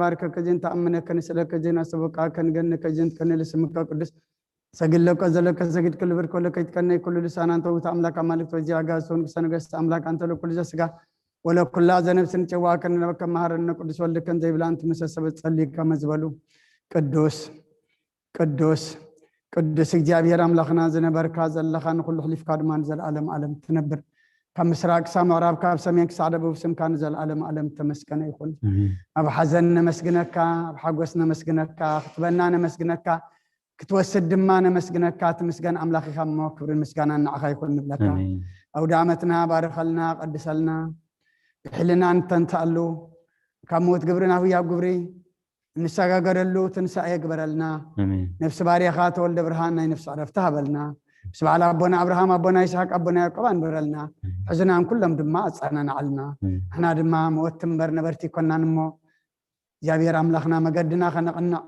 بارك كجن تأمنك كنسلك كجن أسبق كنجن كجن كنلسمك قدس سجل لك زلك سجد كل برك لك يتكني كل لسان أنت وتأملك أمالك توجه أجازون سنجس أملك أنت لو كل جسقة ولا كل ذنب سنجوا كن لك مهارنا قدس ولك كن زي بلانت مسسبت صلي كما زبلو قدوس قدوس قدس እግዚአብሔር አምላክና ዘነበርካ ዘለኻን ሁሉ ኽሊፍ ካድማን ዘላለም ዓለም ትነብር ከምስራቅ ሰማራብ ካብ ሰሜን ክሳደ በብስም ካን ዘላለም ዓለም ተመስገነ ይሁን አብ ሐዘን ነመስግነካ አብ ሐጎስ ነመስግነካ ክትበና ነመስግነካ ክትወስድ ድማ ነመስግነካ ትመስገን አምላክኻ ክብርን ምስጋና ንዓኻ ይሁን ንብለካ አውደ ዓመትና ባረኸልና ቀድሰልና ሕልና እንተንታሉ ከሞት ግብርና ሁያ ግብሪ نساقرلو تنسى يقبرلنا نفس باريخا تولد برهاننا نفس عرفتها بلنا بس على ابونا ابراهيم ابونا اسحاق ابونا يعقوب برلنا حزنهم كلهم دما اصعنا نعلنا احنا دما موتم برنبرتي كنا نمو جابير املاخنا مقدنا خنقنا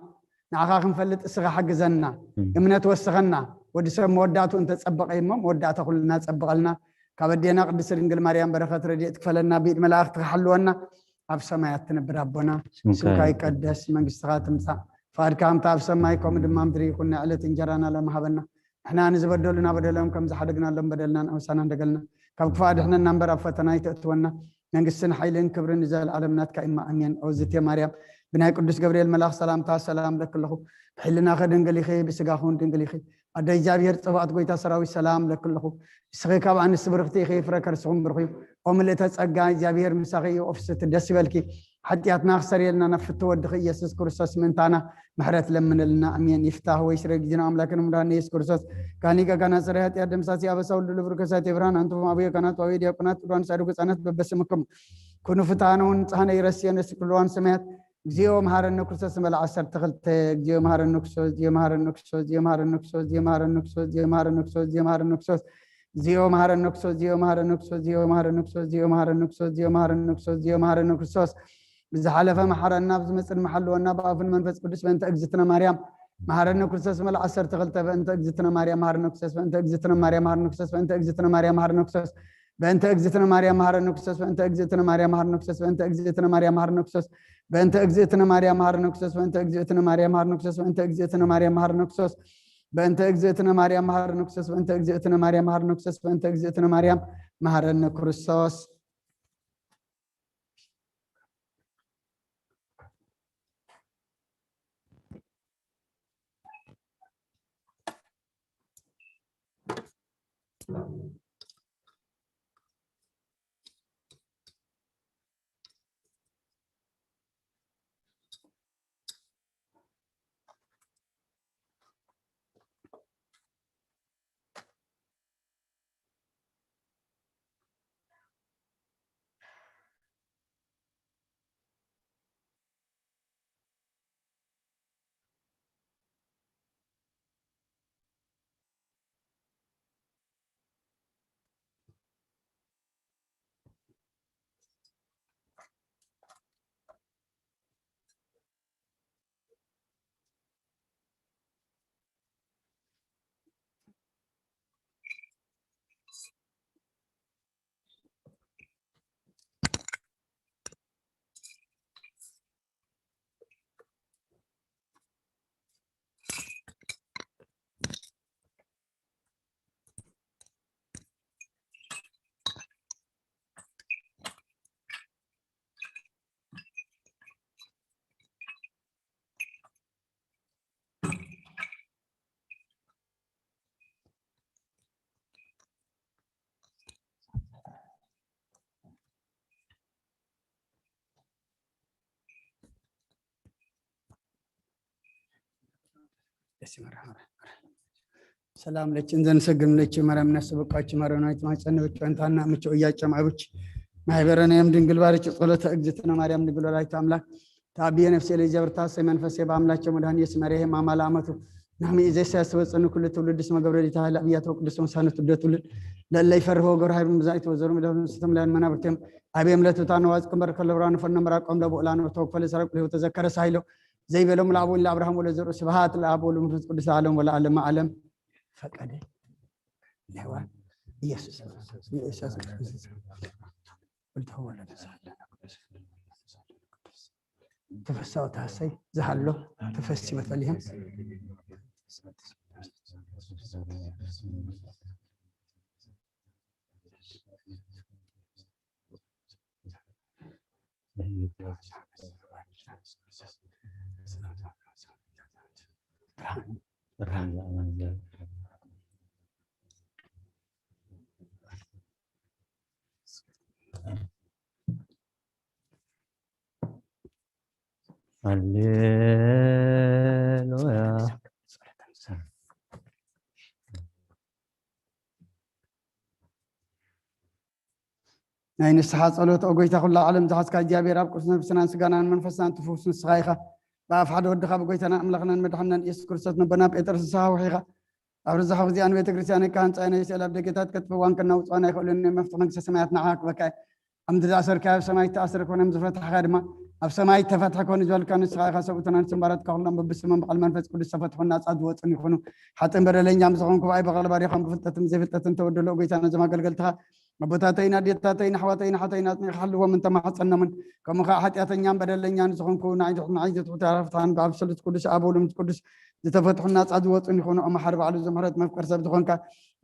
نعخا خنفلط اسغا حجزنا امنا توسخنا ودسم موداتو انت تصبق يمم موداته كلنا تصبقلنا كبدينا قدس دنگل مريم بركات رديت كفلنا بيد ملائكه تحلونا أب سمايات تنبر ربنا سمكاي قدس منجستغات تمسا فاركام تاب سماي كوم دمام دري كنا علت انجرانا لما هبنا احنا نزبدلنا بدلهم كم زحدقنا لهم بدلنا اوسانا دقلنا كم كفاد احنا نمبر فتنا يتأتونا منجستن حيلين كبرن نزال عالمنات كإما أمين أوزت يا مريم بناي قدس جبريل ملاك سلام تا سلام لك الله حلنا خدن قلي خي بسقاخون دنقلي خي أدي جابير طبعت قويتا سراوي سلام لك الله سخيك عن السبرختي خي فركر سهم برخي وملي تسقى جابير مسخي وفست الدسبلكي حتى يتناخسر لنا نفت ودخي يسوس كرسوس من تانا محرت لمن لنا امين يفتح ويشرك جنا املاكنا مران يس كرسوس كاني كان سرهت يدم ساسي ابسول لبركسات ابران انتم ابي كانت ويدي كانت دون سارو كسانت ببسمكم كونوا فتانون صحنا يرسيان كلوان سمعت جيو مهار النكسوس مال 10 تغلت جيو مهار النكسوس جيو مهار النكسوس جيو مهار النكسوس جيو مهار النكسوس جيو مهار النكسوس جيو مهار النكسوس زيو مهار النكسوس زيو مهار النكسوس زيو مهار النكسوس زيو مهار النكسوس زيو مهار النكسوس زيو مهار النكسوس بزحلف محر النابز مثل محل والنبا في المنفس قدس بنت اجزتنا مريم مهار النكسوس مال 10 تغلت بنت اجزتنا مريم مهار النكسوس بنت اجزتنا مريم مهار النكسوس بنت اجزتنا مريم مهار النكسوس بنت اجزتنا مريم مهار النكسوس بنت اجزتنا مريم مهار النكسوس بنت اجزتنا مريم مهار النكسوس بنت اجزتنا مريم مهار النكسوس بنت اجزتنا مريم مهار النكسوس بنت اجزتنا مريم مهار النكسوس بأنت أجزئتنا مريم مهر نكسس بأنت أجزئتنا مريم مهر نكسس بأنت أجزئتنا مريم مهر النكرسوس سلام لك إنزن سجن لك مرة من السبقات مرة نايت ما تسنبك أنت أنا متوياك معبوش ما هبرنا يوم دنقل بارك صلاة أجزتنا مريم نقول الله تاملك تابي نفسي اللي جبرتها سمن فسيب عملك مدهن يسمره ما ملامته نحن إذا سأسوي أنه كل تولد اسمه قبل يتهلا أبيات وقدس وسانة تبدأ تولد لا يفرهو قرها بمزايت وزورم ده ستم لأن منا بتم أبي أملت تانواز كمبر كلوران فنمرا قم لبولان وتوقف لسرق له وتذكر سايلو زي بلوم لعبوا إلا أبراهيم ولا زر سبحات لعبوا لهم في قدس عالم ولا علم علم فقد هو يسوع قلت هو لا نسأل تفسوا تاسي زهلو تفسي بتفليهم هللويا ناي نسحا صلوت اوغيتا كل عالم زحسكا جابير اب قسنا بسنان سغانان منفسان تفوس سغايخا باف حد ودخا بغيتنا املخنا مدحنا يسوع كريستوس نبنا بيترس ساوخيخا أبرز حفظي أنا بيتكريسياني كانت أنا يسأل أبدكتات كتب وان كنا وأنا يقولون مفتوحن سماعتنا عاك بكاي أمد العصر كاف سماعي تأثر كون مزفتح خادمة أب سماعي تفتح كون جوال كان سخاء خاصة نسمبارات كهلنا ببسمن بقل منفس كل سفتح الناس أدوات أن يكونوا حتى برلين جام سخون كواي بقل باري خم بفتتم زفتتم تودلو بيتنا زما قلقلتها مبتاتين ديتاتين حواتين حتين حل ومن تمحصنا من كم خاحت ياتنيان بدلين يان سخون كون عايزة وتعرفتان بابسلت كلش أبولم كلش زتفتح الناس أدوات أن يكونوا أما حرب على زمرات مفكر سبت خونك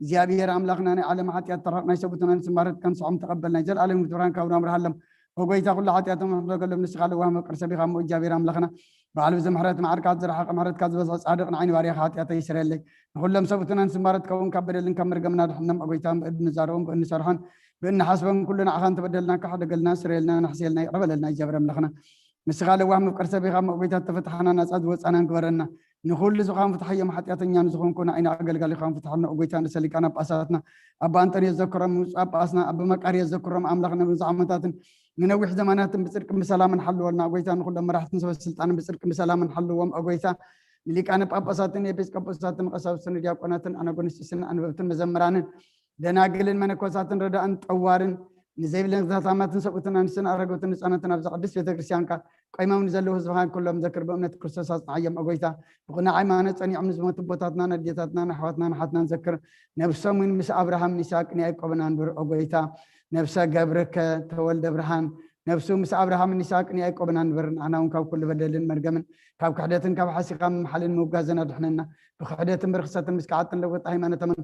زيابير أملاخنا على ما حتى يتطرقنا يسبتنا نسمارت كان صعم تقبلنا جل على مدوران كون أمر حلم وقيت أقول لحتى يتم قلب نسخال وهم مفكر سبي خام وجابير أملاخنا بعلو زمرات معركات زرع مرات كاز بس صادق عين واريخ حتى يتيسر لي نقول لهم سبتنا نسمارت كون كبر لين كمر جمنا نحن وقيت ابن زارهم بأن سرحان بأن حسبا كلنا عخان تبدلنا كحد قلنا سريلنا نحسيلنا ربل لنا جابر أملاخنا مسخال وهم مفكر سبي خام وقيت تفتحنا ناس أدوس أنا نكبرنا نقول لزخان فتحية محتياتنا نزخون كنا عين أقل قال خان فتحنا وقيتان سلك أنا بأساتنا أبا أنتر يذكرهم أبا أسنا أبا مكار يذكرهم أملاخنا بزعمتات من وح زمانات بسرك بسلام حل ولنا وقيتان نقول لما راح تنسوا السلطان بسرك بسلام حل وم أقويتا ليك أنا بأبا أساتنا يبيس كبا أساتنا قصاب سنة دياقوناتن أنا قنس سنة أنا ببتن مزمران دنا قلن من كوساتن ردا أنت أوارن نزيب لين ذات عامتن سبتنا نسنا أرجوتن نسنا تنافس قدس في تكريسيان كا قيمة من زلوا زبان كلهم ذكر بأمنة كريستوس عيم أقويتا بقنا عيمانة أني عم نزمت بطاتنا نديتاتنا نحواتنا نحتنا نذكر نفسه من مس أبراهام نساك نياب قبنا ندور أقويتا نفسه جبرك تولد أبراهام نفسه مس أبراهام نساك نياب قبنا ندور أنا ونكاب كل بدل مرجمن كاب كحدتن كاب حسيقام محل موجزنا دحنا بخدتن برخصة مسكعتن لو عيمانة تمن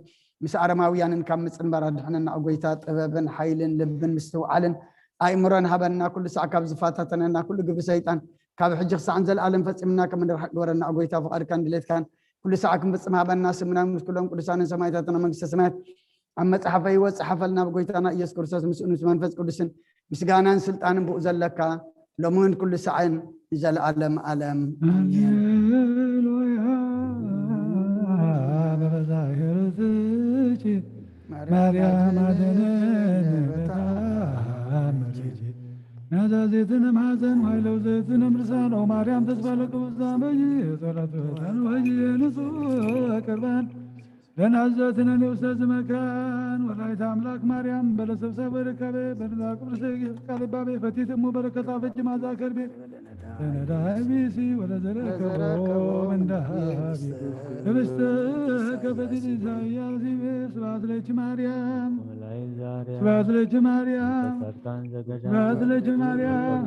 مس أرماويان كم مسنبرا دحنا أقويتا طببن حيلن لبن مستوعلن أيمران هبنا كل ساعة كاب زفاتنا كل جب سيطان كاب حجر سعنزل عالم فتمنا كمن رح دورنا أقويتا فقر كان دليت كان كل ساعة كم بس هبنا الناس منا كلهم كل سنة سمايتنا من سمات أما صحفي وصحفلنا أقويتنا يذكر ساس مسؤول سمان فز كل سن مسجانا سلطان بؤزل لك لمن كل ساعة يزال عالم عالم مريم نادى زيتنا محزن ويلو زيتنا مرسان ومريم تسبلك وزامي صلاة وجه نسوء كربان لنعزتنا لأستاذ مكان ولاية أملاك مريم بلا سبسة بركبه بلا كبرسي قال بابي فتيت أمو بركة في الجماعة ذاكر بي لنا دابيسي ولا زركبه من دابي لبستك فتيت سياسي سبات لك مريم سبات لك مريم سبات لك مريم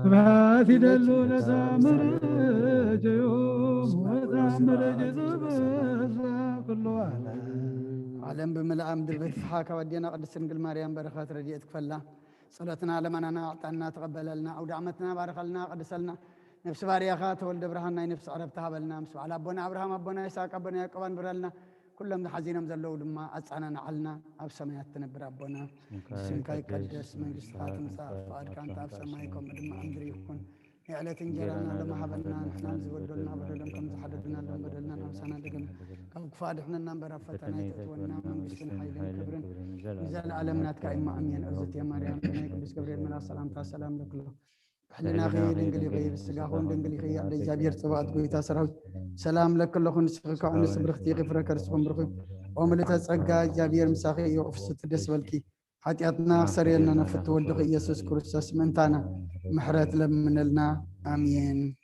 سبات دلو لتامر جيوم وتامر جزبس عالم بملأ مدر بفحاك ودينا قدس نقل مريم بركات رديئتك فلا صلاتنا لمننا أعطانا تقبل لنا أو دعمتنا بارك لنا قدس لنا نفس باريخات ولد برهنا نفس عربتها بلنا مسوا على أبونا أبراهام أبونا إسحاق أبونا يعقوب برلنا كلهم حزينا مزلوا لما أسعنا علنا أب سمايات تنبر أبونا اسمك يقدس من قصات مساء فاد كانت أب سمايكم لما أمدري يكون على تنجرنا لما حبلنا نحن زودنا بدلنا كم زحدتنا لما بدلنا نفسنا لكن كم فادحنا نمبر فتنا يتونا من بسن حيلين كبرن نزل عالمنا كائما أمين أرزت يا مريم بناي قدس جبريل من السلام تسلام لك له حلنا خير دنقلي خير السجاهون دنقلي خير على جابير سواد قويتا سراوي سلام لك الله نسخك ونس برختي غفرك رسم برخي وملت تسقى جابير مساخي يوفس تدس بالكي حتياتنا خسرنا نفت ولدك يسوع كريستوس منتانا محرات لمن لنا آمين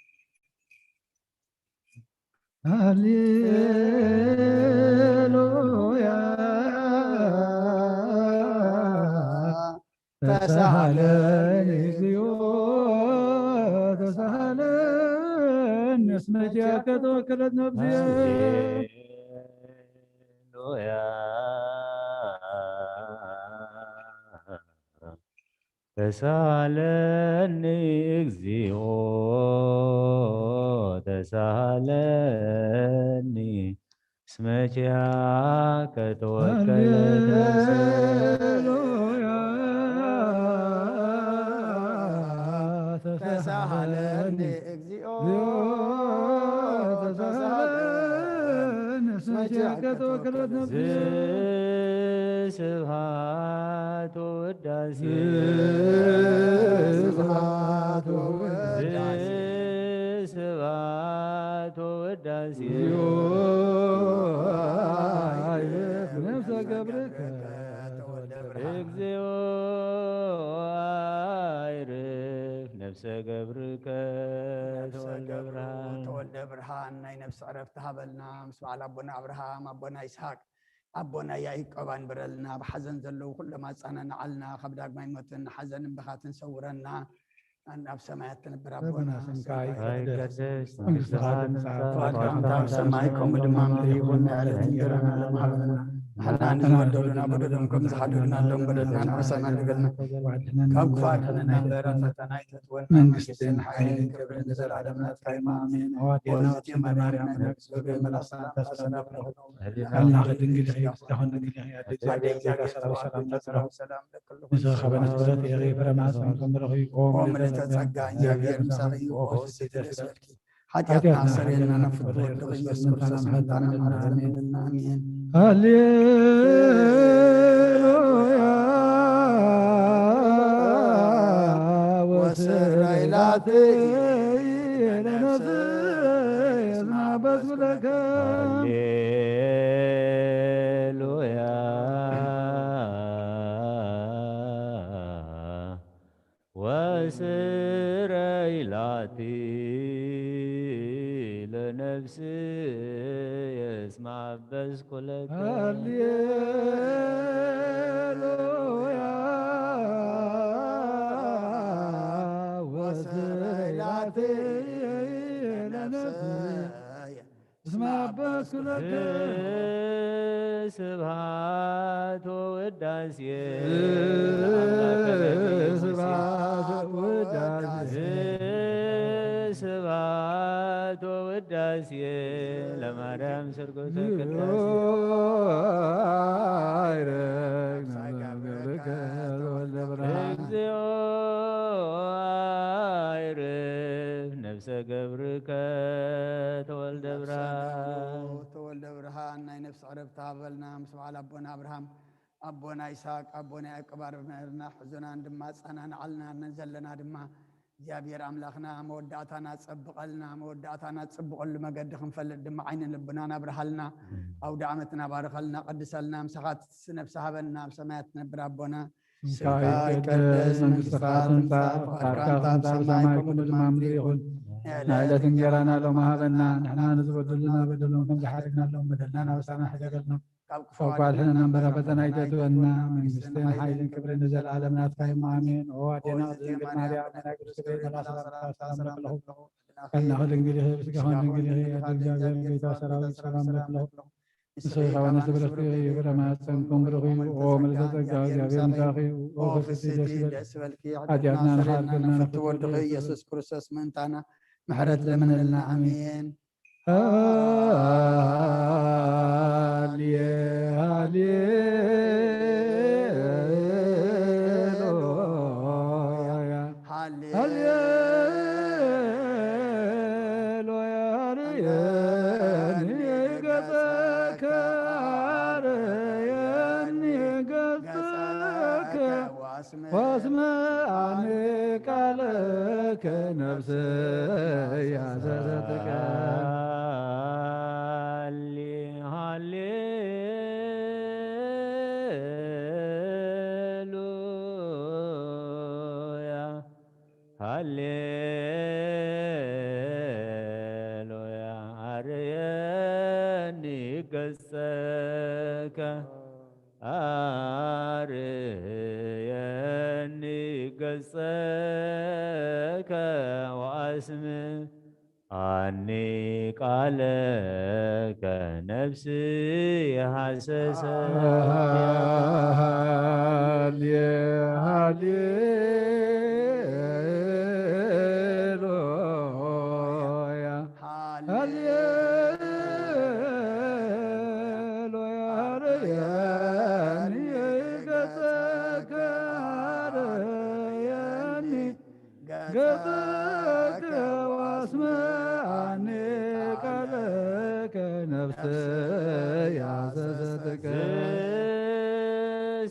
هللويا تسهل زيوت እስመ ኪያከ ተወከለት ነፍሴ ሃሌሉያ ተሳለኒ እግዚኦ ተሳለኒ እስመ ኪያከ ተወከለት ነፍሴ ተሳሃለኒ እግዚኦ እስመ ኪያከ ተወከለት ነፍሴ ስብሐት ወውዳሴ ስብሐት ወውዳሴ ስብሐት ወውዳሴ ነፍሰ ገብርከ እግዚኦ አይርፍ ነፍሰ ገብርከ ተወልደ ብርሃን ተወልደ ብርሃን ናይ ነፍሲ ዕረፍቲ ሃበልና ምስ በዓል ኣቦና ኣብርሃም ኣቦና ይስሐቅ ኣቦና ያዕቆብ አንብረልና ብሓዘን ዘለው ኩሎም ኣፃናንዓልና ካብ ዳግማይ ሞትን ሓዘንን ብኻትን ሰውረና ኣብ ሰማያት ትነብር ኣቦና ኣይቀደስ መንግሥትኻ ትምጻእ ፈቃድካ ኣብ ሰማይ ከምኡ ድማ ምድሪ ይኹን ናይ ዕለት እንጀራና ሎም ሃበና ሓናን ዝወደሉና በደሎም ከም ዝሓደሉና ሎም በደልና ንዕሰና ንገልና ካብ ክፋድና በረን ፈተና ይተትወና መንግሥትን ሓይልን ክብርን ንዘለዓለም ናትካ አሜን። ኣዋዴና ወፅን በማርያም ነግስ በገል መላእክት ሰላም አልና ድንግል ይፍታሁን ድንግል ያደግ ዛጋ ሰላም ተጽረው ንዝኸበ ነፍሰት የሪ ፍረማጽን ከምረኺ ኦም ለተጸጋ እግዚአብሔር ምሳኺ ኦስ ተደስልኪ ኃጢአትና ሰሬና ነፍቶ ወደ ኢየሱስ ክርስቶስ መጣና ማረዘና አሜን። ሃሌሉያ ወስራይላቴ ለነፍስ የዝናበት ብለከ ሃሌሉያ ወስረይላቲ ለነፍስ የስማበስ ኩለከ ሃሌሉያ ወስረይላቴ ለነፍስ የስማበስ ኩለከ ስብሐት ወውዳሴ ስብሐት ወውዳሴ ስብሐት ወውዳሴ ለማርያም ስርጎተ ቅዳሴ እግዚኦ አይርፍ ነፍሰ ገብርከ ተወልደ ብርሃን ተወልደ ብርሃን ናይ ነፍሲ ዕረፍቲ ሃበልና ምስ በዓል ኣቦና ኣብርሃም ኣቦና ይስሐቅ ኣቦና ያዕቆብ ኣርመርና ሕዙናን ድማ ጸናንዓልና ዘለና ድማ እግዚአብሔር ኣምላኽና መወዳእታና ፀብቐልና መወዳእታና ፅብቐሉ መገዲ ክንፈልጥ ድማ ዓይንን ልብናን ኣብርሃልና ኣውደ ዓመትና ባርከልና ቀድሰልና ምሳኻት ነፍሲ ሃበና ኣብ ሰማያት ትነብር ኣቦና ስምካ ይቀደስ መንግሥትኻ ትምጻእ ፈቃድካ ኣብ ሰማይ ከምኡ ድማ ምድሪ ይኹን ናዕለት እንጀራና ሎሚ ሃበና ንሕና ንዝበደሉና በደሎም ከም ዝሓረግናሎም በደልና ናብሳና ሕደገልና ካብ ጓልሕና እምበራ ፈተና ይተትወና መንግሥትን ሓይልን ክብርን ንዘለዓለም ናትካ እዩ ኣሜን። ኦ ኣዴና ድንግል ማርያም ናይ ቅዱስ ገብርኤል ሰላም ለለኹ ከናኸ ድንግል ይኽእል ስጋኹን ድንግል ይኽእል እግዚአብሔር ጌታ ሰራዊት ሰላም ለለኹ ንስኻ ወነስብረኽ ይብረማፀንኩም ብርኺቡ ኦ ምልዕተ ጸጋ እግዚአብሔር ምሳኺ ኦ ክርስቲ ደስ ይበልኪ ኃጢአትና ንኻልክልና ንፍትወድኺ ኢየሱስ ክርስቶስ ምእንታና ምሕረት ለምንልና አሜን። ወስመዓኒ ቃለከ ነፍሰ ያዘዘትከ ሃሌሉያ ሃሌሉያ አርየኒ ገጸከ አርየኒ ገጸከ ወአስም አኒ ቃለ ከነፍስ የሐሰሰ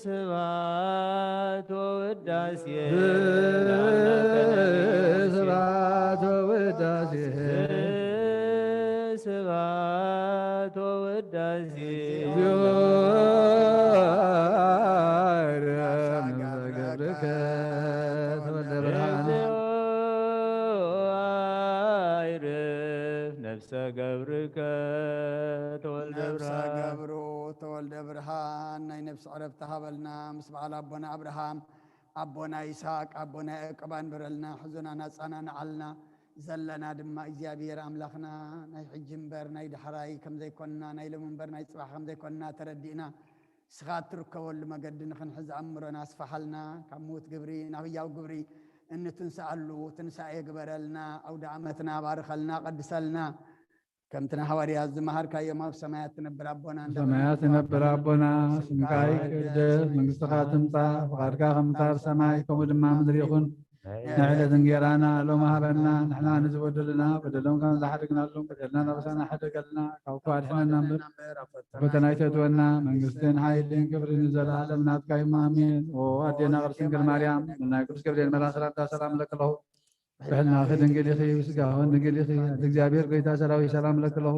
ስብሐት ወውዳሴ ስብሐት ወውዳሴ ስብሐት ወውዳሴ ገብርከ ተወልደ ብርሃን አይርፍ ነፍሰ ገብርከ ተወልደ ብርሃን ገብሩ ተወልደ ብርሃን ናይ ነፍሲ ዕረፍቲ ሃበልና ምስ በዓል ኣቦና ኣብርሃም ኣቦና ይስሐቅ ኣቦና ያዕቆብ አንብረልና ሕዙና ናፃና ንዓልና ዘለና ድማ እግዚኣብሔር ኣምላኽና ናይ ሕጂ እምበር ናይ ዳሕራይ ከም ዘይኮንና ናይ ሎሚ እምበር ናይ ፅባሕ ከም ዘይኮንና ተረዲእና ስኻ ትርከበሉ መገዲ ንክንሕዝ ኣእምሮና ኣስፋሓልና ካብ ሞት ግብሪ ናብ ህያው ግብሪ እንትንስኣሉ ትንሳኤ ግበረልና ኣውደ ዓመትና ባርከልና ቀድሰልና كمتنا حواريات زمهركا يوم في سمايات تنبر أبونا سمايات تنبر أبونا سمكاي كدس من قصة تمطى فقاركا خمطار سماي كمود ما مدريخون نعلى زنجيرانا لو ما هبنا نحنا نزود لنا بدلهم كان زحرقنا لهم بدلنا نرسنا حدق لنا كوكو عرفنا النمبر فتنا يتوتونا من قصتين هاي اللي كبر نزل عالم ناتكاي مامين وأدينا غرسين كالماريام من نايكوس كبرين مراسلات سلام لك الله فحنا خدن قلي خي وسقاهن قلي خي تجابير قيتا سراوي سلام لك له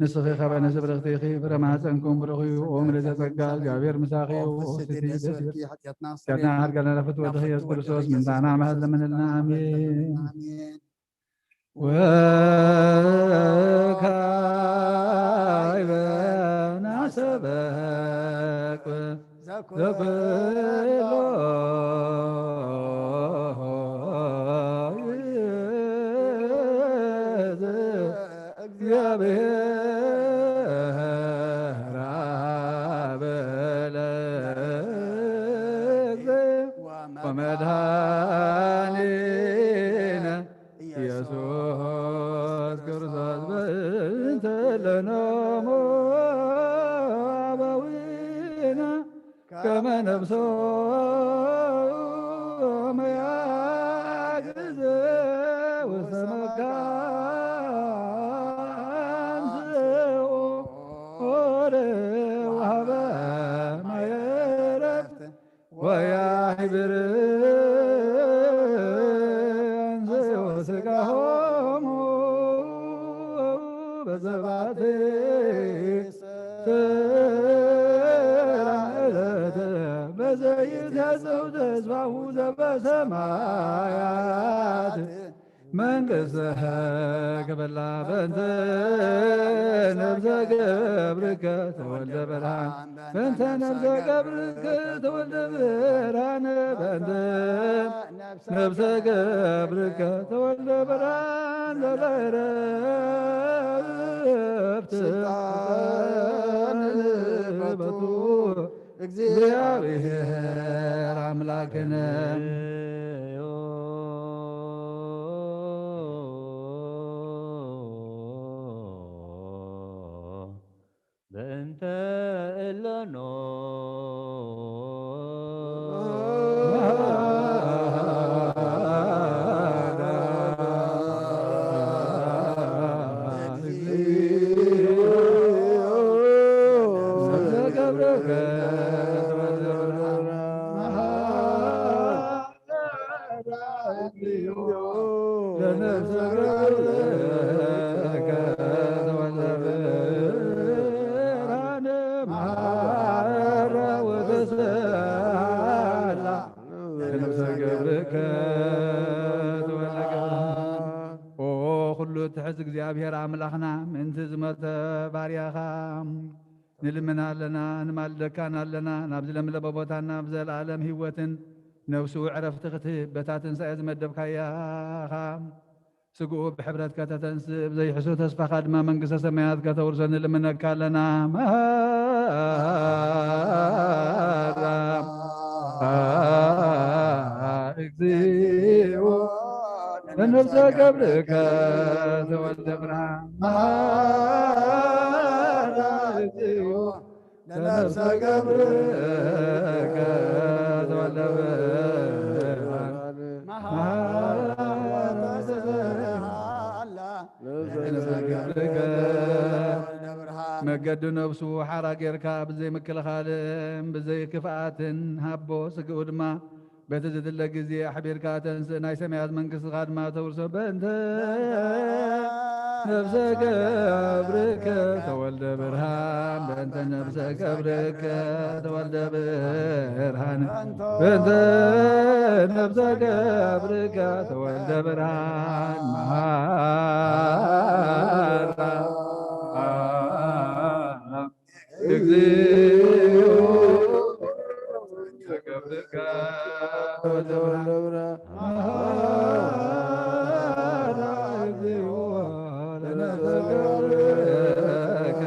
نسخي خبا نسب رختي خي فرما سنكم برخي وعمر تسقى جابير مساخي كنا هرقنا لفت ودخي يذكر سوس من دعنا مهد من النامين وكايب ناسبك ذكر ومدهانينا يسوس كرسوس بنت لنوم أبوينا كما نفسه ما يعجز وسمكان سؤال وهبا ما يرفت ويا حبر سقاهم بزباتي سرعلت بزيد هزود اسمعه بسمايات من قصها قبل بنت نبذ قبرك تولد برهان بنت نبذ قبرك تولد برهان بنت نبذ قبرك تولد برهان لا رفت بطول እግዚአብሔር አምላክነ በእንተ እለኖ ትሕዝ እግዚአብሔር አምላኽና ምእንቲ ዝመተ ባርያኻ ንልምና ኣለና ንማልደካን ኣለና ናብ ዝለምለመ ቦታና ናብ ዘለኣለም ህይወትን ነብሱ ዕረፍቲ ክትህብ በታ ትንሣኤ ዝመደብካያኻ ስጉኡ ብሕብረት ከተተንስእ ብዘይ ሕሱ ተስፋኻ ድማ መንግስተ ሰማያት ከተውርሰኒ ልምነካ ኣለና ማራም እግዚኦ ለነፍሰ ገብርከ ተወልደ ብርሃን መሃራ እግዚኦ ለነፍሰ ገብርከ ተወልደ ብርሃን መሃራ መገዱ ነብሱ ሓራ ጌርካ ብዘይ ምክልኻልን ብዘይ ክፍኣትን ሃቦ ስግኡ ድማ በቲ ዝድለ ግዜ ኣሕቢርካ ተንስእ ናይ ሰማያት መንግስትኻ ድማ ተውርሶ በእንተ ነብሰ ገብርከ ተወልደ ብርሃን በእንተ ነብሰ ገብርከ ተወልደ ብርሃን በእንተ ነብሰ ገብርከ ተወልደ ብርሃን መሃራ እግዚኦ ገብርከ ተወልደ ብርሃን መሃራ እግዚኦ ለነፍሰ ገብርከ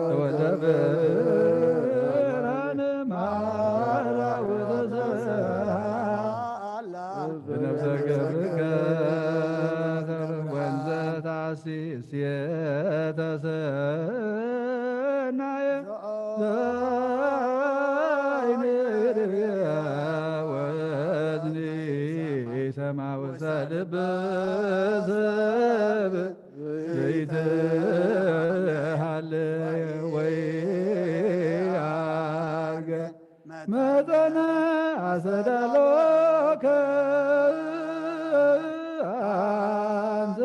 ተወልደ ብርሃን መሃራ በነፍሰ ገብርከ ወንዘ ታሲስ የተሰናየ ወዝኒ ሰማወሰ ልብ ሰብ ዘይትሃለየ ወይ አርገ መጠነ አሰዳሎከ አንተ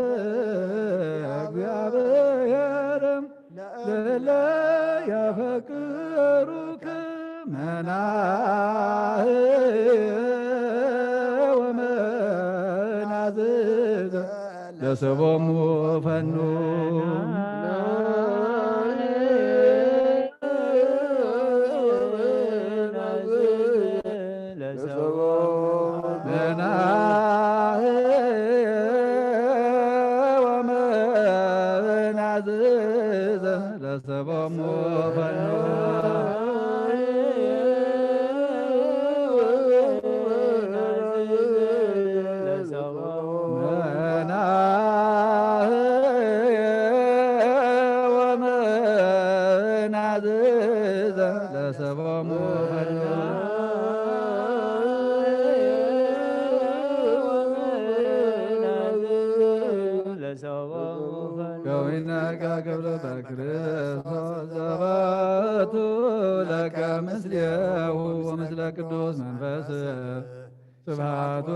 እግዚአብሔርም ለለ ያፈቅሩከ መናህየ ወመናዝዘ ለሰቦሙ ፈኑ ለሰቦሙ ፈኑ ወመናዝዘ ለሰቦሙ ፈኑ ከዊነከ ገብረ በክርስቶስ ዘባቱ ለከ ምስሌሁ ወምስለ ቅዱስ መንፈስ ስብሐቱ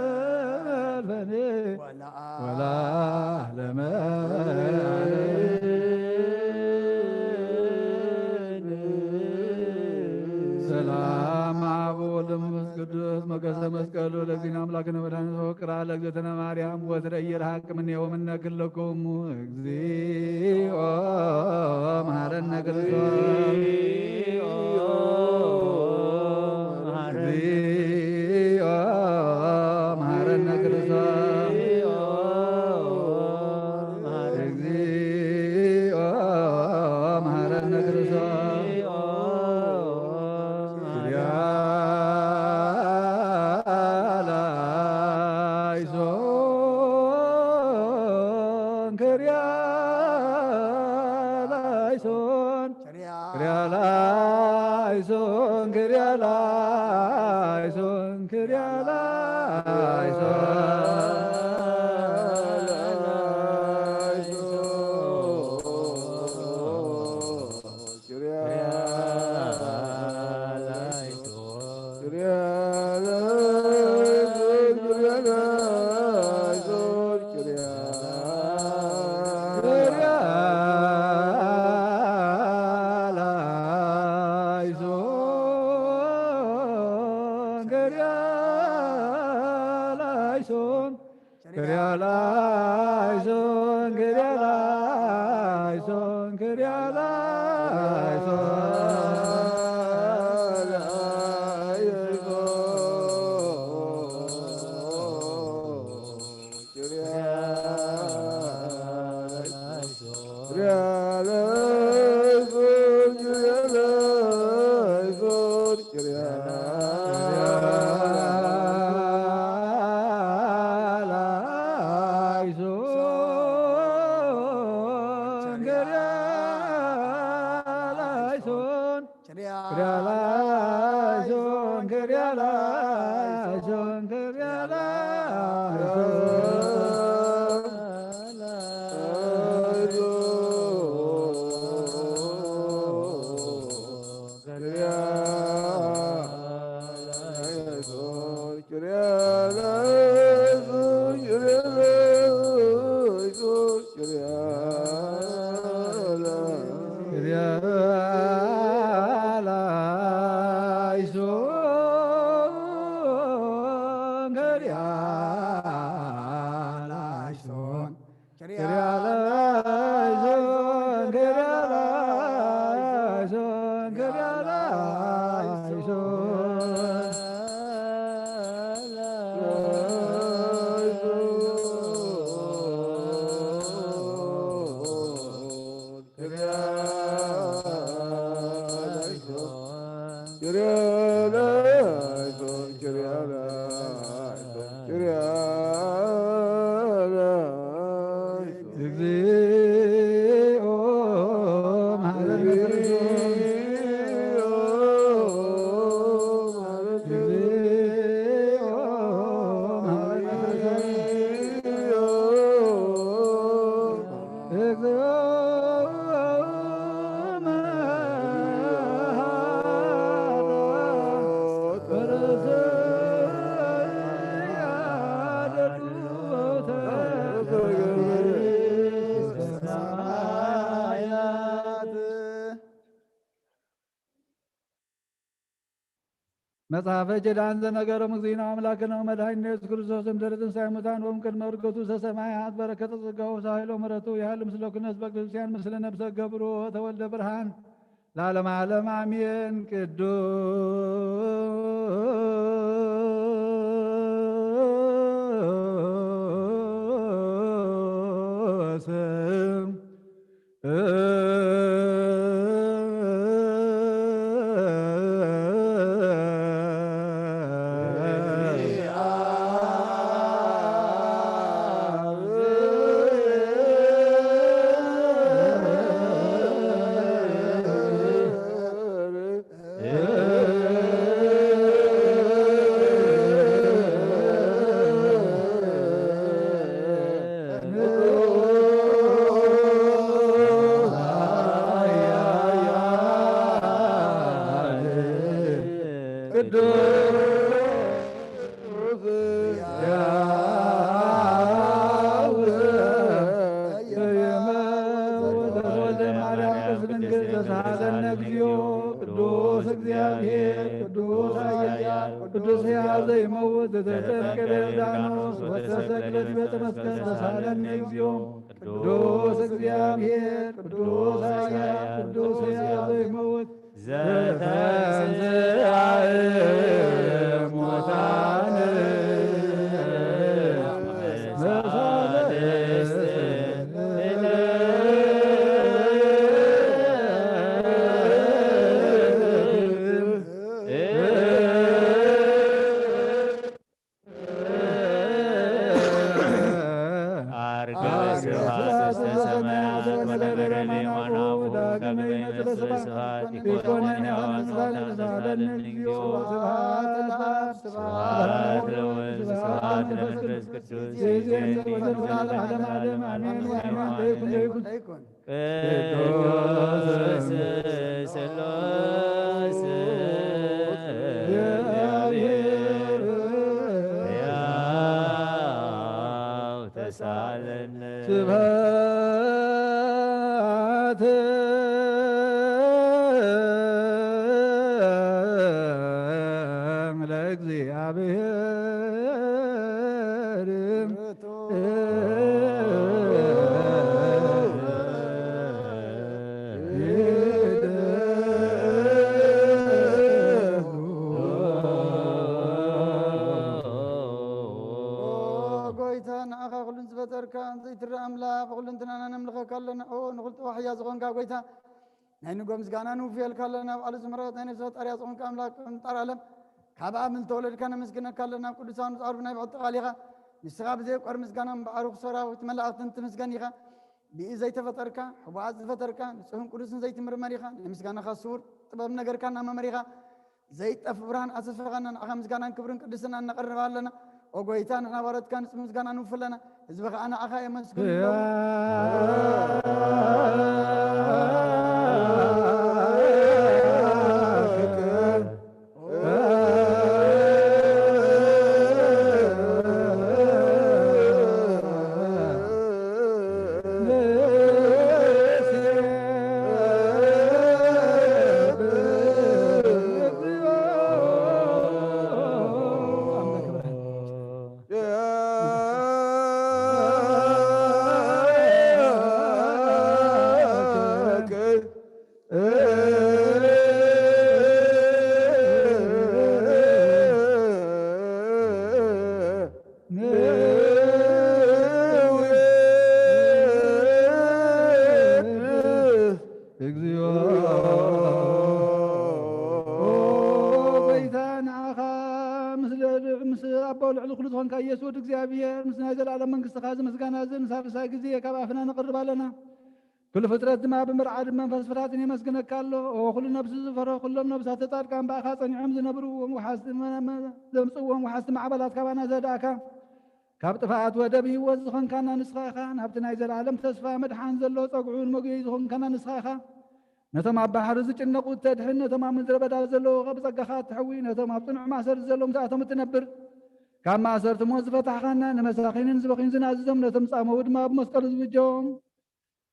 ወዘልፈኔ ወለዓለመ ሰላም አብ ወወልድ ወመንፈስ ቅዱስ መገሰ መስቀሉ ለእግዚእነ አምላክነ መድኃኒነ ወፍቅራ ለእግዝእትነ ማርያም ወትረይር ሀቅ እምኔሁ ወምነ ኩልክሙ እግዚኦ መሐረነ ክርስቶስ እግዚኦ መሐረነ ክርስቶስ እግዚኦ መሐረነ ክርስቶስ ክሪያላይሶን ክሪያላይሶን መጽሐፈ ኪዳን ዘነገረ እግዚእነ አምላክነ ወመድኃኒነ ኢየሱስ ክርስቶስ እምድኅረ ትንሣኤ ሙታን ወእምቅድመ ዕርገቱ ዘሰማያት በረከተ ጸጋው ወኃይሎ ምሕረቱ ያህል ምስለ ኩነስ በቅዱሳን ምስለ ነፍሰ ገብሮ ተወልደ ብርሃን ለዓለመ ዓለም አሜን። ቅዱስ ቅዱስ ያዘ ይመውት ዘተጠምቀ በዮርዳኖስ ወተሰቅለ ዲበ መስቀል ተሳለነ እግዚኦ ቅዱስ እግዚአብሔር ቅዱስ ኃያል ቅዱስ ያዘ ይመውት ዘተንሥአ እሙታን ስብሐት ለእግዚአብሔር ዘይትረ አምላክ ሁለንተናና ነምልኸካ ኣለና ንኽልተ ዋሕያ ዝኾንካ ጎይታ ናይ ንጎ ምስጋና ንውፍየልካ ኣለና ባዕሉ ዝምረት ናይ ነፍሲ ፈጣርያ ዝኾንካ ኣምላክ ምጣር ዓለም ካብ ኣብ ምልተወለድካ ነመስግነካ ኣለና ቅዱሳን ፃዕሩ ናይ ባዕሉ ጠቓሊኻ ንስኻ ብዘይቆር ምስጋናን ባዕሩኽ ሰራዊት መላእኽትን ትምስገን ኢኻ ብኢ ዘይተፈጠርካ ሕቡዓት ዝፈጠርካ ንጽህን ቅዱስን ዘይትምርመር ኢኻ ናይ ምስጋናኻ ስውር ጥበብ ነገር ካና መመሪኻ ዘይጠፍ ብርሃን ኣሰፈኻና ንዓኻ ምስጋናን ክብርን ቅድስና ነቐርብ ኣለና ኦ ጎይታ ንሕና ባሮትካ ንፅ ምስጋና ንውፍለና ህዝቢ ከዓ ንዓኻ የመስግኑ يسود እግዚአብሔር ምስና ዘላለም መንግስት ካዝ መስጋና ዘን ሳርሳ ጊዜ ከባፍና ነቅርባለና كل فترة ما بمرعد መንፈስ ፍራትን የመስገነካለሁ ሁሉ ነፍስ ዝፈረ ሁሉም ነፍሳት ተጣድቃን ባኻ ጸኒዖም ዝነብሩ ዘምጽዎም ወሓስት ማዕበላት ካባና ዘዳካ ካብ ጥፋት ወደብ ህይወት ዝኾንካና ንስኻኻ ናብቲ ናይ ዘላለም ተስፋ መድሓን ዘሎ ጸጉዑን መጉይ ዝኾንካና ንስኻኻ ነቶም ኣብ ባሕሪ ዝጭነቁ ተድሕን ነቶም ኣብ ምድረ በዳ ዘለዉ ብጸጋኻ ትሕዊ ነቶም ኣብ ጽኑዕ ማእሰር ዘለዎም ሰኣቶም እትነብር ካብ ማእሰርቲ ሞት ዝፈታሕኻና ንመሳኺንን ዝበኺን ዝናዝዞም ነቶም ጻመው ድማ ብመስቀሉ ዝብጀዎም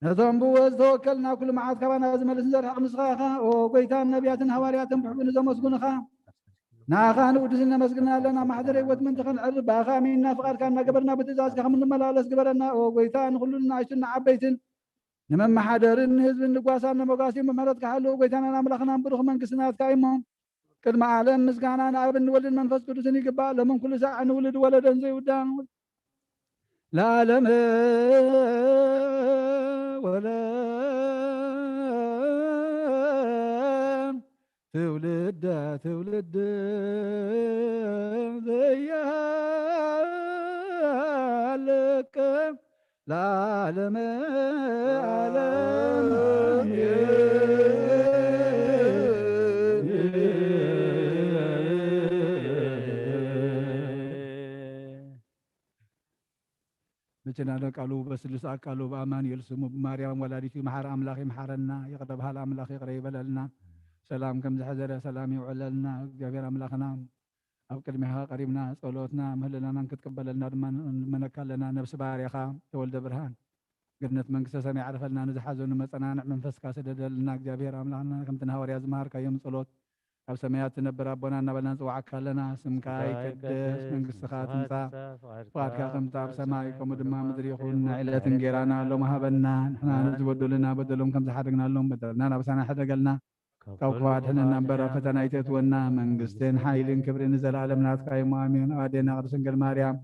ነቶም ብወዝ ተወከልና ኩሉ መዓት ካባና ዝመልስን ዘርሕቕ ንስኻኻ ኦ ጎይታን ነቢያትን ሃዋርያትን ብሕቡን ዘመስጉንኻ ንኣኻ ንቅዱስን ነመስግና ኣለና ማሕደረ ህይወት ምንቲ ክንዕርብ ብኣኻ ኣሚንና ፍቓድካ እናገበርና ብትእዛዝካ ከምንመላለስ ግበረና ኦ ጎይታ ንኩሉን ንኣሽቱን ንዓበይትን ንመማሓደርን ንህዝብን ንጓሳን ንመጓሲን ብምህረትካ ሃለዉ ጎይታናን ኣምላኽናን ብሩኽ መንግስትናትካ እሞም ቅድመ ዓለም ምስጋና ንኣብን ንወልድን መንፈስ ቅዱስን ይግባእ ሎምን ኩሉ ሰዓት ንውልድ ወለደን ዘይውዳን ለዓለም ወለም ትውልደ ትውልድ ዘያልቅ ለዓለም ዓለም بتنا قالوا بس لسا قالوا بأمان يلسموا بمريم ولادتي محر أملاخي محرنا يقرب هال أملاخي قريب لنا سلام كم زحزر سلام يعللنا جابر أملاخنا أو كلمها قريبنا صلوتنا مهلنا ننكت قبلنا منك لنا نفس باريخا تولد برهان قرنت من قصة سمي عرفلنا نزحزون مثلا من فسكا سددلنا جابر أملاخنا كم تنهور يا زمار كيوم صلوت أو سميات نبر ربنا نبلنا وعك لنا سمكاي كدس من قصخات نسا فاتك قمتا بسمايكم ودما مدري يخون عيلة جيرانا لهم هبنا نحنا نزود لنا بدلهم كم حدقنا لهم بدلنا بسنا حدقلنا كوكوات حنا نبر فتنا يتتونا من قصتين حايلين كبر نزل عالمنا تقايم آمين آدينا غرسن قل مريم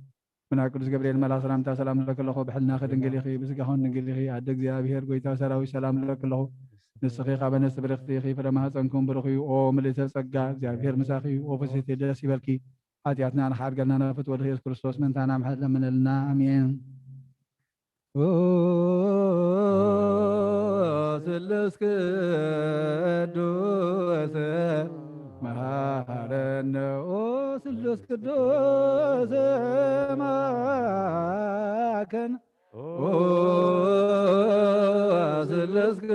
من أكل جبريل ملا سلام تا سلام لك الله بحلنا خدن قليخي بسكهون نقليخي عدق زيابير قويتا سراوي سلام لك الله نسخي قابنا سبرختي خي فلما هتنكم برخي او مليت سقا زابير مساخي او فسيتي دسي بالكي حاتياتنا على حار قالنا نفت ولهي كريستوس من تانا محل من لنا امين او سلسك دوس مهارن او سلسك دوس ماكن سلسك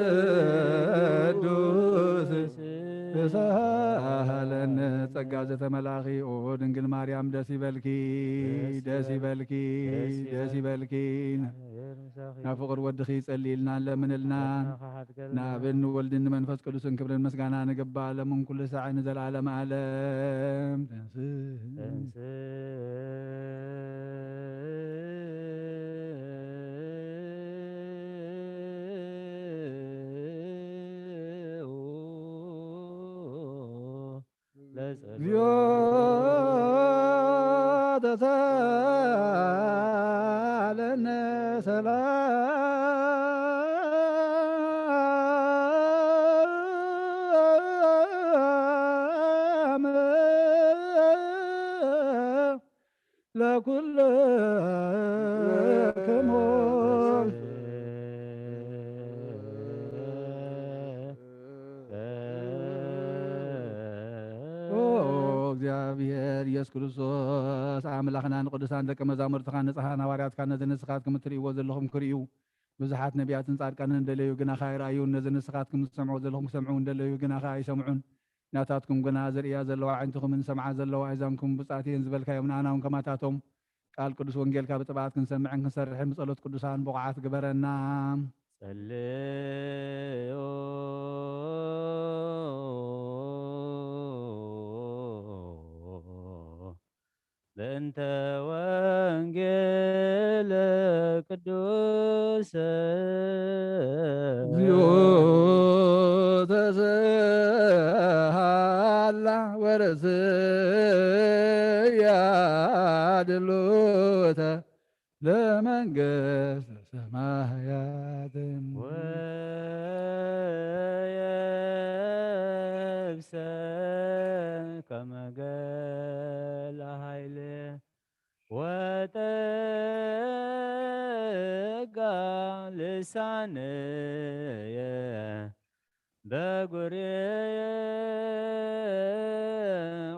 دوس بسهلن تقازة ملاخي او دنقل مريم دسي بالكي دسي بالكي دسي بالكي نافقر ودخي سألي لنا لمن لنا نابن ولدن منفس قدسن كبر المسقانا نقبع لمن كل ساعة نزل عالم عالم زيادة لنا سلام لكل كمال እግዚአብሔር ኢየሱስ ክርስቶስ አምላኽና ንቅዱሳን ደቀ መዛሙርትኻ ንጽሓን ሃዋርያትካ ነዚ ንስኻትኩም እትርእይዎ ዘለኹም ክርእዩ ብዙሓት ነቢያትን ጻድቃንን እንደለዩ ግና ኸ ይረኣዩን ነዚ ንስኻትኩም ዝሰምዑ ዘለኹም ክሰምዑ እንደለዩ ግና ኸ ኣይሰምዑን ናታትኩም ግና ዝርእያ ዘለዋ ዓይንትኹምን ሰምዓ ዘለዋ ኣእዛንኩም ብጻእት እየን ዝበልካዮም ንኣና እውን ከማታቶም ቃል ቅዱስ ወንጌልካ ብጥብዓት ክንሰምዕን ክንሰርሕን ብጸሎት ቅዱሳን ብቑዓት ግበረና። ጸልዮ በእንተ ወንጌል ቅዱስ እግዚኦ ተስሃላ ወርእስያ ድሎተ ለመንግሥተ ሰማያት ወየብሰ ከመ ገለ ኃይል ወጠጋ ልሳንየ በጉርየ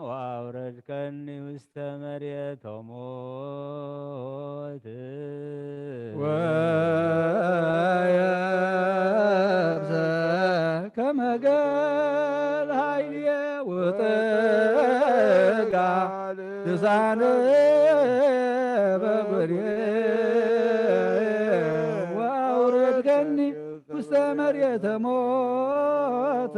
ወአውረድከኒ ውስተ መሬተ ሞት ወየብሰ ከመ ገለ ኃይልየ ወጠጋ ልሳንየ በጉርየ ወአውረድከኒ ውስተ መሬተ ሞት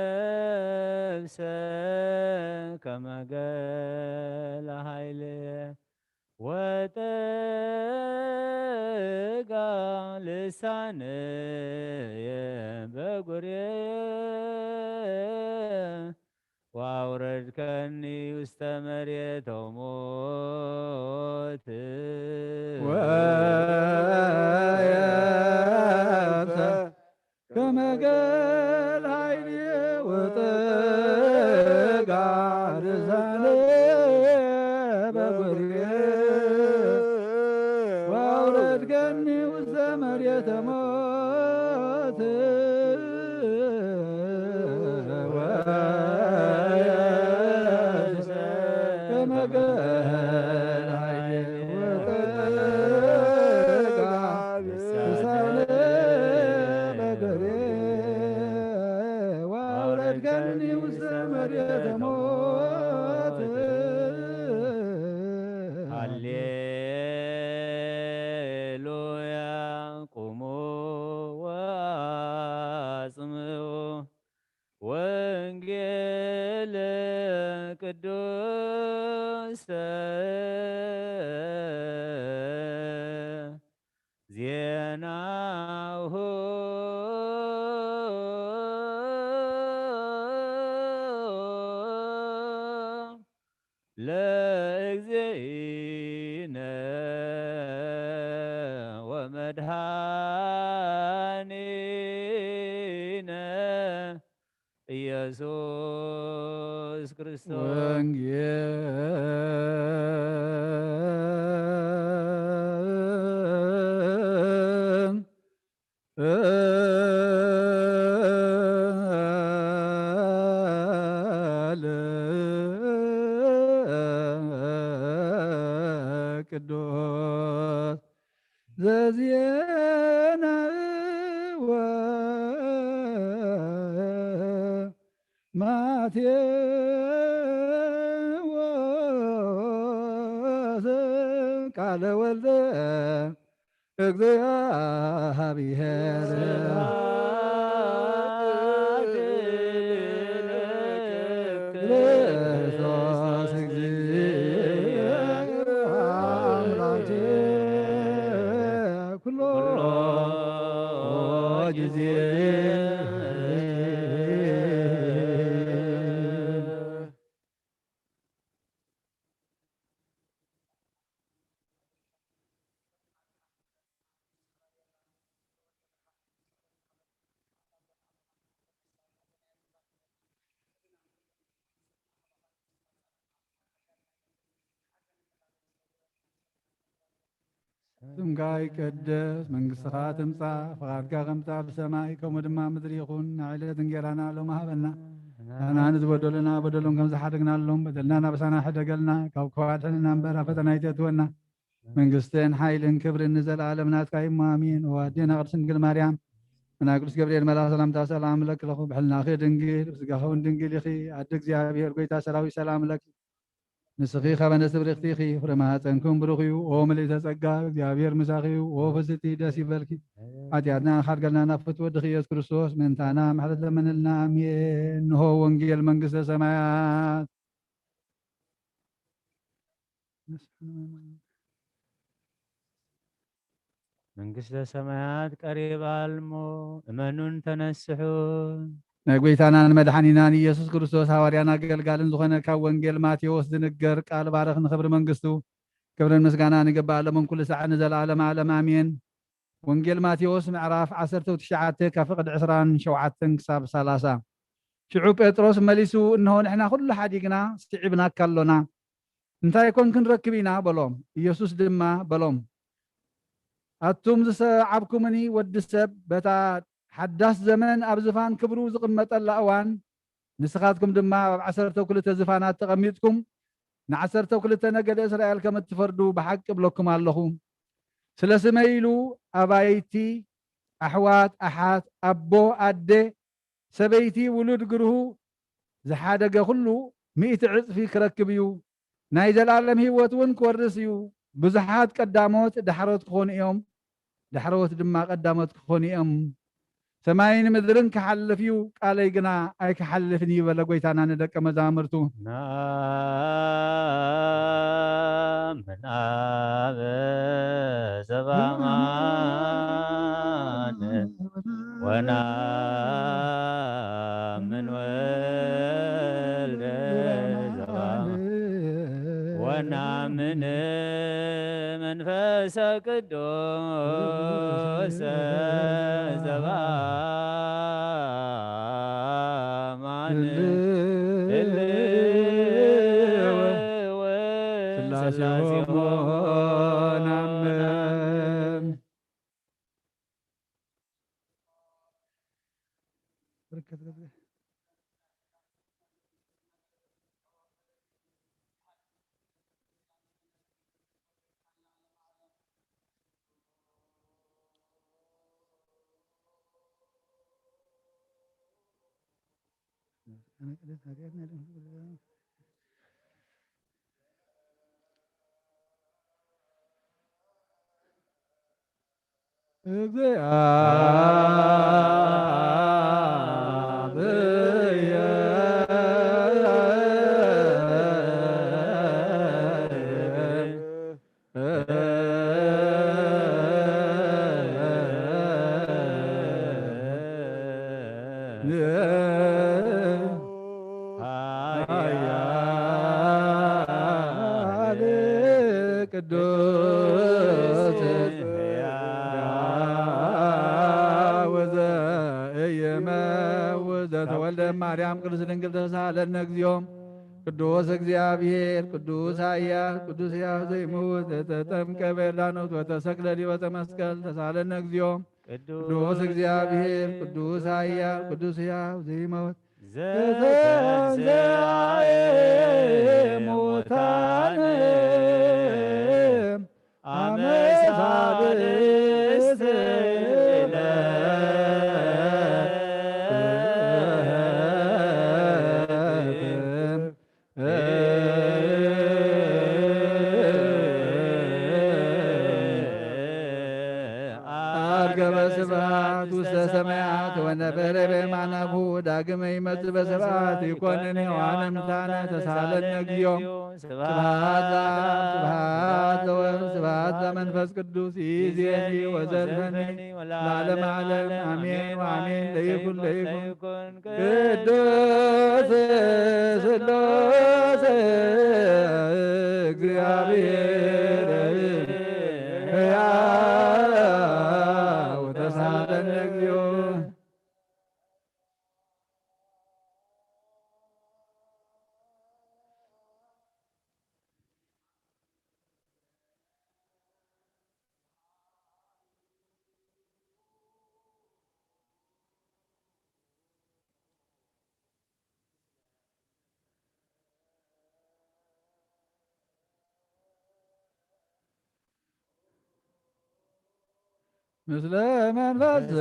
የብሰ ከመ ገለ ኃይልየ ወጠጋ ልሳንየ በጉርየ ወአውረድከኒ ውስተ መሬተ ሞት ወየብሰ ከመ ገለ ኃይልየ ወጠጋ ልሳንየ በጉርየ ወአውረድከኒ ውስተ መሬተ ሞት ወየብሰ ከመ ገለ ኃይልየ ወጠጋ ልሳንየ በጉርየ ወአውረድከኒ ውስተ መሬተ ሞት ሃሌሉያ ቁሙ ወአጽምዑ ወንጌል ቅዱስ ዜናሁ ለእግዚእነ ወመድኃኒነ ኢየሱስ ክርስቶስ ቅዱስ ዘዜነወ ማቴዎስ ቃለ ወልደ እግዚአብሔር ክርስቶስ እግዚእ አምላኬ ኩሎ ጊዜ ስምካ ይቀደስ መንግሥትኻ ትምጻእ ፈቃድካ ከምታ ብሰማይ ከምኡ ድማ ምድሪ ይኹን ንዕለት እንጀራና ሎም ሃበና ንሕና ንዝበደሉና በደሎም ከም ዝሓደግናሎም በደልና ናብሳና ሕደገልና ካብ ክዋድሕንና እምበር ኣብ ፈተና ይተትወና መንግስትን ሓይልን ክብርን ንዘለኣለም ናትካ እዩ አሜን። ወአዴና ቅድስት ድንግል ማርያም እና ቅዱስ ገብርኤል መልአክ ሰላምታ ሰላም ለኪ ለኹ ብሕልናኺ ድንግል ብስጋኸ እውን ድንግል ኢኺ አዲ እግዚአብሔር ጎይታ ሰራዊት ሰላም ለኪ ንስኺ ኸበ ንስብርኽቲ ኢኺ ፍሬ ማኅፀንኩም ብሩኽ እዩ ኦ ምልዕተ ጸጋ እግዚአብሔር ምሳኺ እዩ ኦ ፍስቲ ደስ ይበልኪ ኃጢአትና ሓድገልና ናፍት ወድኺ ኢየሱስ ክርስቶስ ምንታና ምሕረት ለመንልና አሜን። ንሆ ወንጌል መንግሥተ ሰማያት መንግሥተ ሰማያት ቀሪባልሞ እመኑን ተነስሑ ናይ ጎይታናን መድኃኒናን ኢየሱስ ክርስቶስ ሐዋርያን አገልጋልን ዝኾነ ካብ ወንጌል ማቴዎስ ዝንገር ቃል ባረኽ ንኽብሪ መንግሥቱ ክብርን ምስጋና ንግባእ ለመን ኩሉ ሰዓት ንዘለዓለም ዓለም አሜን። ወንጌል ማቴዎስ ምዕራፍ 19 ካብ ፍቅዲ 27 ክሳብ 30 ሽዑ ጴጥሮስ መሊሱ እንሆ ንሕና ኩሉ ሓዲግና ስዒብና ካሎና እንታይ ኮን ክንረክብ ኢና በሎም። ኢየሱስ ድማ በሎም ኣቱም ዝሰዓብኩምኒ ወዲ ሰብ በታ ሓዳስ ዘመን ኣብ ዝፋን ክብሩ ዝቕመጠላ እዋን ንስኻትኩም ድማ ኣብ 12 ዝፋናት ተቐሚጥኩም ን12 ነገደ እስራኤል ከም እትፈርዱ ብሓቂ ብለኩም ኣለኹ። ስለ ስመይ ኢሉ ኣባይቲ ኣሕዋት ኣሓት ኣቦ ኣዴ ሰበይቲ ውሉድ ግርሁ ዝሓደገ ኩሉ 100 ዕፅፊ ክረክብ እዩ ናይ ዘላለም ህይወት እውን ክወርስ እዩ። ብዙሓት ቀዳሞት ዳሕሮት ክኾኑ እዮም ዳሕሮት ድማ ቀዳሞት ክኾኑ እዮም። ሰማይን ምድርን ክሓልፍ እዩ ቃለይ ግና ኣይክሓልፍን ይበለ ጎይታና ንደቀ መዛሙርቱ። ናምን አበ ዘበአማን ወናምን ወልደ ዘበአማን ወናምን መንፈሰ ቅዱስ ዘበአማን ስላሴሆሙ ናምን ማርያም ቅድስት ድንግል ተሳሃለነ እግዚኦም ቅዱስ እግዚአብሔር ቅዱስ ኃያል ቅዱስ ሕያው ዘይሙት ዘተጠምቀ በዮርዳኖስ ወተሰቅለ ዲበ መስቀል ተሳሃለነ እግዚኦም ቅዱስ እግዚአብሔር ቅዱስ ኃያል ቅዱስ ሕያው ዘይሙት ዘተንሥአ እሙታን አመ ሣልስት በስብሐት ውስተ ሰማያት ወነበረ በየማናሁ ዳግመ ይመጽእ በስብሐት ይኰንን ሕያዋነ ሙታነ ተሳሃለነ እግዚኦም ስብሐት ለአብ ስብሐት ለወልድ ስብሐት ለመንፈስ ቅዱስ ይእዜኒ ወዘልፈኒ ለዓለመ ዓለም አሜን ወአሜን። ለይኩን ቅዱስ ሥላሴ እግዚአብሔር ተሳሃለነ እግዚኦ ምስለ መንፈስከ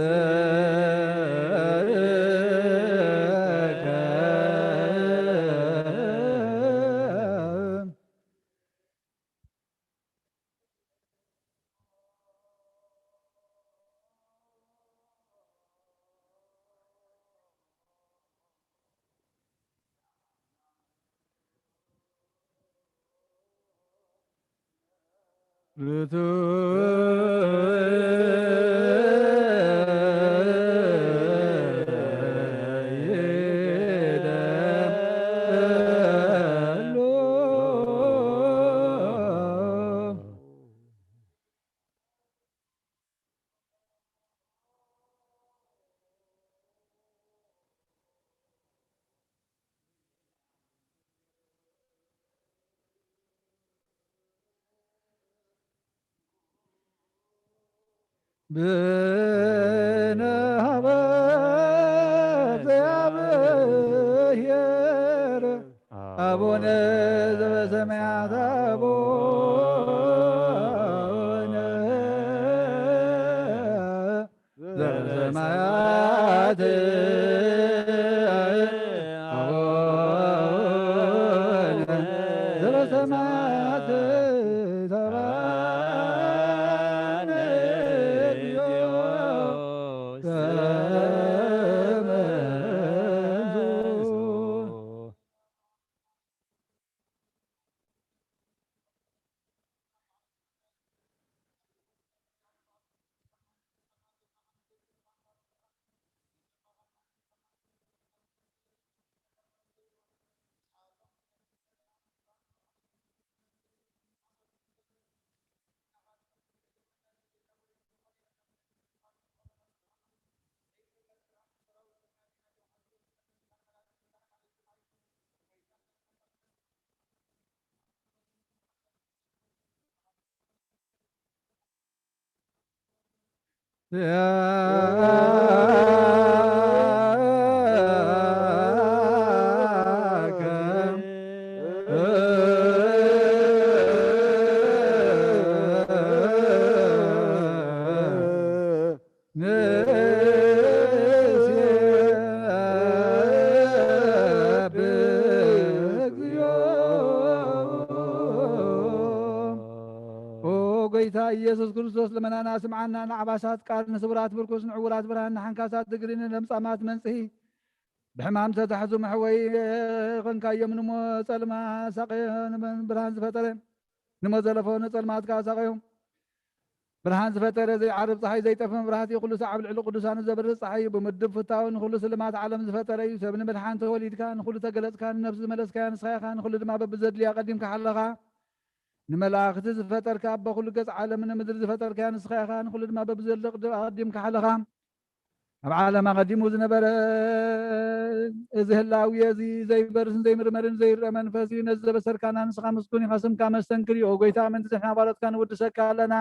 ብነሃበ እግዚአብሔር አቡነ ዘበሰማያት አቡነ ዘበሰማያት አቡነ ዘበሰማያት ጌታ ኢየሱስ ክርስቶስ ለመናና ስምዓና ንዓባሳት ቃል ንስቡራት ብርኩስ ንዕውራት ብርሃን ንሓንካሳት ድግሪን ለምጻማት መንጽሂ ብሕማም ተታሕዙ መሕወይ ኾንካዮም ንሞ ጸልማ ሳቀዮም ብርሃን ዝፈጠረ ንሞ ዘለፎ ንጸልማትካ ሳቀዮም ብርሃን ዝፈጠረ ዘይዓርብ ፀሓይ ዘይጠፍእ መብራህቲ ኩሉ ሰዓብ ልዕሊ ቅዱሳን ዘብርህ ፀሓይ ብምድብ ፍታው ንኩሉ ስልማት ዓለም ዝፈጠረ እዩ ሰብ ንምድሓን ተወሊድካ ንኩሉ ተገለጽካ ንነፍሲ ዝመለስካያ ንስኻኻ ንኩሉ ድማ በብዘድልያ ቀዲምካ ሓለኻ ንመላእኽቲ ዝፈጠርካ ኣባ ኩሉ ገጽ ዓለም ንምድሪ ዝፈጠርካያ ንስኻኻ ንኩሉ ድማ በብዘድሊ ቀዲምካ ሓለኻ ኣብ ዓለም ኣቐዲሙ ዝነበረ እዚ ህላዊ እዚ ዘይበርስን ዘይምርመርን ዘይርአ መንፈስ እዩ ነዚ ዘበሰርካና ንስኻ ምስኩን ኢኻ ስምካ መስተንክር እዩ ኦ ጎይታ ምንቲ ዝሕና ባሮትካ ንውድሰካ ኣለና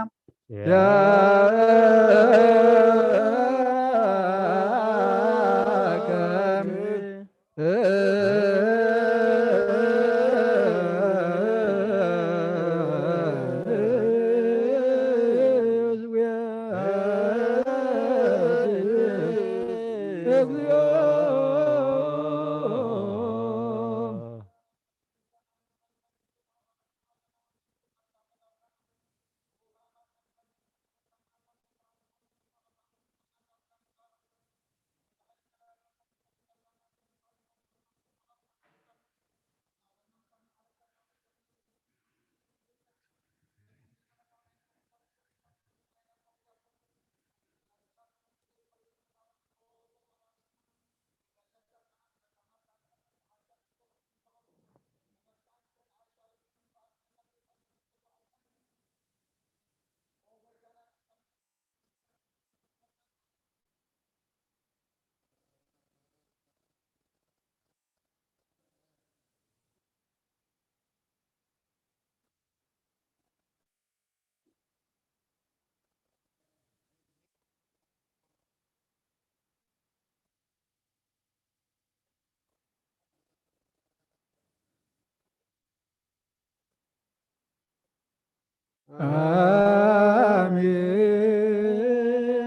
አሜን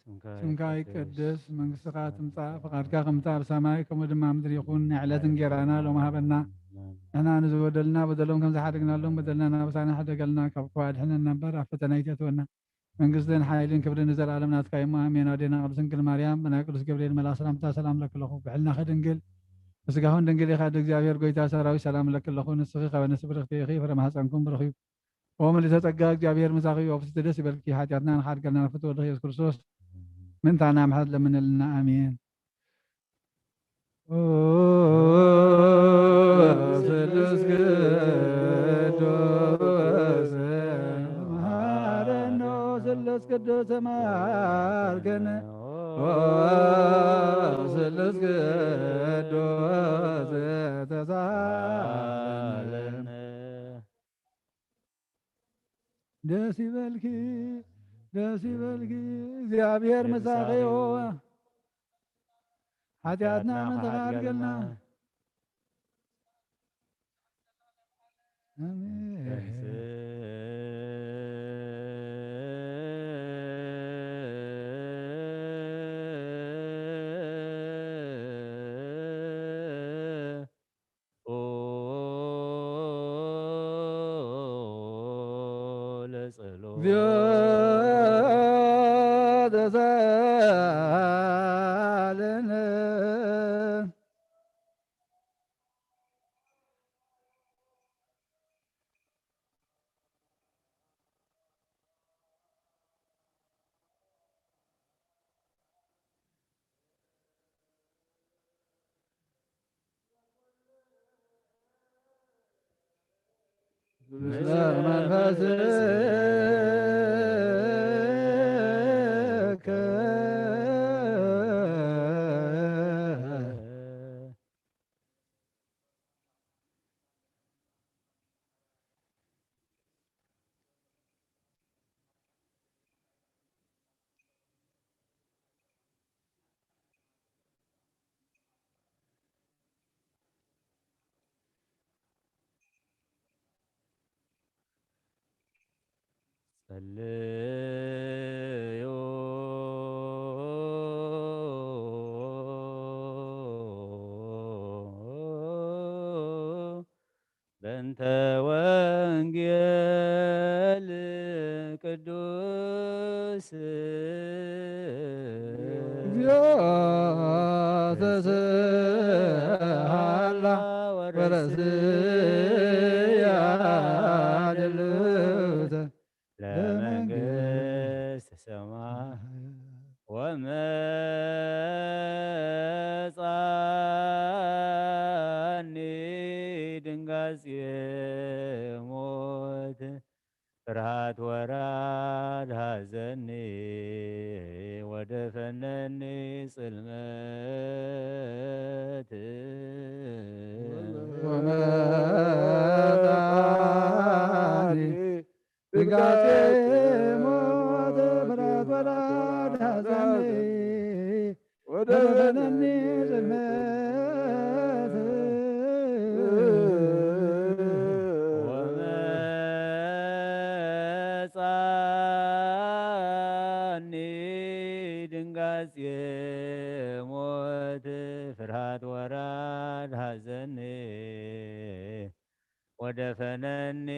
ስምካ ይቀደስ መንግሥትካ ትምጻእ ፈቃድካ ከምታ ኣብ ሰማይ ከምኡ ድማ ምድሪ ይኹን ንዕለት እንጀራና ሎሚ ሃበና ንሕና ንዝበደልና በደሎም ከም ዝሓደግናሎም በደልና ናበሳና ሓደገልና ካብ ክፉ ኣድሕነና እምበር ኣብ ፈተና ይተትወና መንግስትን ሓይልን ክብርን ንዘለዓለም ናትካ እሞ ኣሜን። ኣዴና ቅድስት ድንግል ማርያም ብናይ ቅዱስ ገብርኤል መልአክ ሰላምታ ሰላም ለክለኹ ብሕልናኸ ድንግል ብስጋኹን ድንግል ኢኻ እግዚአብሔር ጎይታ ሰራዊት ሰላም ለክለኹ ንስኺ ከበነስ ብርክቲ ኢኺ ፍረ ማሕፀንኩም ብርኺ ኦ ምልዕተ ጸጋ እግዚአብሔር ምሳኺ ወፍስቲ ደስ ይበልኪ ኃጢአትና ንሓድገልና ንፍትወ ወልደ ኢየሱስ ክርስቶስ ምንታና ምሕረት ለምንልና አሜን። ስሉስ ቅዱስ መሐረነ ስሉስ ቅዱስ ተማርከነ ስሉስ ቅዱስ ተሳለነ ደስ ይበልኪ ደስ ይበልኪ እግዚአብሔር መሳኺዮ ኃጢአትና ምንተኻድገልና ተሳለነ ምስለ መንፈስከ ጸልዩ በእንተ ወንጌል ቅዱስ ተስሃላ ወረስያ ድልተ ለመንግሥተ ሰማይ ወመጻኒ ድንጋጼ ሞት ፍርሃት ወራድ ሐዘኒ ወደፈነኒ ጽልመት ወመጣኒ ድንጋጤ ሞት ፍርሃት ወራድ ሐዘኒ ወደፈነኒ ጽልመት ወመጻኒ ድንጋጼ ሞት ፍርሃት ወራድ ሐዘኒ ወደፈነኒ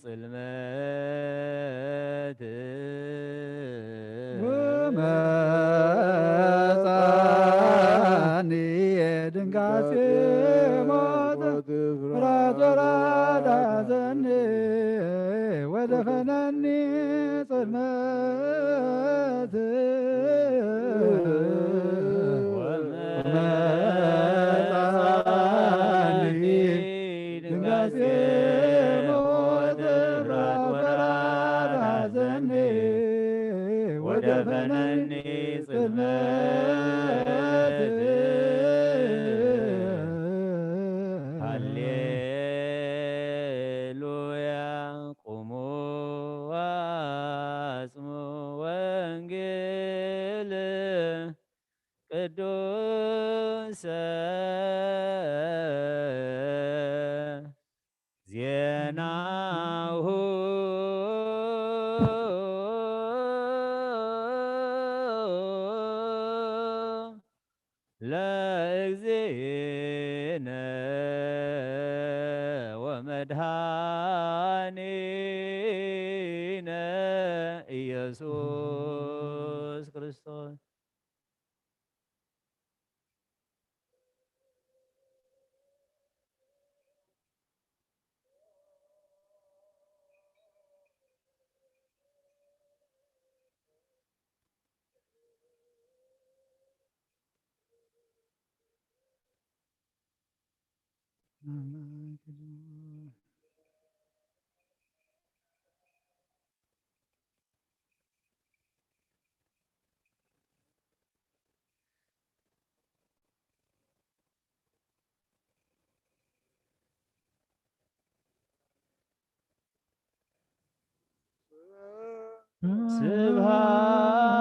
ጽልመት ወመጻኒ ድንጋጼ ሞት ፍርሃት ወራድ ሐዘኒ ወደፈነኒ ጽልመት ወመጻኒ ድንጋጼ ሞት ፍርሃት ወራድ ሐዘኒ ወደፈነኒ ጽልመት ሃሌሉያ ቁሙ አጽሙ ወንጌል ቅዱሰ ዜናሁ ለእግዚእነ ወመድኃኒነ ኢየሱስ ክርስቶስ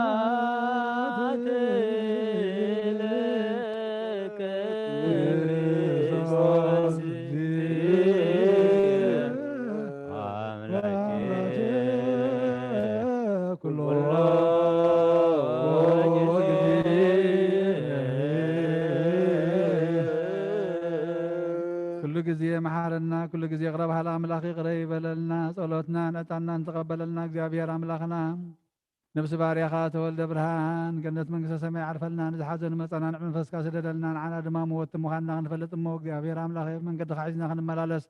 ስብሐት ለከ ክርስቶስ አምላኬ ኩሎ ኩሉ ጊዜ መሐረና ኩሉ ጊዜ ቅረብ ሀላ አምላኽ ይቅረ ይበለልና ጸሎትና ነጣና እንተቀበለልና እግዚአብሔር አምላኽና ነብሲ ባርያኻ ተወልደ ብርሃን ገነት መንግስተ ሰማይ ዓርፈልና ንዝሓዘን መፀናንዕ መንፈስካ ስደደልና ንዓና ድማ መወቲ ምዃንና ክንፈልጥ እሞ እግዚአብሔር አምላኽ መንገድኻ ሒዝና ክንመላለስ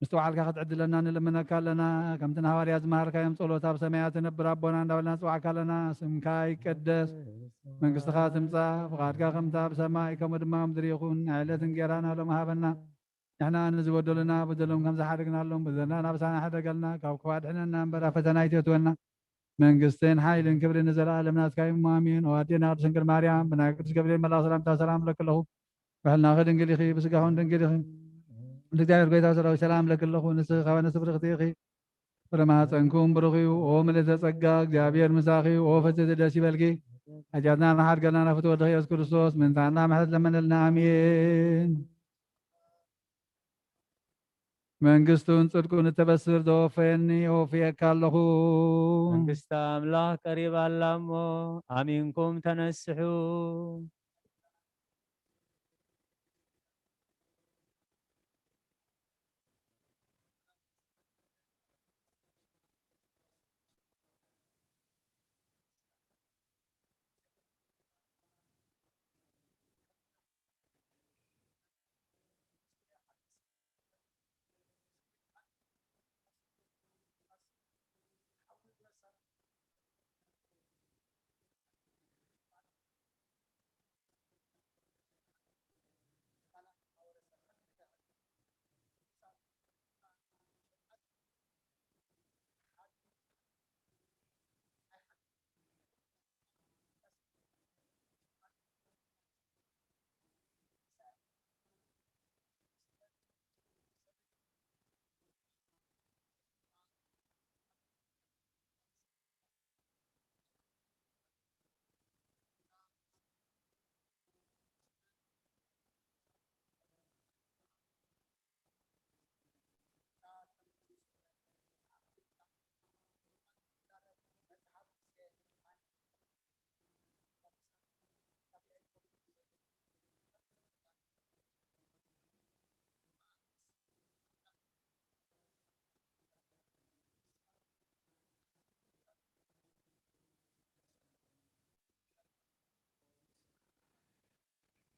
ምስቲ ባዕልካ ክትዕድለና ንልምነካ ኣለና ከምቲ ንሃዋርያት ዝመሃርካዮም ጸሎት ኣብ ሰማያት ትነብር ኣቦና እንዳበልና ንፅዋዕካ ኣለና ስምካ ይቀደስ መንግስትኻ ትምፃእ ፍቓድካ ከምታ ኣብ ሰማይ ከምኡ ድማ ምድሪ ይኹን ዕለት እንጀራና ሎም ሃበና ንሕና ንዝበደሉና በደሎም ከም ዝሓደግናሎም በደልና ናብሳና ሓደገልና ካብ ክፉ ኣድሕነና እምበር ኣብ ፈተና ኣይተእትወና መንግስትን ሓይልን ክብርን ንዘለኣለም ናትካ እዩ ኣሜን። ኣዴና ቅድስት ድንግል ማርያም ብናይ ቅዱስ ገብርኤል መልኣክ ሰላምታ ሰላም ለክለኹ ባህልናኸ ድንግል ኢኺ ብስጋኹን ድንግል ኢኺ እግዚአብሔር ጎይታ ሰራዊት ሰላም ለክለኹ ንስኺ ካብ ነፍሲ ብርክቲ ኢኺ ብረማፀንኩም ብሩኽ እዩ ኦ ምልዕተ ጸጋ እግዚአብሔር ምሳኺ እዩ ኦ ፈስቲ ደስ ይበልኪ ሓጢአትና ናሓድገና ናፍቲ ወድኺ ኢየሱስ ክርስቶስ ምንታና ምሕረት ለመነልና አሜን። መንግስቱን ጽድቁን እተበስር ዘወፈየኒ ወፍየካ ኣለኹ መንግስተ አምላክ ቀሪባላ እሞ አሚንኩም ተነስሑ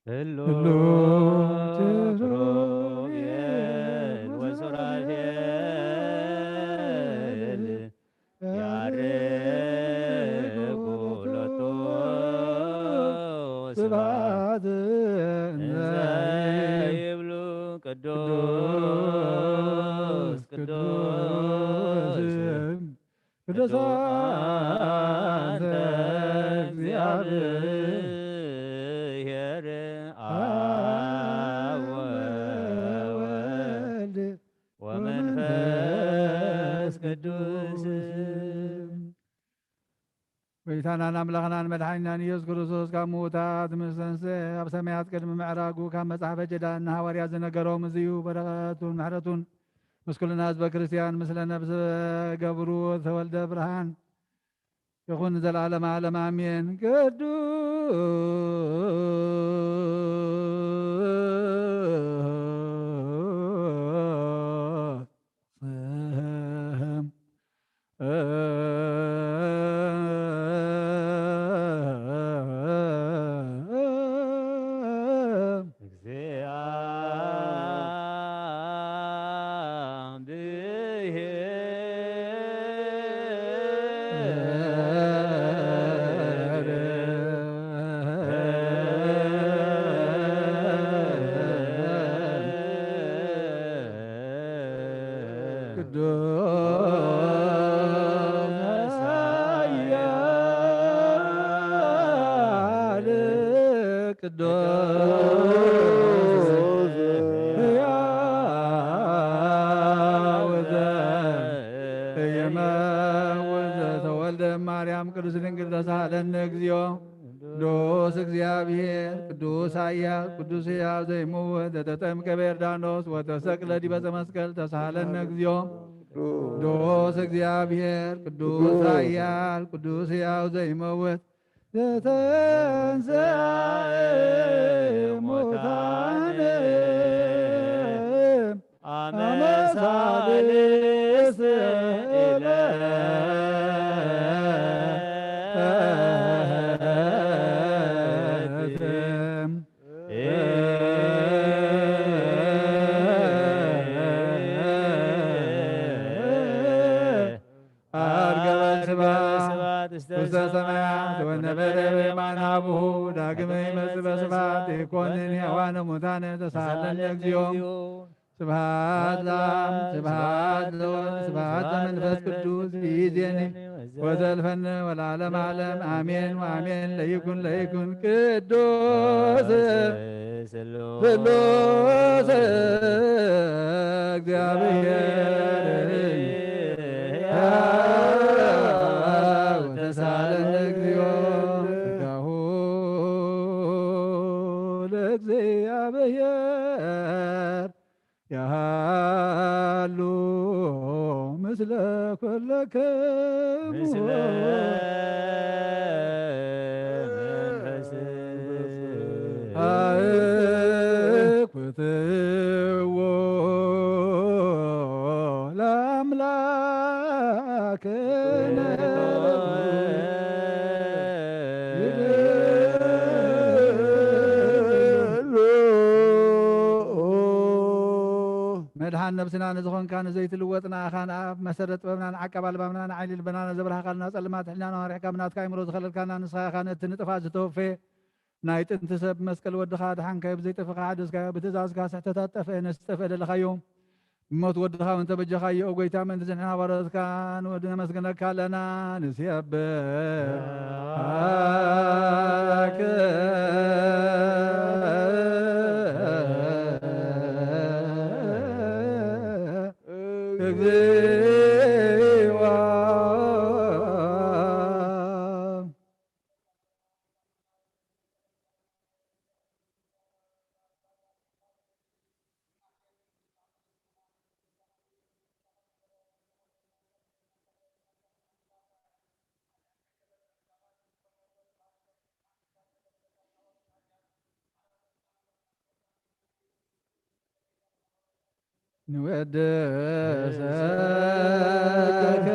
ህሎ ኪሩቤል ወሱራፌል ያርጉ ሎቱ ስብሐት እንዘ ይብሉ ቅዱስ ቅዱስ ቅዱስ አንተ እግዚአብሔር አብ ወወልድ ወመንፈስ ቅዱስ ጎይታናን አምላኽናን መድሓኒናን ኢየሱስ ክርስቶስ ካብ ምውታት ምስ ተንሥአ ኣብ ሰማያት ቅድሚ ምዕራጉ ካብ መጽሓፈ ጀዳን ሃዋርያት ዝነገሮም እዚ እዩ። በረኸቱን ምሕረቱን ምስ ኩልና ህዝበ ክርስቲያን ምስለ ነብሲ ገብሩ ተወልደ ብርሃን ይኹን ዘለዓለመ ዓለም አሜን። ቅዱስ ቅዱስ ሕያው ዘኢይመውት ዘተወልደ እማርያም ቅዱስ ድንግል ተሳሃለነ እግዚኦ ቅዱስ እግዚአብሔር ቅዱስ ኃያል ቅዱስ ሕያው ዘይመውት ዘተጠምቀ በዮርዳኖስ ወተሰቅለ ዲበ ዕፀ መስቀል ተሳሃለነ እግዚኦ ቅዱስ እግዚአብሔር ቅዱስ ኃያል ቅዱስ ሕያው ዘይመውት ዘተንሥአ እሙታን አመ ሣልስ ውስተ ሰማያት ወነበረ በየማናብሁ ዳግመ ይመጽእ በስብሐት ይኰንን ሕያዋነ ሙታነ ተሳሃለነ እግዚኦ ስብሐት ለአብ ስብሐት ለወልድ ስብሐት ለመንፈስ ቅዱስ ይእዜኒ ወዘልፈነ ወለዓለመ ዓለም አሜን ወአሜን። ለይኩን ቅዱስ ስሉስ እግዚአብሔር ተሳሃለነ እግዚኦ ሥጋሁ ለእግዚአብሔር ያሃሉ ምስለ ኩልክሙ አእኩትዎ ለአምላክነ መድኃን ነብስና ንዝኾንካ ንዘይትልወጥና ኣኻን ኣብ መሰረት ጥበብናን ዓቀብ ኣልባብና ንዓይሊ ልበና ዘብርሃኻልና ጸልማት ሕሊናና ማሪሕካ ብናትካ ኣእምሮ ዝኸለልካና ንስኻ ኢኻ ነቲ ንጥፋት ዝተወፈ ናይ ጥንቲ ሰብ መስቀል ወድኻ ድሓንካዮ ብዘይጠፍኻ ሓደስካዮ ብትእዛዝካ ስሕተታት ጠፍአ ነስጠፍአ ደለኻዮ ብሞት ወድኻ እንተበጀኻዮ ኦ ጎይታ ምእንቲ ዝንሕና ባሮትካ ንወዲ ነመስግነካ ኣለና ንስየብሐከ እግዚኦ ንወድሰከ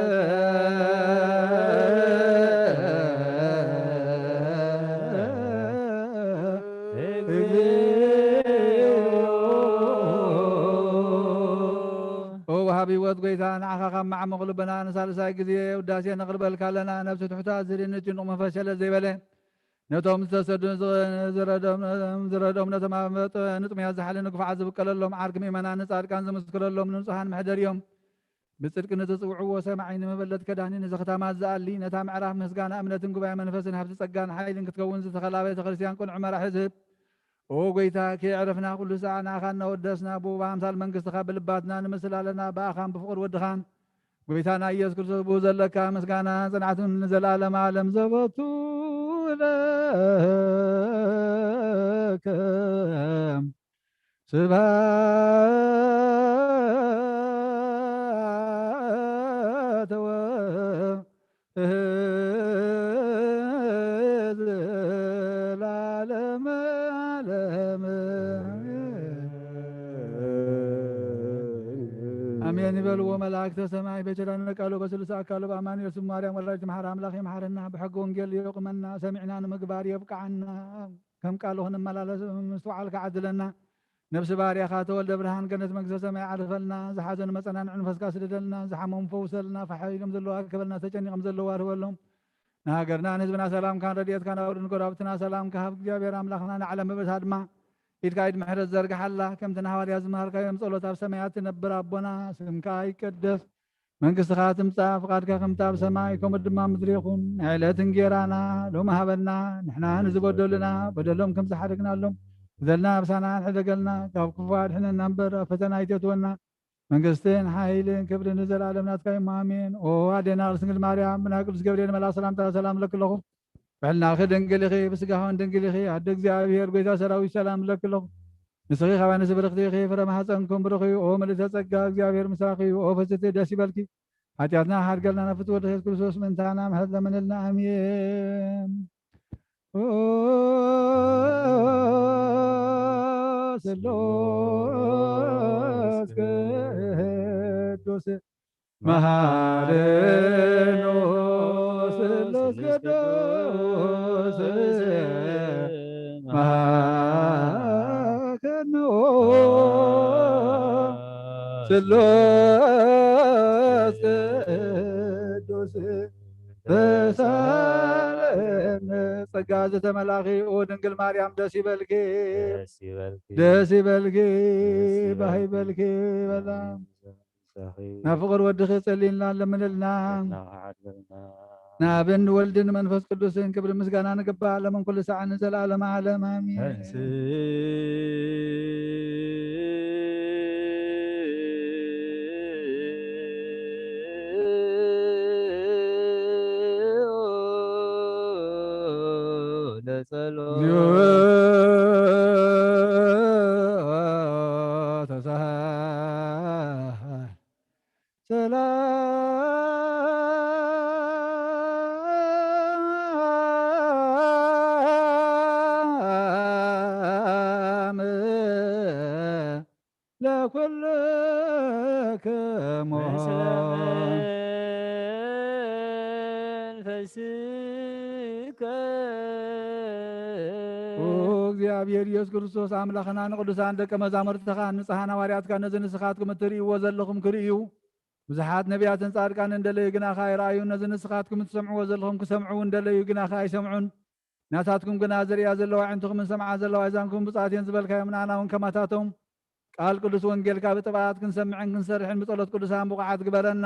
ወሃቢ ህይወት ጎይታ ንዓኻ ካብ መዓመቕ ልበና ንሳልሳይ ግዜ ውዳሴ ነቕርበልካ ኣለና ነብሲ ትሑታት ዝድንት ጭንቕ መንፈስ ሸለ ዘይበለ ነቶም ዝተሰዱን ዝረዶም ነቶም ኣብ ንጥምያ ዝሓለ ንግፋዓት ዝብቀለሎም ዓርኪ ምእመናን ጻድቃን ዝምስክረሎም ንንጹሓን ምሕደር እዮም ብጽድቂ ንትጽውዕዎ ሰማዒ ንመበለት ከዳኒ ንዘኽታማት ዝኣሊ ነታ ምዕራፍ ምስጋና እምነትን ጉባኤ መንፈስን ሃብቲ ጸጋን ሓይልን ክትከውን ዝተኸላበየተ ክርስቲያን ቁንዕ መራሒ ዝህብ ኦ ጎይታ ከዕረፍና ኩሉ ሰዓት ንኣኻ እናወደስና ብውባ ኣምሳል መንግስትኻ ብልባትና ንምስል ኣለና ብኣኻን ብፍቕሪ ወድኻን ጎይታና ኢየሱስ ክርስቶስ ብኡ ዘለካ ምስጋና ጽንዓትን ንዘለኣለመ ዓለም ዘበቱ ለከ ስብሐት ወለዓለመ ዓለም አሜን ይበልዎ መላእክተ ሰማይ በቸራነ ቃሉ በስሉስ አካሉ በአማኑኤል ስም ማርያም ወላዲተ መሐር አምላክ የመሐረና በሕገ ወንጌል የቁመና ሰሚዕና ንምግባር የብቃዓና ከም ቃሉ ንመላለስ ምስተዋዕልካ ዓድለና ነብሲ ባርያኻ ተወልደ ብርሃን ገነት መንግስተ ሰማይ ዓርፈልና ዝሓዘን መፀናንዕ ንፈስካ ስደደልና ዝሓመሙ ፈውሰልና ፈሓይሎም ዘለዋ ከበልና ተጨኒቆም ዘለዋ ርበሎም ንሃገርና ንህዝብና ሰላምካን ረድኤትካን አውድን ጎራብትና ሰላምካ ሃብ እግዚአብሔር አምላክና ንዓለም በበሳ ድማ ኢድካ ኢድ ምሕረት ዘርግሓላ ከምቲ ንሃዋርያ ዝመሃርካዮም ጸሎት ኣብ ሰማያት ትነብር ኣቦና ስምካ ይቀደስ መንግሥትኻ ትምጻእ ፍቓድካ ከምታ ኣብ ሰማይ ከምኡ ድማ ምድሪ ይኹን። ዕለት እንጀራና ሎሚ ሃበና ንሕና ንዝበደሉና በደሎም ከም ዝሓደግናሎም በደልና ኣብሳና ንሕደገልና ካብ ክፉ ኣድሕነና እምበር ኣብ ፈተና ኣይተትወና። መንግሥትን ሓይልን ክብርን ንዘለዓለም ናትካ እዩ ኣሜን። ኦ ኣዴና ቅድስት ድንግል ማርያም ብናይ ቅዱስ ገብርኤል መልአክ ሰላምታ ሰላም ለክለኹ። ብሕልናኺ ድንግል ኢኺ ብስጋኻን ድንግል ኢኺ ኣደ እግዚኣብሔር ጎይታ ሰራዊት ሰላም ለክለኹ። ንስኺ ኸባኒ ዝብርኽቲ ኢኺ ፍረ ማሕፀንኩም ብርኽ እዩ። ኦ ምልዕተ ጸጋ እግዚኣብሔር ምስራኺ እዩ። ኦ ፍስቲ ደስ ይበልኪ ኃጢአትና ሓድገልና ነፍት ወደ ኢየሱስ ክርስቶስ ምንታና ምሕረት ለምንልና አሜን። ስሉስ ቅዱስ መሐረኖ ስሉስ ቅዱስ መሐረኖ ስሉስ ቅዱስ በሳለም ጸጋ ዘተመላኺ ኦ ድንግል ማርያም ደስ ይበልኪ ደስ ይበልኪ ባህ ይበልኪ በላም ናብ ፍቅር ወድኺ ጸሊልና ለምንልና ናብን ወልድን መንፈስ ቅዱስን ክብሪ ምስጋና ንግባእ ለመን ኩሉ ሰዓት ንዘለዓለመ ዓለም አሜን። ሰላም ለኩልክሙ እግዚአብሔር ኢየሱስ ክርስቶስ አምላኽና ንቅዱሳን ደቀ መዛሙርትኻ ንጽሓን ሐዋርያትካ ነዚ ንስኻትኩም እትርእይዎ ዘለኹም ክርእዩ ብዙሓት ነቢያትን ጻድቃን እንደለዩ ግናኻ ይረአዩ። ነዚ ንስኻትኩም እትሰምዕዎ ዘለኹም ክሰምዑ እንደለዩ ግናኻ ኣይሰምዑን። ናታትኩም ግና ዝርያ ዘለዋ ዓይንትኹም ሰምዓ ዘለዋ እዛንኩም ብፅዓት እየን ዝበልካዮም ንኣና እውን ከማታቶም ቃል ቅዱስ ወንጌልካ ብጥባት ክንሰምዕን ክንሰርሕን ብጸሎት ቅዱሳን ብቑዓት ግበረና።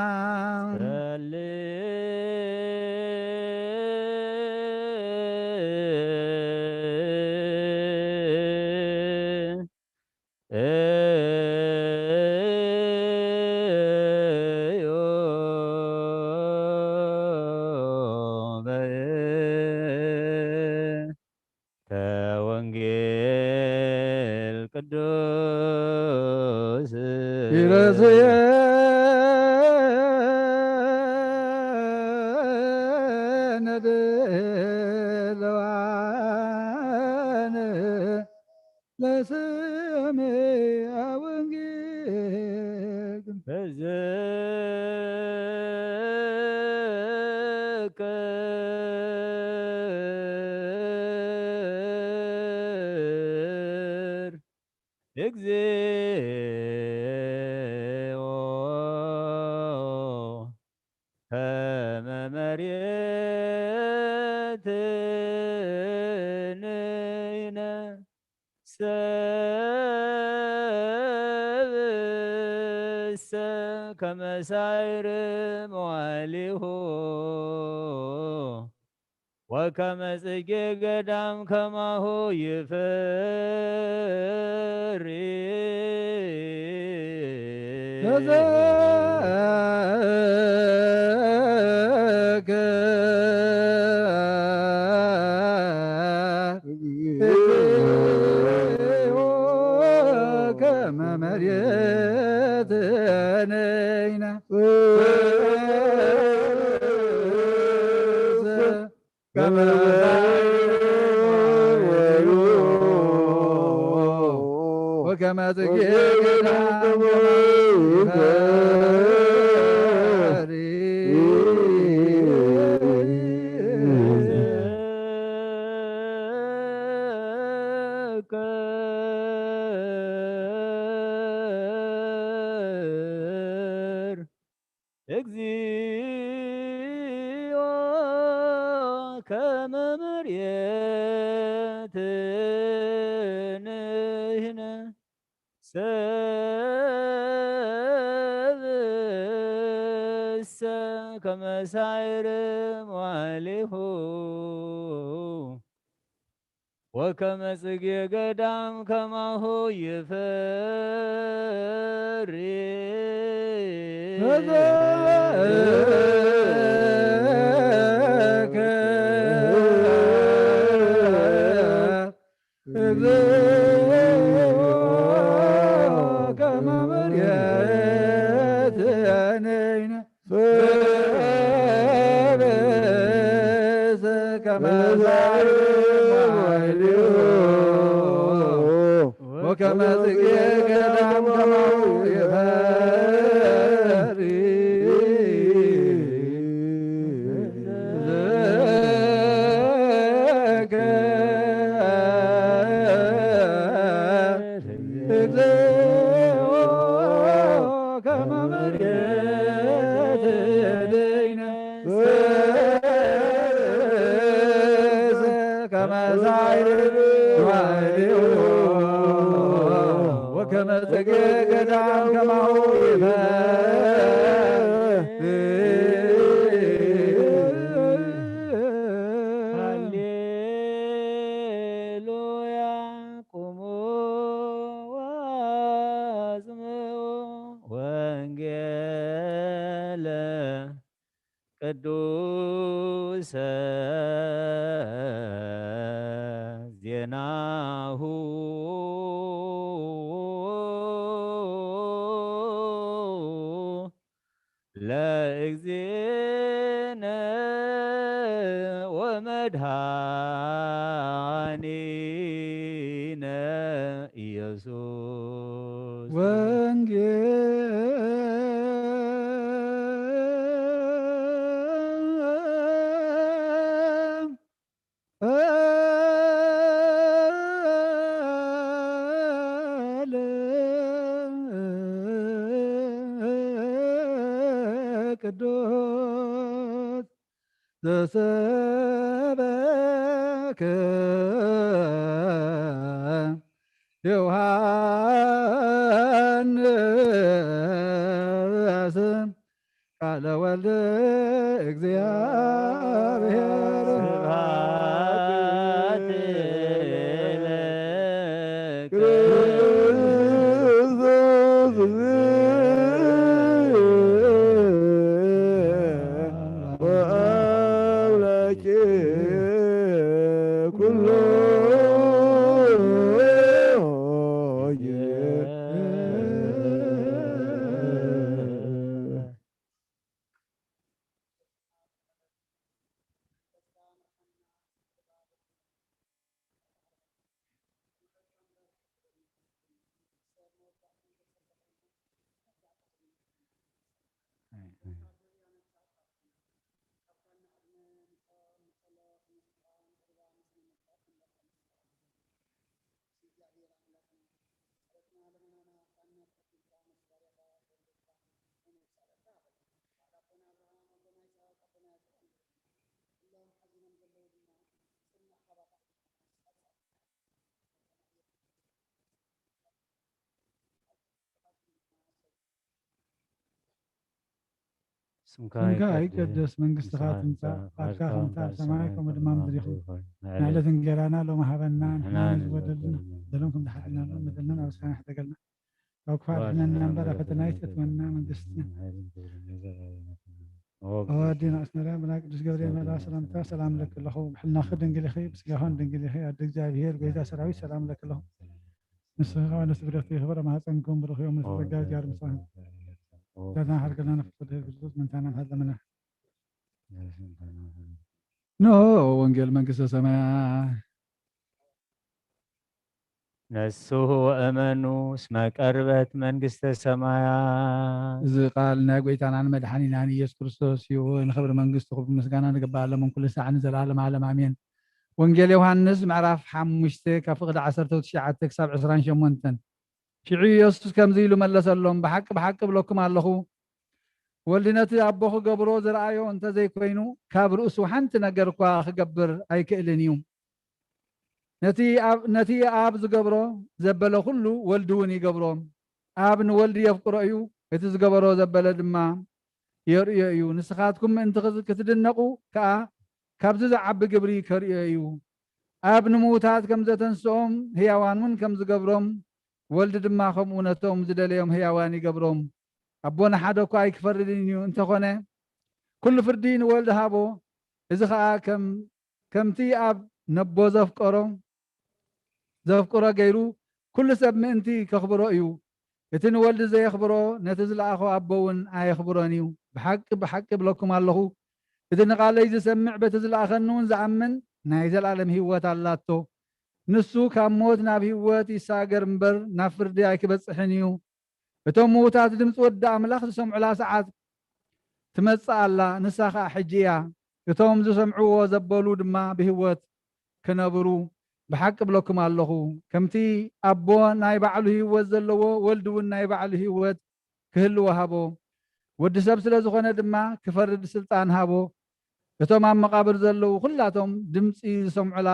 ከወንጌል ቅዱስ ይረስየነ ድለዋን ለስምዐ ወንጌል በዘከር እግዚኦ ከመ መሬትንነ ሰብእሰ ከመ ሳዕር መዋዕሊሁ ወከመ ጽጌ ገዳም ከማሁ ይፈሪ ከመ መሬትንነ ወከመ ጽጌ ገዳም ይፈሪ እግዚኦ ከመ መሬትንነ ሰብእሰ ወከመ ሳዕር መዋዕሊሁ ወከመ ጽጌ ገዳም ከማሁ ይፈሪ وكما تقي قدام كما يفاري ذاك كما مريت دينا كما زعير وكما تقي قدام كما هو ሃሌሉያ ቁሙ ወአጽምዑ ወንጌለ ቅዱሰ ዜናሁ ለእግዚእነ ወመድኃኒነ ኢየሱስ ቅዱስ ዘሰበከ ዮሐንስ ቃለ ወልደ እግዚአብሔር ስብሐት ለከ ስምካ ይቀደስ መንግሥትኻ ትምጻእ ፈቃድካ ከምቲ ኣብ ሰማይ ከምኡ ድማ ምድሪ ይኹን ንዕለት እንጀራና ሎሚ ሃበና ንሕና ንዝበደልና ዘሎም ከም ዝሓልና ሎም በደልና ኣበስና ሕተገልና ካብ ክፋል ሕነና እምበር ኣብ ፈተና ይእትወና መንግስትና ኣዋዲና ኣስመራ ብና ቅዱስ ገብርኤል መልኣ ሰላምታ ሰላም ለክ ኣለኹ ብሕልናኺ ድንግል ኢኺ ብስጋኻን ድንግል ኢኺ ኣደ እግዚኣብሔር ጎይታ ሰራዊት ሰላም ለክ ኣለኹ ንስኻ ነስብረቱ ይኽበር ማህፀንኩም ብሩኽ እዮም ንስረጋ ጃር ምሳን ዛና ሓርገና ነፍቅድ ክርስቶስ ምንታና ሃለመና ኖ ወንጌል መንግስተ ሰማያት ነስሑ ወእመኑ እስመ ቀርበት መንግስተ ሰማያት እዚ ቃል ናይ ጎይታናን መድሓኒናን ኢየሱስ ክርስቶስ እዩ ንክብሪ መንግስቱ ምስጋና ንግባኣሎም ኩሉ ሰዓት ንዘላለም ዓለም ኣሜን ወንጌል ዮሃንስ ምዕራፍ 5 ካብ ፍቅዲ 19 ክሳብ 28 ሽዑ ኢየሱስ ከምዚ ኢሉ መለሰሎም ብሓቂ ብሓቂ ብለኩም ኣለኹ ወልዲ ነቲ ኣቦ ክገብሮ ዝረኣዮ እንተዘይኮይኑ ካብ ርእሱ ሓንቲ ነገር እኳ ክገብር ኣይክእልን እዩ ነቲ ኣብ ዝገብሮ ዘበለ ኩሉ ወልዲ እውን ይገብሮ ኣብ ንወልዲ የፍቅሮ እዩ እቲ ዝገበሮ ዘበለ ድማ يرئيو نسخاتكم أنت كتدنقوا كابز عب جبري كرئيو أبن موتات كم زتنسوم هيوان من كم زقبرم ولد دماخم ونتوم زدليهم هيواني قبرم أبونا حدا كاي كفردينيو أنت خونه كل فردين ولد هابو إذا خا كم تي أب نبو زفقرو غيرو كل سب من أنتي كخبرو أيو يتن ولد زي يخبرو نتزل أخو أبوون أي يخبرونيو بحق بلكم الله إذن قال لي سمع بتزل أخنون زعمن نايزل عالم هيوات اللاتو نسو كاموت ناب هيوات يساقر مبر نافر دي ايك بصحنيو بتو موتات دمت ود أملاخ سمعوا لا ساعات تمصى الله نساخا حجيا يتوم سمعوا زبلوا دما بهوات كنبرو بحق بلكم الله كمتي أبو ناي بعله هيوات زلو ولدو ناي بعله هيوات كهلو هابو ود سب سلازخونه دما كفرد سلطان هابو እቶም ኣብ መቃብር ዘለው ኩላቶም ድምፂ ዝሰምዑላ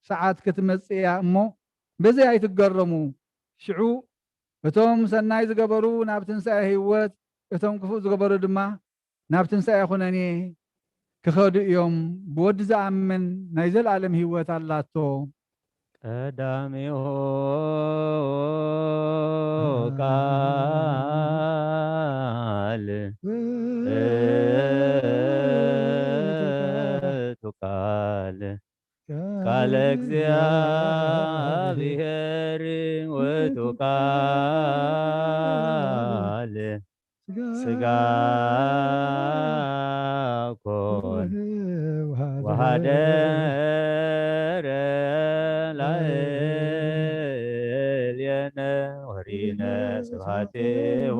ሰዓት ክትመጽያ እሞ በዘይ ኣይትገረሙ ሽዑ እቶም ሰናይ ዝገበሩ ናብ ትንሣኤ ህይወት እቶም ክፉእ ዝገበሩ ድማ ናብ ትንሣኤ ኩነኔ ክኸዱ እዮም ብወዲ ዝኣምን ናይ ዘለዓለም ህይወት ኣላቶ ቀዳሚሁ ቃል ቃለ እግዚአብሔር ውእቱ ቃል ሥጋ ኮነ ወኀደረ ላዕሌነ ወሪነ ስብሐቲሁ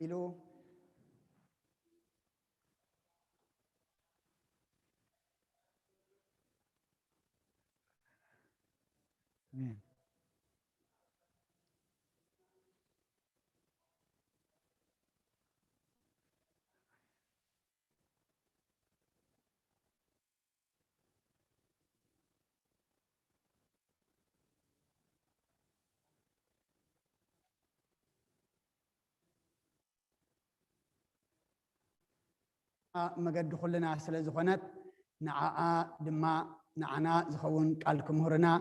إلو مجد خلنا سلا زخنات نعاء دماء نعنا زخون قالكم هرنا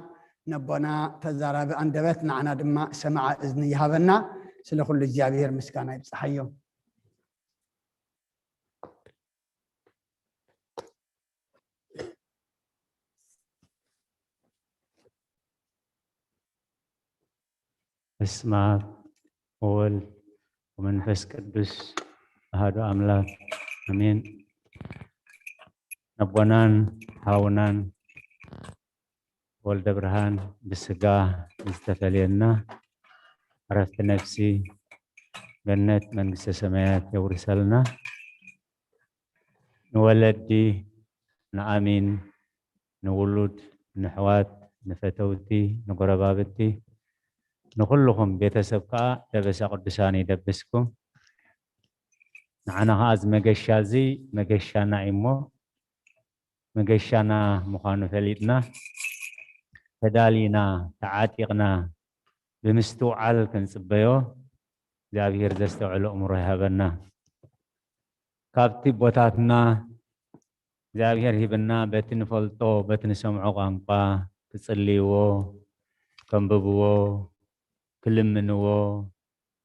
نبنا تزارب أندبت نعنا دماء سمع إذن يهابنا سلا كل الجابير مسكانا يبصحيو በስመ አብ ወወልድ ወመንፈስ ቅዱስ አሐዱ አምላክ አሜን። ነቦናን ሃውናን ወልደ ብርሃን ብስጋ ዝተፈልየና ዕረፍቲ ነፍሲ ገነት መንግስተ ሰማያት የውርሰልና ንወለዲ ንኣሚን ንውሉድ ንሕዋት ንፈተውቲ ንጎረባብቲ ንኩልኩም ቤተሰብ ከዓ ደበሳ ቅዱሳን ይደብስኩም ንዓና ከዓ እዚ መገሻ እዚ መገሻና እሞ መገሻና ምዃኑ ፈሊጥና ተዳሊና ተዓጢቕና ብምስትውዓል ክንፅበዮ እግዚአብሔር ዘስተውዕሎ እምሮ ይሃበና ካብቲ ቦታትና እግዚአብሔር ሂብና በቲ ንፈልጦ በቲ ንሰምዖ ቋንቋ ክጽልይዎ ከንብብዎ ክልምንዎ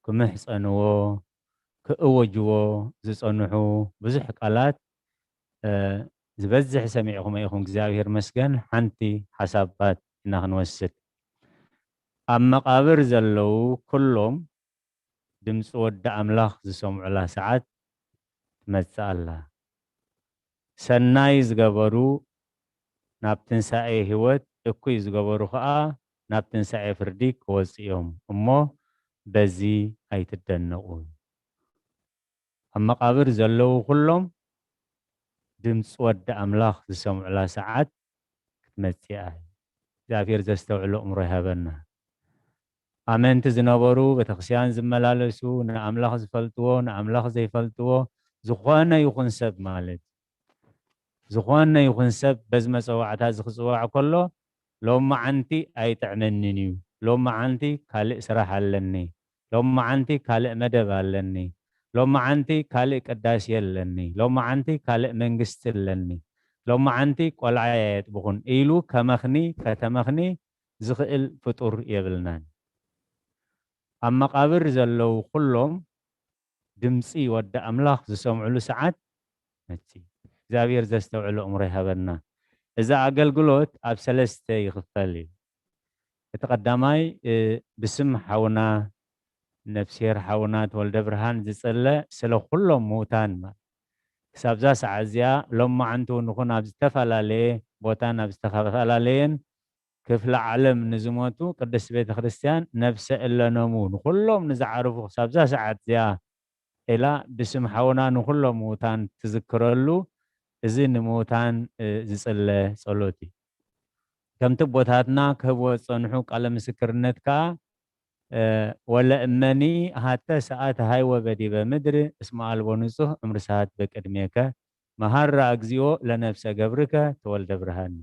ክምሕፀንዎ ክእወጅዎ ዝጸንሑ ብዙሕ ቃላት ዝበዝሕ ሰሚዕኹም ኢኹም እግዚአብሔር መስገን ሓንቲ ሓሳባት ኢና ክንወስድ ኣብ መቃብር ዘለው ኩሎም ድምፂ ወዲ ኣምላኽ ዝሰምዑላ ሰዓት ትመጽእ ኣላ ሰናይ ዝገበሩ ናብ ትንሣኤ ህይወት እኩይ ዝገበሩ ከዓ ናብ ትንሳኤ ፍርዲ ክወፅኦም እሞ በዚ ኣይትደነቁን ኣብ መቃብር ዘለዉ ኩሎም ድምፂ ወዲ ኣምላኽ ዝሰምዑላ ሰዓት ክትመፅእ እያ እግዚኣብሔር ዘስተውዕሎ እምሮ ይሃበና ኣመንቲ ዝነበሩ ቤተክርስትያን ዝመላለሱ ንኣምላኽ ዝፈልጥዎ ንኣምላኽ ዘይፈልጥዎ ዝኾነ ይኹን ሰብ ማለት ዝኾነ ይኹን ሰብ በዚ መፀዋዕታት ዝክፅዋዕ ከሎ ሎም መዓንቲ ኣይጥዕመንን እዩ ሎም መዓንቲ ካልእ ስራሕ ኣለኒ ሎም መዓንቲ ካልእ መደብ ኣለኒ ሎም መዓንቲ ካልእ ቅዳሴ ኣለኒ ሎም መዓንቲ ካልእ መንግስቲ ኣለኒ ሎም መዓንቲ ቆልዓይ የጥብኹን ኢሉ ከመኽኒ ከተመኽኒ ዝኽእል ፍጡር የብልናን ኣብ መቃብር ዘለዉ ኩሎም ድምፂ ወዲ ኣምላኽ ዝሰምዑሉ ሰዓት መፂ እግዚኣብሔር ዘስተውዕሎ እምሮ ይሃበና እዚ ኣገልግሎት ኣብ ሰለስተ ይኽፈል እዩ እቲ ቀዳማይ ብስም ሓውና ነፍሴር ሓውና ተወልደ ብርሃን ዝፅለ ስለ ኩሎም ምውታን ክሳብዛ ሰዓት እዚኣ ሎም መዓንቱ ንኹን ኣብ ዝተፈላለየ ቦታን ኣብ ዝተፈላለየን ክፍለ ዓለም ንዝሞቱ ቅድስቲ ቤተ ክርስቲያን ነፍሰ እለነሙ ንኩሎም ንዝዓርፉ ክሳብዛ ሰዓት እዚኣ ኢላ ብስም ሓውና ንኩሎም ምውታን ትዝክረሉ እዚ ንምውታን ዝፅለ ጸሎት እዩ ከምቲ ቦታትና ክህብዎ ዝፀንሑ ቃለ ምስክርነት ከዓ ወለ እመኒ ሃተ ሰዓት ሃይወ በዲበ ምድሪ እስመ አልቦ ንጹህ እምርሳት በቅድሜከ መሃራ እግዚኦ ለነፍሰ ገብርከ ተወልደ ብርሃን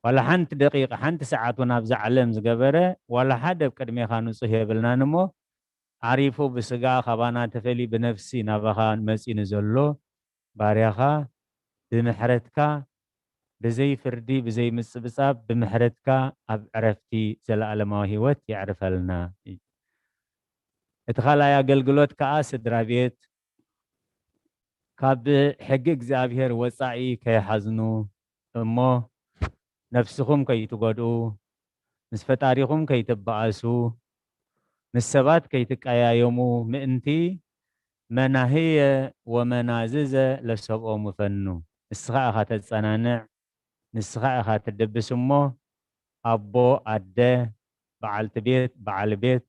ዋላ ሓንቲ ደቂቃ ሓንቲ ሰዓት እውን ኣብዛ ዓለም ዝገበረ ዋላ ሓደ ቅድሜኻ ንጹህ የብልናን እሞ ዓሪፉ ብስጋ ካባና ተፈሊ ብነፍሲ ናባኻ መፂኑ ዘሎ ባርያኻ ብምሕረትካ ብዘይ ፍርዲ ብዘይ ምፅብፃብ ብምሕረትካ ኣብ ዕረፍቲ ዘለኣለማዊ ሂወት የዕርፈልና እቲ ካልኣይ ኣገልግሎት ከዓ ስድራ ቤት ካብ ሕጊ እግዚኣብሔር ወፃኢ ከይሓዝኑ እሞ ነፍስኹም ከይትጎድኡ ምስ ፈጣሪኹም ከይትበኣሱ ምስ ሰባት ከይትቀያየሙ ምእንቲ መናህየ ወመናዝዘ ለሰብኦም ፈኑ ንስኻ ኢኻ ተፀናንዕ ንስኻ ኢኻ ትድብስ እሞ ኣቦ ኣደ በዓልቲ ቤት በዓል ቤት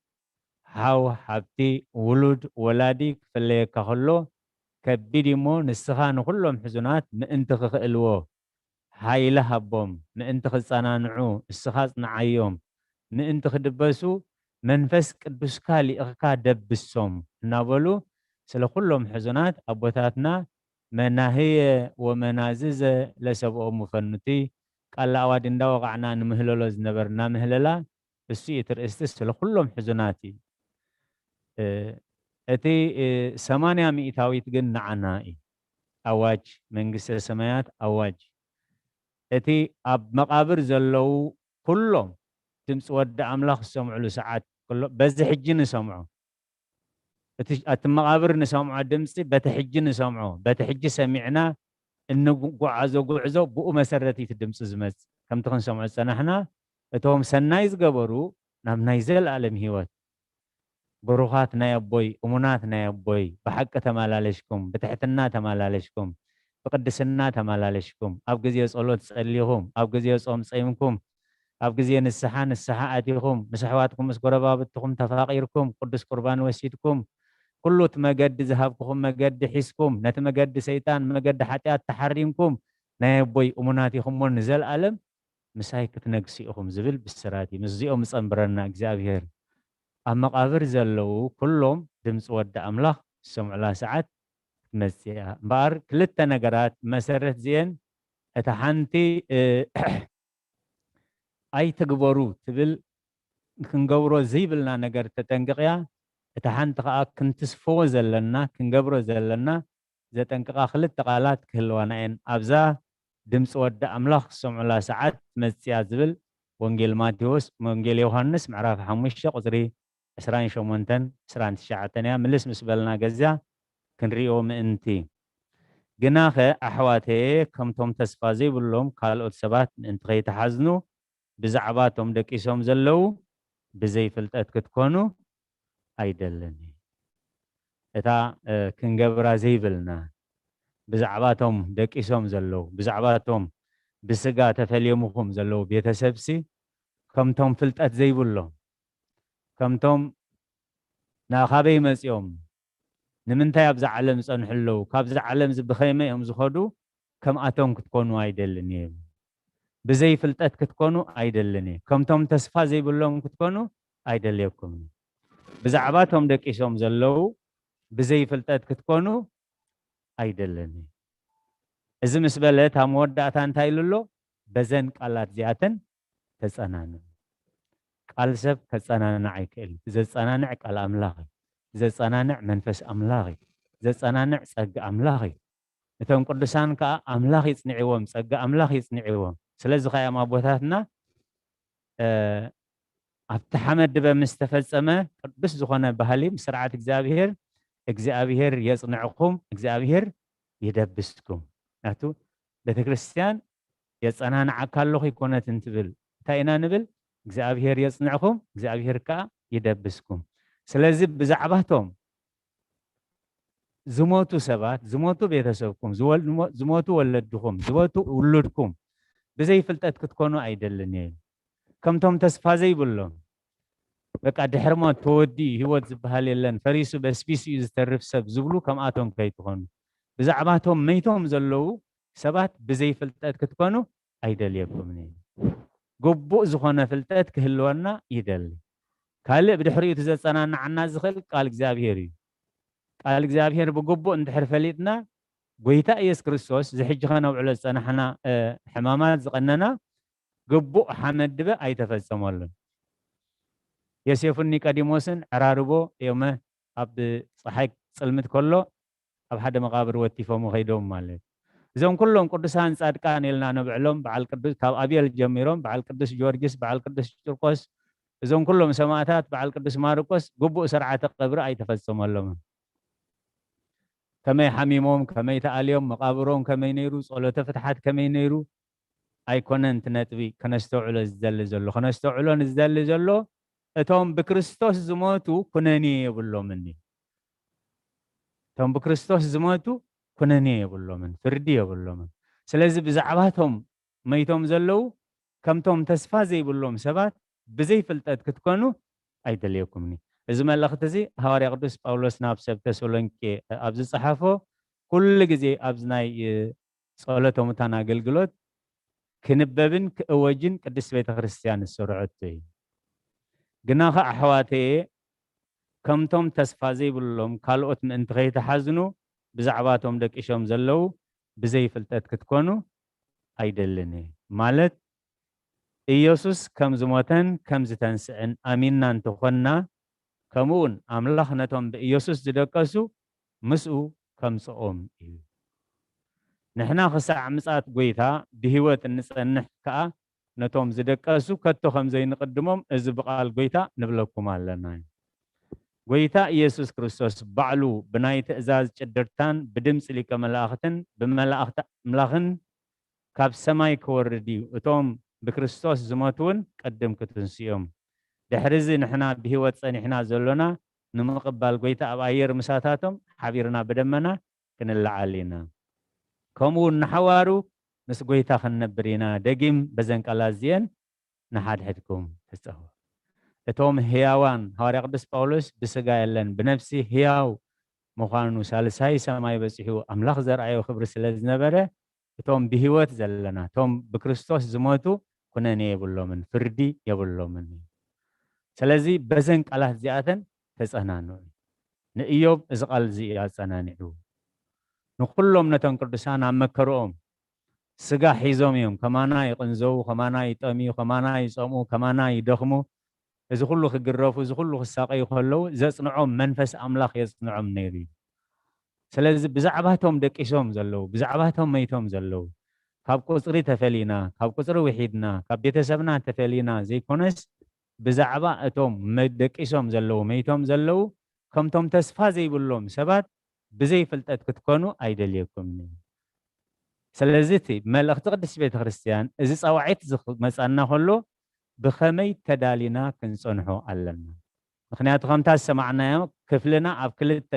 ሓው ሓብቲ ውሉድ ወላዲ ክፍለየካ ከሎ ከቢድ እሞ ንስኻ ንኩሎም ሕዙናት ምእንቲ ክኽእልዎ ሃይለ ሃቦም ምእንቲ ክፀናንዑ ንስኻ ፅንዓዮም ምእንቲ ክድበሱ መንፈስ ቅዱስካ ሊእኽካ ደብሶም እናበሉ ስለ ኩሎም ሕዙናት ኣቦታትና መናህየ ወመናዝዘ ለሰብኦም ፈኑቲ ቃል ኣዋዲ እንዳወቃዕና ንምህለሎ ዝነበርና ምህለላ እሱ እቲ ርእስቲ ስለ ኩሎም ሕዙናት እዩ እቲ 80 ሚእታዊት ግን ንዓና እዩ ኣዋጅ መንግስተ ሰማያት ኣዋጅ እቲ ኣብ መቃብር ዘለዉ ኩሎም ድምፂ ወዲ ኣምላኽ ዝሰምዑሉ ሰዓት በዚ ሕጂ ንሰምዖ እቲ መቃብር ንሰምዖ ድምፂ በቲ ሕጂ ንሰምዖ በቲ ሕጂ ሰሚዕና እንጓዓዞ ጉዕዞ ብኡ መሰረት እቲ ድምፂ ዝመፅእ ከምቲ ክንሰምዖ ዝፀናሕና እቶም ሰናይ ዝገበሩ ናብ ናይ ዘለኣለም ሂወት ብሩኻት ናይ ኣቦይ እሙናት ናይ ኣቦይ ብሓቂ ተመላለሽኩም ብትሕትና ተመላለሽኩም ብቅድስና ተመላለሽኩም ኣብ ግዜ ጸሎት ጸሊኹም ኣብ ግዜ ጾም ጸይምኩም ኣብ ግዜ ንስሓ ኣቲኹም ምስ ኣሕዋትኩም ምስ ጎረባብትኩም ተፋቂርኩም ቅዱስ ቁርባን ወሲድኩም ኩሉ እቲ መገዲ ዝሃብክኹም መገዲ ሒዝኩም ነቲ መገዲ ሰይጣን መገዲ ሓጢኣት ተሓሪምኩም ናይ ኣቦይ እሙናት ኢኹም ሞ ንዘለኣለም ምሳይ ክትነግሱ ኢኹም ዝብል ብስራት እዩ ምስዚኦም ዝፀንብረና እግዚኣብሔር ኣብ መቃብር ዘለዉ ኩሎም ድምፂ ወዲ ኣምላኽ ዝሰምዑላ ሰዓት ክትመፅእ እያ እምበኣር ክልተ ነገራት መሰረት እዚአን እታ ሓንቲ ኣይትግበሩ ትብል ክንገብሮ ዘይብልና ነገር ተጠንቅቕያ እታ ሓንቲ ከዓ ክንትስፍዎ ዘለና ክንገብሮ ዘለና ዘጠንቅቓ ክልተ ቃላት ክህልዋና እየን ኣብዛ ድምፂ ወዲ ኣምላኽ ዝሰምዑላ ሰዓት መፅያ ዝብል ወንጌል ማቴዎስ ወንጌል ዮሃንስ ምዕራፍ 5 ቁፅሪ 28 29 እያ ምልስ ምስ በልና ገዚያ ክንሪኦ ምእንቲ ግናኸ ኣሕዋተየ ከምቶም ተስፋ ዘይብሎም ካልኦት ሰባት ምእንቲ ከይተሓዝኑ ብዛዕባ እቶም ደቂሶም ዘለው ብዘይ ፍልጠት ክትኮኑ ኣይደለኒ እታ ክንገብራ ዘይብልና ብዛዕባ እቶም ደቂሶም ዘለው ብዛዕባ እቶም بسقا تفليمكم زلو بيتسبسي كمتم فلتات زي بلو كمتم ناخابي مسيوم نمنتاي ابز عالم صنحلو كابز عالم زبخيمه يوم زخدو كم اتون كتكونوا ايدلني بزي فلتات كتكونوا ايدلني كمتم تسفا زي بلوم كتكونوا ايدليكم بزعباتهم دقيشوم زلو بزي فلتات كتكونوا ايدلني اذا مسبلت هم وداتا انتاي لولو بزن قالات زياتن تصنانو قال سب كصنانع يكل اذا صنانع قال املاخي اذا صنانع منفس املاخي اذا صنانع صق املاخي نتوم قدسان كا املاخ يصنعيوم صق املاخ يصنعيوم ስለዚህ ኸያማ ቦታትና ኣብቲ ሓመድ በምስተፈጸመ ቅዱስ ዝኾነ ባህሊም ስርዓት እግዚአብሔር የጽንዕኩም እግዚአብሔር ይደብስኩም ናቱ ቤተክርስቲያን የጸናንዓ ካለኹ ይኮነት እንትብል ታይና ንብል እግዚአብሔር የጽንዕኩም እግዚአብሔር ካ ይደብስኩም ስለዚህ ብዛዕባቶም ዝሞቱ ሰባት ዝሞቱ ቤተሰብኩም ዝሞቱ ወለድኩም ዝሞቱ ውሉድኩም بزي فلتات كتكونوا አይደልን ከምቶም ተስፋ ዘይብሎም በቃ ድሕርሞ ተወዲ ህይወት ዝበሃል የለን ፈሪሱ በስቢስ ዝተርፍ ሰብ ዝብሉ ከምኣቶም ከይትኾኑ ብዛዕባቶም መይቶም ዘለው ሰባት ብዘይ ፍልጠት ክትኮኑ አይደልየኩምኒ ግቡእ ዝኾነ ፍልጠት ክህልወና ይደሊ ካልእ ብድሕሪኡ ዘጸናንዓና ዝኽእል ቃል እግዚአብሔር እዩ ቃል እግዚአብሔር ብግቡእ እንድሕር ፈሊጥና ጎይታ ኢየሱስ ክርስቶስ ዝሕጂ ኸነውዕሎ ዝጸናሕና ሕማማት ዝቐነና ግቡእ ሓመድበ ኣይተፈጸመሉን ዮሴፍን ኒቆዲሞስን ዕራርቦ ዮመ ኣብ ፀሓይ ጽልምት ከሎ ኣብ ሓደ መቃብር ወቲፎሙ ኸይዶም ማለት እዞም ኩሎም ቅዱሳን ጻድቃን ኢልና ነብዕሎም በዓል ቅዱስ ካብ አብየል ጀሚሮም በዓል ቅዱስ ጊዮርጊስ በዓል ቅዱስ ቂርቆስ እዞም ኩሎም ሰማዕታት በዓል ቅዱስ ማርቆስ ግቡእ ስርዓተ ቀብሪ ኣይተፈጸመሎምን كمي حميمهم كمي تأليهم مقابرهم كمي نيرو صلوة فتحات كمي نيرو أيكونن تنتبي كنستوعلو الزل زلو كنستوعلو الزل زلو اتهم بكريستوس زموتو كناني يبلو مني اتهم بكريستوس زموتو كناني يبلو من فردي يبلو من سلازي بزعباتهم ميتهم زلو كمتهم تسفازي يبلوم سبات بزي فلتات كتكونو أيدليكمني إذا ما لقيت هواري قدوس باولوس ناب سب تسالونيكي أبز صحافو كل جزء أبزناي صلاتهم تانا قلقلوت كنببن كأوجن قدس بيت كريستيان السرعتي جناخ أحواتي كمتم تسفازي بلهم كالوت من انتغي تحزنو بزعباتهم دك إشهم زلو بزي فلتات كتكونو أيدلني مالت إيسوس كم زموتن كم زتنسعن أميننا انتخنا كمون أملاخ نتهم بإيسوس زدقسو مسؤو كم صوم نحنا خسع مسات قويتا بهوات النسأنح كا نتهم زدقسو كتو خمزين نقدمهم إذ بقال قويتا نبلوكم علينا قويتا إيسوس كريستوس بعلو بنايت إزاز جدرتان بدمس لك ملاختن ملاخن كاب سماي كوردي وتوم بكريستوس زماتون قدم كتنسيهم دحرزي نحنا بهوت صنيحنا زلنا نمقبل قويتا أباير مساتاتهم حبيرنا بدمنا كنلعالينا كمون نحوارو نس قويتا خنبرينا دقيم بزنك الازين نحاد حدكم تستهو اتوم هياوان هواري قدس باولوس بسقا يلن بنفسي هياو مخانو سالساي سماي بسيحو أملاخ زرعي وخبر سلز نبره اتوم بهوت زلنا اتوم بكريستوس زموتو كناني يبولو من فردي يبولو مني سلازي بزنك الله زياتن تسأنانو نئيوب إزقال زيات سنانعو نقلهم نتن قدسان عم مكروهم سقا حيزوم يوم كمانا يقنزو كمانا يتأمي كمانا يصومو كمانا يدخمو إذا كله خجرفو إذا كله الساقي يخلو زصنعهم منفس أملاخ يصنعهم نيري سلازي بزعباتهم دكيشهم زلو بزعباتهم ميتهم زلو كاب قصري تفلينا كاب قصري وحيدنا كاب بيتسبنا تفلينا زي كونس بزعبا اتوم مدقيشهم زلو ميتهم زلو كمتم تسفا زي بلوم سبات بزي فلتات كتكونو ايدليكم سلازتي ملأخت قدس بيت كريستيان إذا صوعيت مسألنا كله بخمي تدالينا كنصنحو علنا مخنياتو خمتاس سمعنا كفلنا أب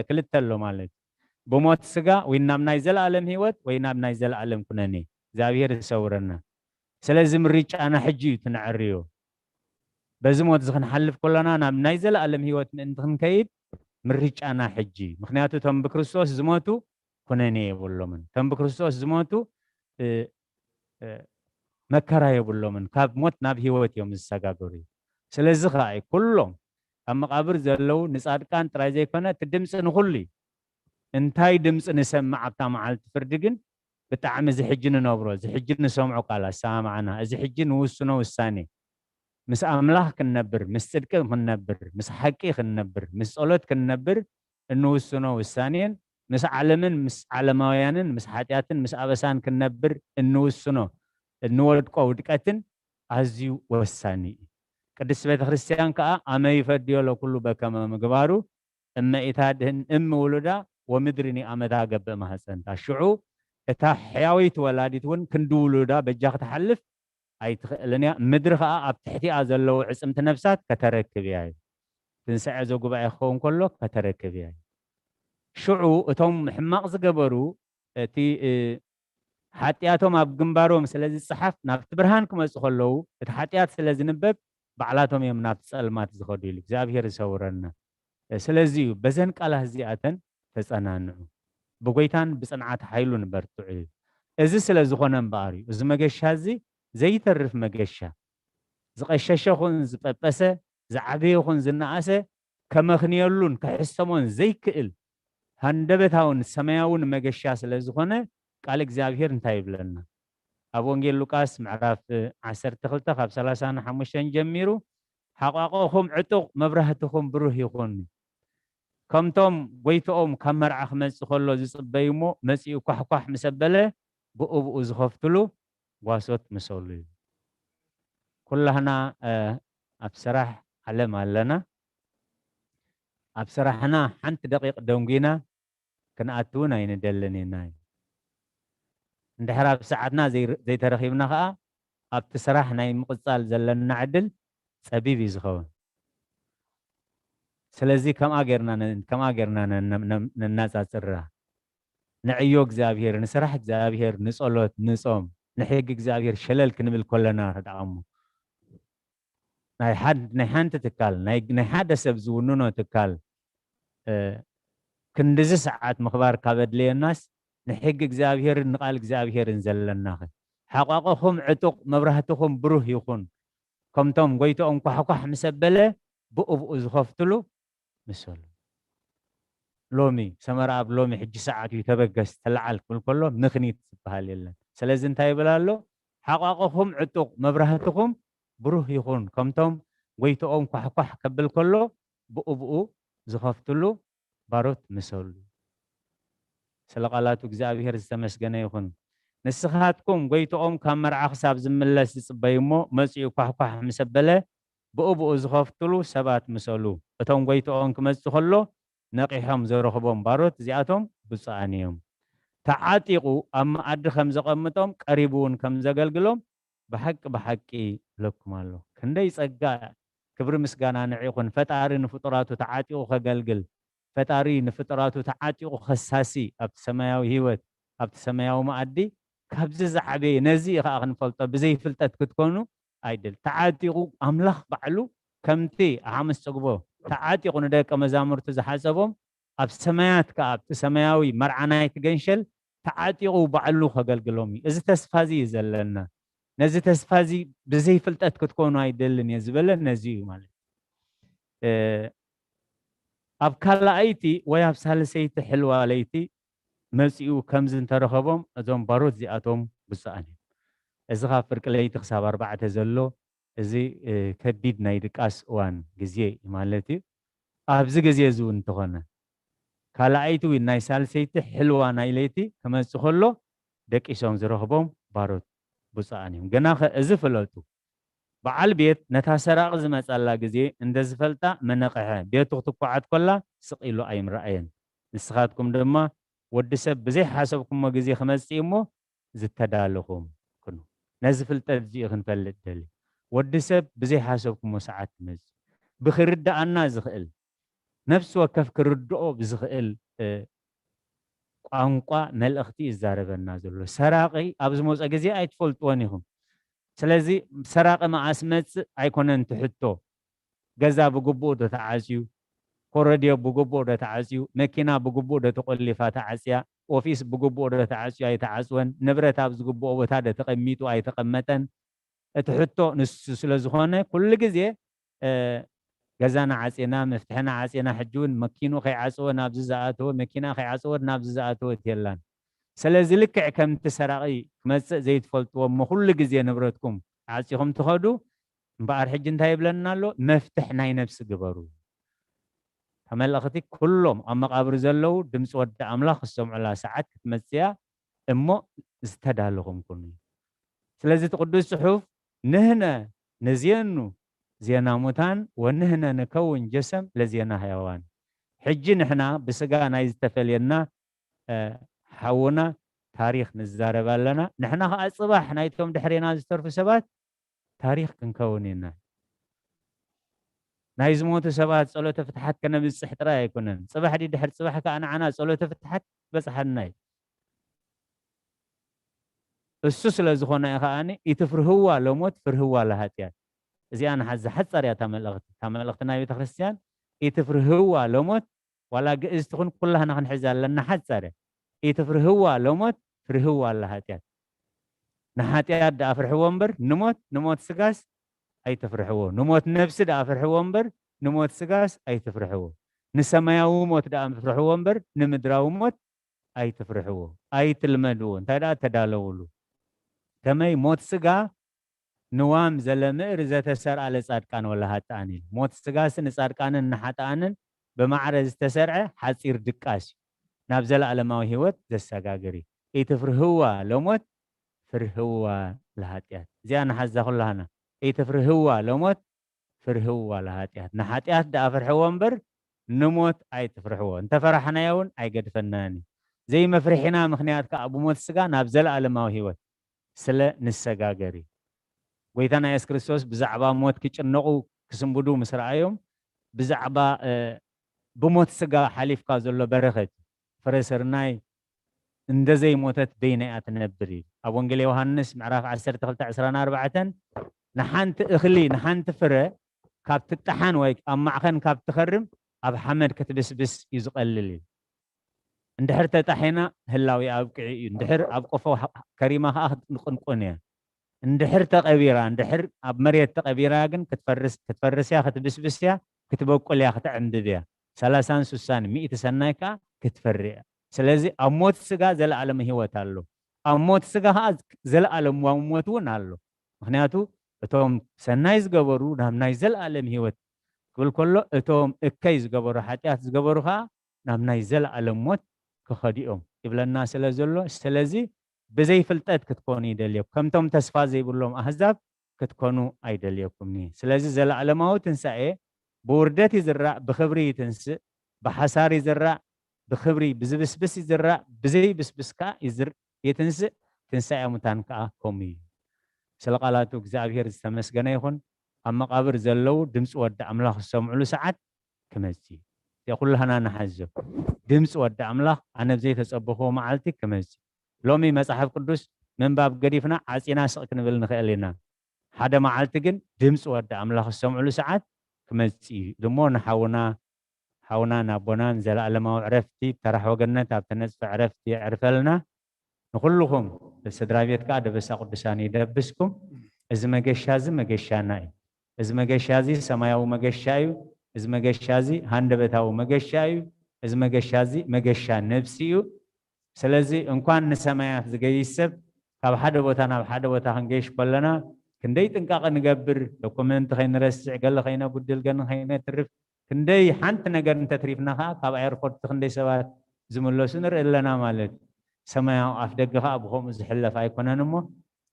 كلت اللو مالك بموت سقا وينام نايزل عالم هيوت وينام نايزل عالم كناني زاوير سورنا سلازم مريجانا حجي تنعريو بزموت زخن حلف كلنا نام نايزل ألم هيوت من تخن كيد مريجانا حجي مخنياتو تم بكريستوس زموتو كوناني يبولومن تم بكريستوس زموتو مكرا يبولومن كاب موت ناب هيوت يوم السجاجوري سلازم خاي كلهم أما قبر زلوا نسأل كان ترى زي كنا تدمس نخلي انتاي دمس نسمع بتاع معلت فردقن بتعمل زي حجنا نبرو زي حجنا سمعوا قالا سامعنا زي حجنا وسنا والثاني مس أملاح كنبر مس صدق كنبر مس حقي كنبر مس صلوت كنبر إنه وسنا والثانيين مس علمن مس علمايانن مس حاتياتن مس أبسان كنبر إنه وسنا إنه ولد قودكاتن عزيو والثاني قدس بيت خريستيان كا أما يفديو لو كله بكما مقبارو أما إتادهن ولدا ومدرني أمدا قبل ما حسن تشعو إتا حيويت ولادتون كندولو دا بجاك تحلف أي لأني مدرخة أبتحتي أزلو عصمت نفسات كتركب يعني تنسع زوجو بقى يخون كله كتركب يعني شعو أتهم حماق زقبرو تي حاتياتهم أبجنبارو مثل زي الصحف نافت برهانكم أسخلو حاتيات سلزي نبب بعلاتهم يمنات سألمات زخدي لك زابير سورنا سلزي بزن قاله زياتن تسأنانو بقيتان بصنعات حيلون برتعي إذا سلزي خونن باري إذا مجشة زي ترف مجشة زقششة خون زببسة زعبيه خون زنعسة كما خنيلون كحسمون زي كئل هندبتاون سماون مجشة سلزي خونه قالك زابير انتايب لنا أبو انجيل لوكاس معرف 10 تخلطة خاب 35 جميرو حقاقوهم عتق مبرهتهم بروح يخون كمتم ويتهم كمر أحمد سخلو زي صبيمو مسيو كح مسبلة بؤو زخفتلو واسوت مسولي كلنا أبصراح علم لنا أبصراحنا حنت دقيق دونجينا كنا أتونا يندلني ناي ندحراب ساعتنا زي ترخيبنا خا أبتصراح ناي مقصال زلنا عدل سبيبي زخون سلازي كم أجرنا الناس أسرة نعيو إجزابير نسرح إجزابير نسألوت نصوم نحيق إجزابير شلل كنمل كلنا هذا عمو نحن تتكال نحد سبزوننا تكال كندز ساعات مخبار كابد لي الناس نحيق إجزابير نقال إجزابير نزلنا حقاقهم عتق مبرهتهم بروح يكون كم توم قويتو أم كحكح مسبلة بؤو زخفتلو مسول لومي سمراب لومي حج ساعات يتبقس تلعل كله نخنيت بهاليلا سلازن تايبلالو حقاقهم عتق مبرهتهم بروح يكون كمتم ويتو أم كحكح قبل كله بؤو زخفتلو باروت مسول سلقالاتو جزابير استمسجنا يكون نسخاتكم ويتو أم كامر عخساب زملاس يصبيمو مسيو كحكح مسبلة بؤو زخفتلو سبات مسولو أتوم ويتو أم كمزخلو نقيهم زرخبهم باروت زياتهم بصانيهم تعاتقوا أما أدخم زقمتهم قريبون كم زقلقلهم بحق لكم الله كندي سقا كبر مسقانا نعيقون فتاري نفطراتو تعاتقوا خقلقل فتاري نفطراتو تعاتقوا خساسي أبت سماياو هيوت أبت سماياو مأدي كابز زعبي نزي خاقن فلطة بزي فلطة كتكونو أيدل تعاتقوا أملخ بعلو كمتي عامس تقبو تعاتقوا نداك مزامرتو زحاسبهم أب سمايات كأب سماياوي مرعنا يتجنشل تعاتقوا بعلو خقلقلومي إذا تسفازي زلنا نزي تسفازي بزي فلتات كتكونوا يدلن يزبلن نزي مالك أب كلا أيتي وياب سالسيتي حلوة ليتي مسيو كمزن ترخبهم أزوم باروت زياتهم بساني إذا فرق ليتي خساب 4 زلو إزي كديد نايدك أس وان جزية مالتي أبزي جزية زون تغنى كلا أيتو الناي سالسيتي حلوة نايليتي كمان سخلو دك إسهم زرخبهم باروت بساني جناخ إزفلتو بعال بيت نتاسراغ زي مسألة جزية إند زفلتا منقحة بيت تقطعات كلها سقيلو أي مرأين نسخاتكم دما ودسب بزي حسبكم ما جزية 5 يومو زتدالكم كنو نزفلتا جزية خنفلت دلي ودسب بزي حسبكم ساعات مز بخرد أنا زخيل نفس وكف كردو بزخيل قانقا ملأختي الزارب النازل سراقي أبز موز أجزي أيتفولت وانيهم سلازي سراق ما أسمت أيكونن تحطه جزا بقبو ده تعزيو كورديو بقبو ده تعزيو مكينة بقبو ده تقول فاتعزيا أوفيس بقبو ده تعزيو أي تعزون نبرة أبز قبو وتاده تقميتو أي تقمتن تحطه نس سلازخانة كل جزء جزانا عزينا مفتحنا عزينا حجون مكينو خي عزو نابز زاتو مكينة خي عزو نابز زاتو تيلان سلازي لك كم تسرقي كمسة زيت فلتو مخل جزء نبرتكم عزيهم تخدو بار حجن تايب لنا له مفتحنا نفس جبرو همال أختي كلهم أما قبر زلوا دمس ود أملاخ السمع على ساعات تمسيا إمو استدالهم كوني سلازي تقدس صحف نهنا نزينو زينا موتان ونهنا نكون جسم لزينا حيوان حجن إحنا بسجانا يستفلينا حونا تاريخ نزارب لنا نحنا الصباح نايتهم دحرينا زسترف سبات تاريخ كنكونينا نايز موت سبات صلوة فتحت كنا بالسحت رأي يكونن صباح دي دحر صباح كأنا عنا صلوة فتحت بس حناي السوس لزخونا يا خاني يتفرهوا لو موت فرهوا لهاتيا زي أنا حز حد صار يتعمل الأخت نايب تخريستيان يتفرهوا لو موت ولا جئز تكون كلها نحن حزال لأن حد صار يتفرهوا لو موت فرهوا لهاتيا نحاتيا دا فرحوا أمبر نموت سجاس أي تفرحوا نموت نفس دا فرحوا أمبر نموت سجاس أي تفرحوا نسمايا موت دا فرحوا أمبر نمدراو موت أي تفرحوا أي تلمدون تدا تدالولو كماي موت سجا نوام زلمئر زت سر على صادقان ولا هاتانيل موت سجاس نصادقان نحاتانن بمعرز تسرع حصير دقاش نابزل علماوي هيوت زسغاغري أي تفرحوا لموت فرهوا لهاتيات زي أنا حزة كلها أنا أي تفرهوا لموت فرهوا لهاتيات نحاتيات دا فرحوا أمبر نموت أي تفرحوا أنت فرحنا يون أي قد فناني زي ما فرحنا مخنيات كأبو موت سجا نابزل على ما هو سلا نسجاجري ويتنا يس كريستوس بزعبا موت كيشنقو كسمبودو مسرعيهم بزعبا بموت سجا حليف كازلو برخت فرسرناي اندزي موتت بينات نبري أبو انجلي يوحنس معراف 10:14 نحنت اخلي نحنت فرة كاب تتحن ويك اما عخن كاب تخرم اب حمد كتبسبس يزقللي اندحر تتحينا هلاوي ابقعي اندحر ابقفو كريمه نقنقنيا اندحر تقبيرا اندحر اب مريت تقبيرا كن كتفرس يا كتبسبس يا كتبقل يا كتعندبيا 30 60 100 سنايكا كتفريا سلازي أموت سجا زل عالم هيوت الله أموت سجا هذا زل عالم وموتون الله مخنياتو اتوم سنايز جبرو نام نايزل عالم هيوت كله اتوم اكيز جبرو حتى جبروها نام نايزل عالم موت كخديهم قبل الناس لازلو سلازي بزي فلتات كتكوني دليو كم توم تسفازي بقولهم أحزاب كتكونوا أي دليوكم ني سلازي زل عالم هو تنسى بوردتي زرع بخبري تنسى بحساري زرع بخبري بزبسبس يزرع بزي بسبسكا يزر يتنسى تنسى متانكا كومي سلقالاتو እግዚአብሔር ዝተመስገነ ይኹን ኣብ መቃብር ዘለው ድምፂ ወዲ ኣምላኽ ዝሰምዑሉ ሰዓት ክመጽ የኹልህና ንሓዝብ ድምፂ ወዲ ኣምላኽ ኣነ ብዘይ ተጸበኾ መዓልቲ ክመጽ ሎሚ መጽሓፍ ቅዱስ ምንባብ ገዲፍና ዓጺና ስቕ ክንብል ንኽእል ኢና ሓደ መዓልቲ ግን ድምፂ ወዲ ኣምላኽ ዝሰምዑሉ ሰዓት ክመጽ ድሞ ንሓውና ናቦናን ዘለኣለማዊ ዕረፍቲ ተራሕ ወገነት ኣብ ተነጽፈ ዕረፍቲ ዕርፈልና نخلهم السدرابيت كاد بس قدساني دبسكم إذ ما جشازي ما جشاناي إذ ما جشازي سمايا وما جشايو إذ ما جشازي هندبتاو ما جشايو إذ ما جشازي ما جشان نفسيو سلازي إن كان نسمايا زجيسب كاب حدا بوتانا بحدا بوتا هنجيش كلنا كندي تنكاق نجبر دوكمنت خين رسع قال خينا بدل جن خينا ترف كندي حنت نجر تتريفنا كاب ايربورت خندي سوات زملو سنر إلا نامالت سماع أفدقها أبوهم زحلة فايكونانمو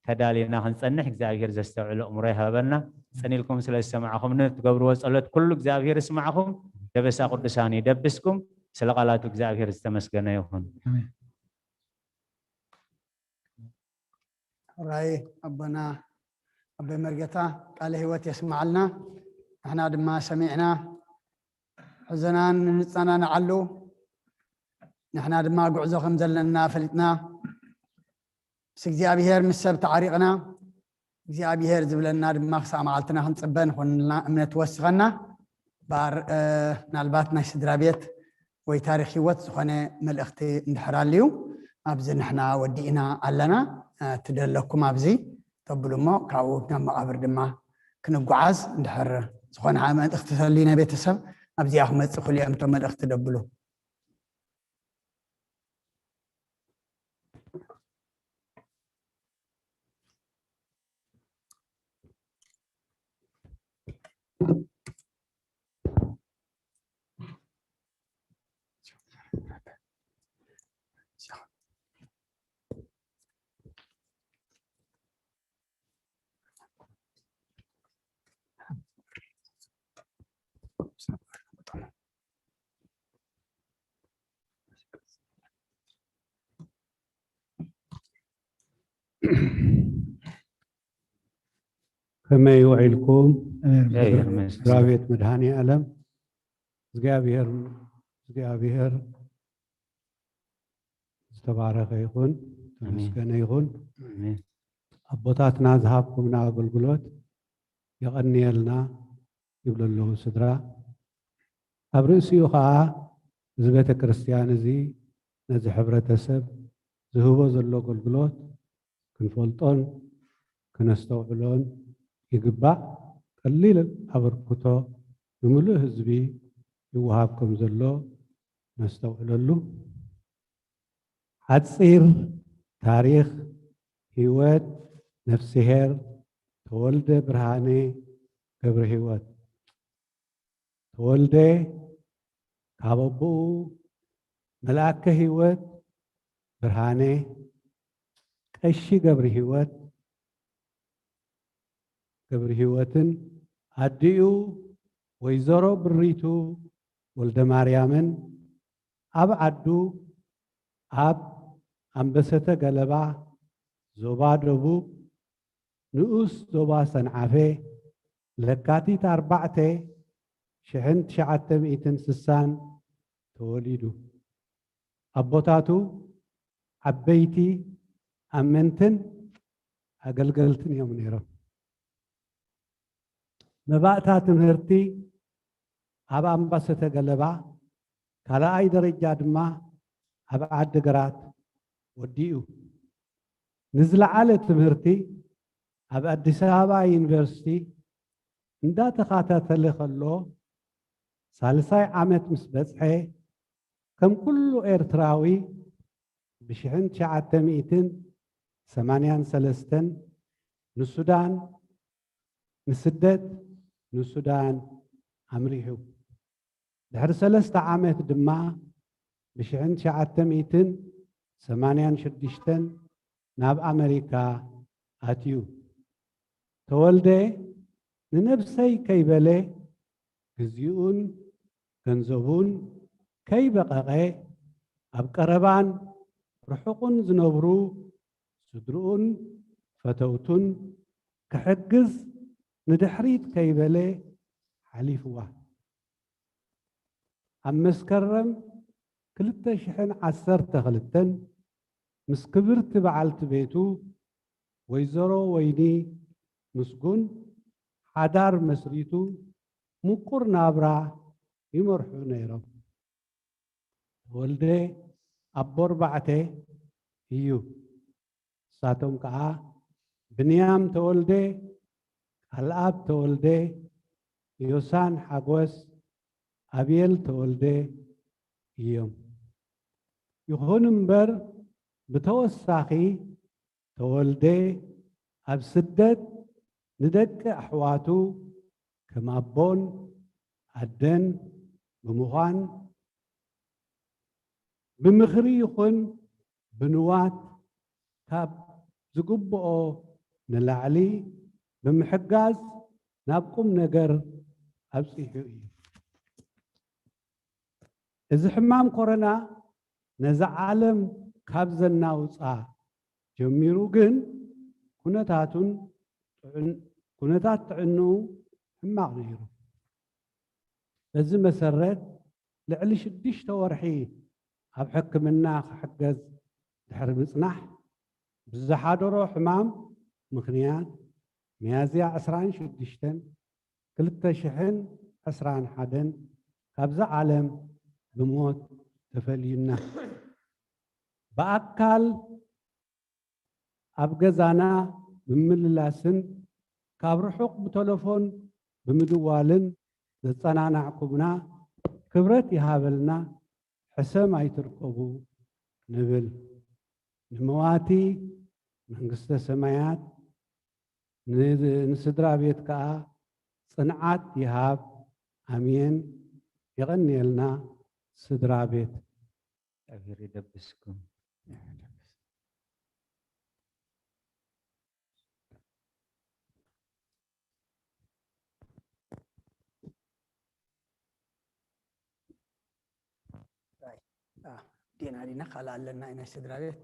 كدالينا هنصنح إخزابير زستوعل أمريها بنا سنيلكم سلا سمعهم نتقبروا وصلت كل إخزابير اسمعهم دبسا قدساني دبسكم سلقالات إخزابير استمسكنا يخون رأي أبنا أبي مرقتا قال هوت يسمع لنا احنا دما سمعنا حزنان نتصانا نعلو نحن دما قعزو خمزلنا فلتنا سكزيابير من السبت عريقنا እግዚአብሔር ዝብለና ድማ ክሳብ መዓልትና ክንፅበን ኮንልና እምነት ወስኸና ባር ናልባት ናይ ስድራ ቤት ወይ ታሪክ ህይወት ዝኾነ መልእኽቲ እንድሕራልዩ ኣብዚ ንሕና ወዲእና ኣለና ትደለኩም ኣብዚ ተብሉሞ ካብኡ ናብ መቃብር ድማ ክንጓዓዝ እንድሕር ዝኾነ መልእኽቲ ተሊና ቤተሰብ ኣብዚ ክመፅእ ኩሉ እዮም እቶም መልእኽቲ ደብሉ كما يوعلكم أمين. رابط مدهاني ألم زغابير استبارك يكون تمسكن يكون أبوتاتنا ذهبكم نا أقولقلوت يغني لنا يبلو له صدرا أبرسيو خا زبيت كريستيان زي نزي حبرة سب زهوبو زلو قلقلوت كنفولطون كنستوعلون يقبع قليل أبركتو بملو هزبي يوهابكم زلو نستوعلو حتصير تاريخ هيوات نفسهر تولد برهاني قبر هيوات تولد كاببو ملاك هيوات برهاني قشي قبر هيوات قبر هيواتن أديو ويزارو بريتو ولد مريمن أب عدو أب أنبسطة قلبا زوبا دبو نؤس زوبا سنعفه لكاتي تاربعته شحنت شعتم إيتن سسان توليدو أبوتاتو عبيتي أمنتن أقلقلتن يوم نيرو مباعتات مهرتي أبا أنبسطة قلبا كلا أي درجة دما أبا عد قرات وديو نزل على تمهرتي أبا أدسابا يونيفرسيتي ندا تخاتات اللي خلو سالساي عامت مسبسحي كم كله إرتراوي بشحن شعات تميتن 83 نسودان نسدد نسودان أمريحو دحر 3 عامت دما بشحن شعات تميتن 86 ناب أمريكا أتيو تولدي ننفسي كيبلي كزيون كنزبون كي بقاقي أبقربان رحقون زنبرو سدرون فتوتون كحجز ندحريت كيبلي حليفوا أمسكرم كلتا شحن 10 مس كبرت بعلت بيتو ويزرو ويني مسجون حدار مسريتو مقر نابرا يمرحو نيرو ولدي أبور بعته هيو ساتهم كا بنيام تولدي الأب تولدي يوسان حقوس أبيل تولدي يوم يخون مبر بتوساخي تولدي أبسدد ندك أحواتو كما بون عدن بمخان بمخري يخون بنوات كاب زقبو نلعلي بمحقاز نابقم نقر أبسيحوي إذا حمام كورونا نزع عالم كابزنا وصا جميرو جن كونتات عنو حماق نيرو لازم مسرت لعلي شديش تورحي هب حكمنا حجز دحر مصنح بزحادرو حمام مخنيات ሚያዝያ 16 2021 ካብዛ ዓለም ብሞት ተፈልዩና በአካል ኣብ ገዛና ብምልላስን ካብ ርሑቕ ብቴሌፎን ብምድዋልን ዘጸናናዕኩምና ክብረት ይሃበልና ሕሰም ኣይትርከቡ ንብል ንመዋቲ መንግስተ ሰማያት ንስድራ ቤት ከዓ ጽንዓት ይሃብ ኣሜን ይቐንየልና ስድራ ቤት እግዚአብሔር ይደብስኩም። ዲና ዲና ካላለና አይነ ስድራ ቤት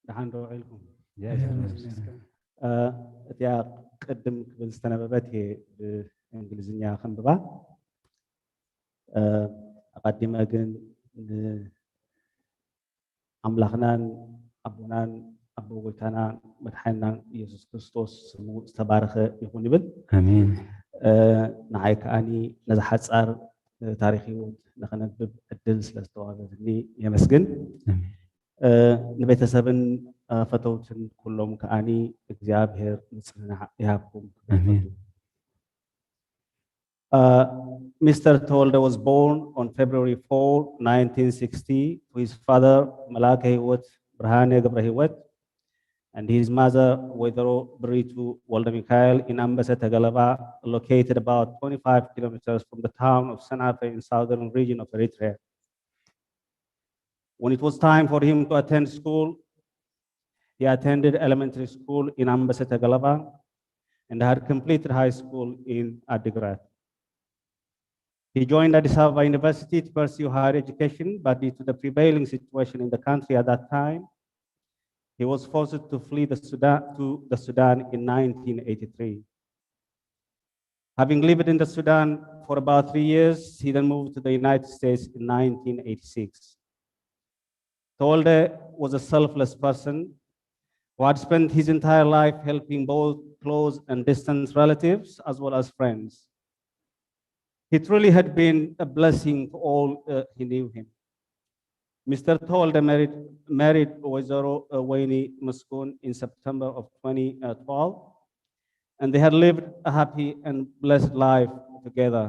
دحان روعيلكم እቲያ ቅድም ክብል ዝተነበበት ብእንግሊዝኛ ከንብባ ኣቀዲመ ግን ኣምላኽናን ኣቦናን ኣቦ ጎይታና መድሓኒናን ኢየሱስ ክርስቶስ ስሙ ዝተባረኸ ይኹን ይብል አሜን። ንዓይ ከዓኒ ነዚ ሓፃር ታሪክ ሂወት ንኸነብብ ዕድል ስለዝተዋሃበኒ የመስግን። ንቤተሰብን ፈተውትን ኩሎም ከዓኒ እግዚአብሔር ንጽህና ይሃብኩም። አሜን። Mr. Tolde was born on February 4, 1960 to his father Malaka Hiwat Brahane Gabrahiwat and his mother Wedero Beritu Walda Mikhail in Ambassador Tagalaba, located about 25 kilometers from the town of Sanafe in southern region of Eritrea. When it was time for him to attend school, he attended elementary school in Ambassador Tagalaba and had completed high school in Adigrat. He joined Addis Ababa University to pursue higher education, but due to the prevailing situation in the country at that time, he was forced to flee to the Sudan in 1983. Having lived in the Sudan for about 3 years, he then moved to the United States in 1986. Tolde was a selfless person who had spent his entire life helping both close and distant relatives as well as friends. He truly had been a blessing to all who knew him. Mr. Tolde married Wazaro Waini Muskun in September of 2012, and they had lived a happy and blessed life together.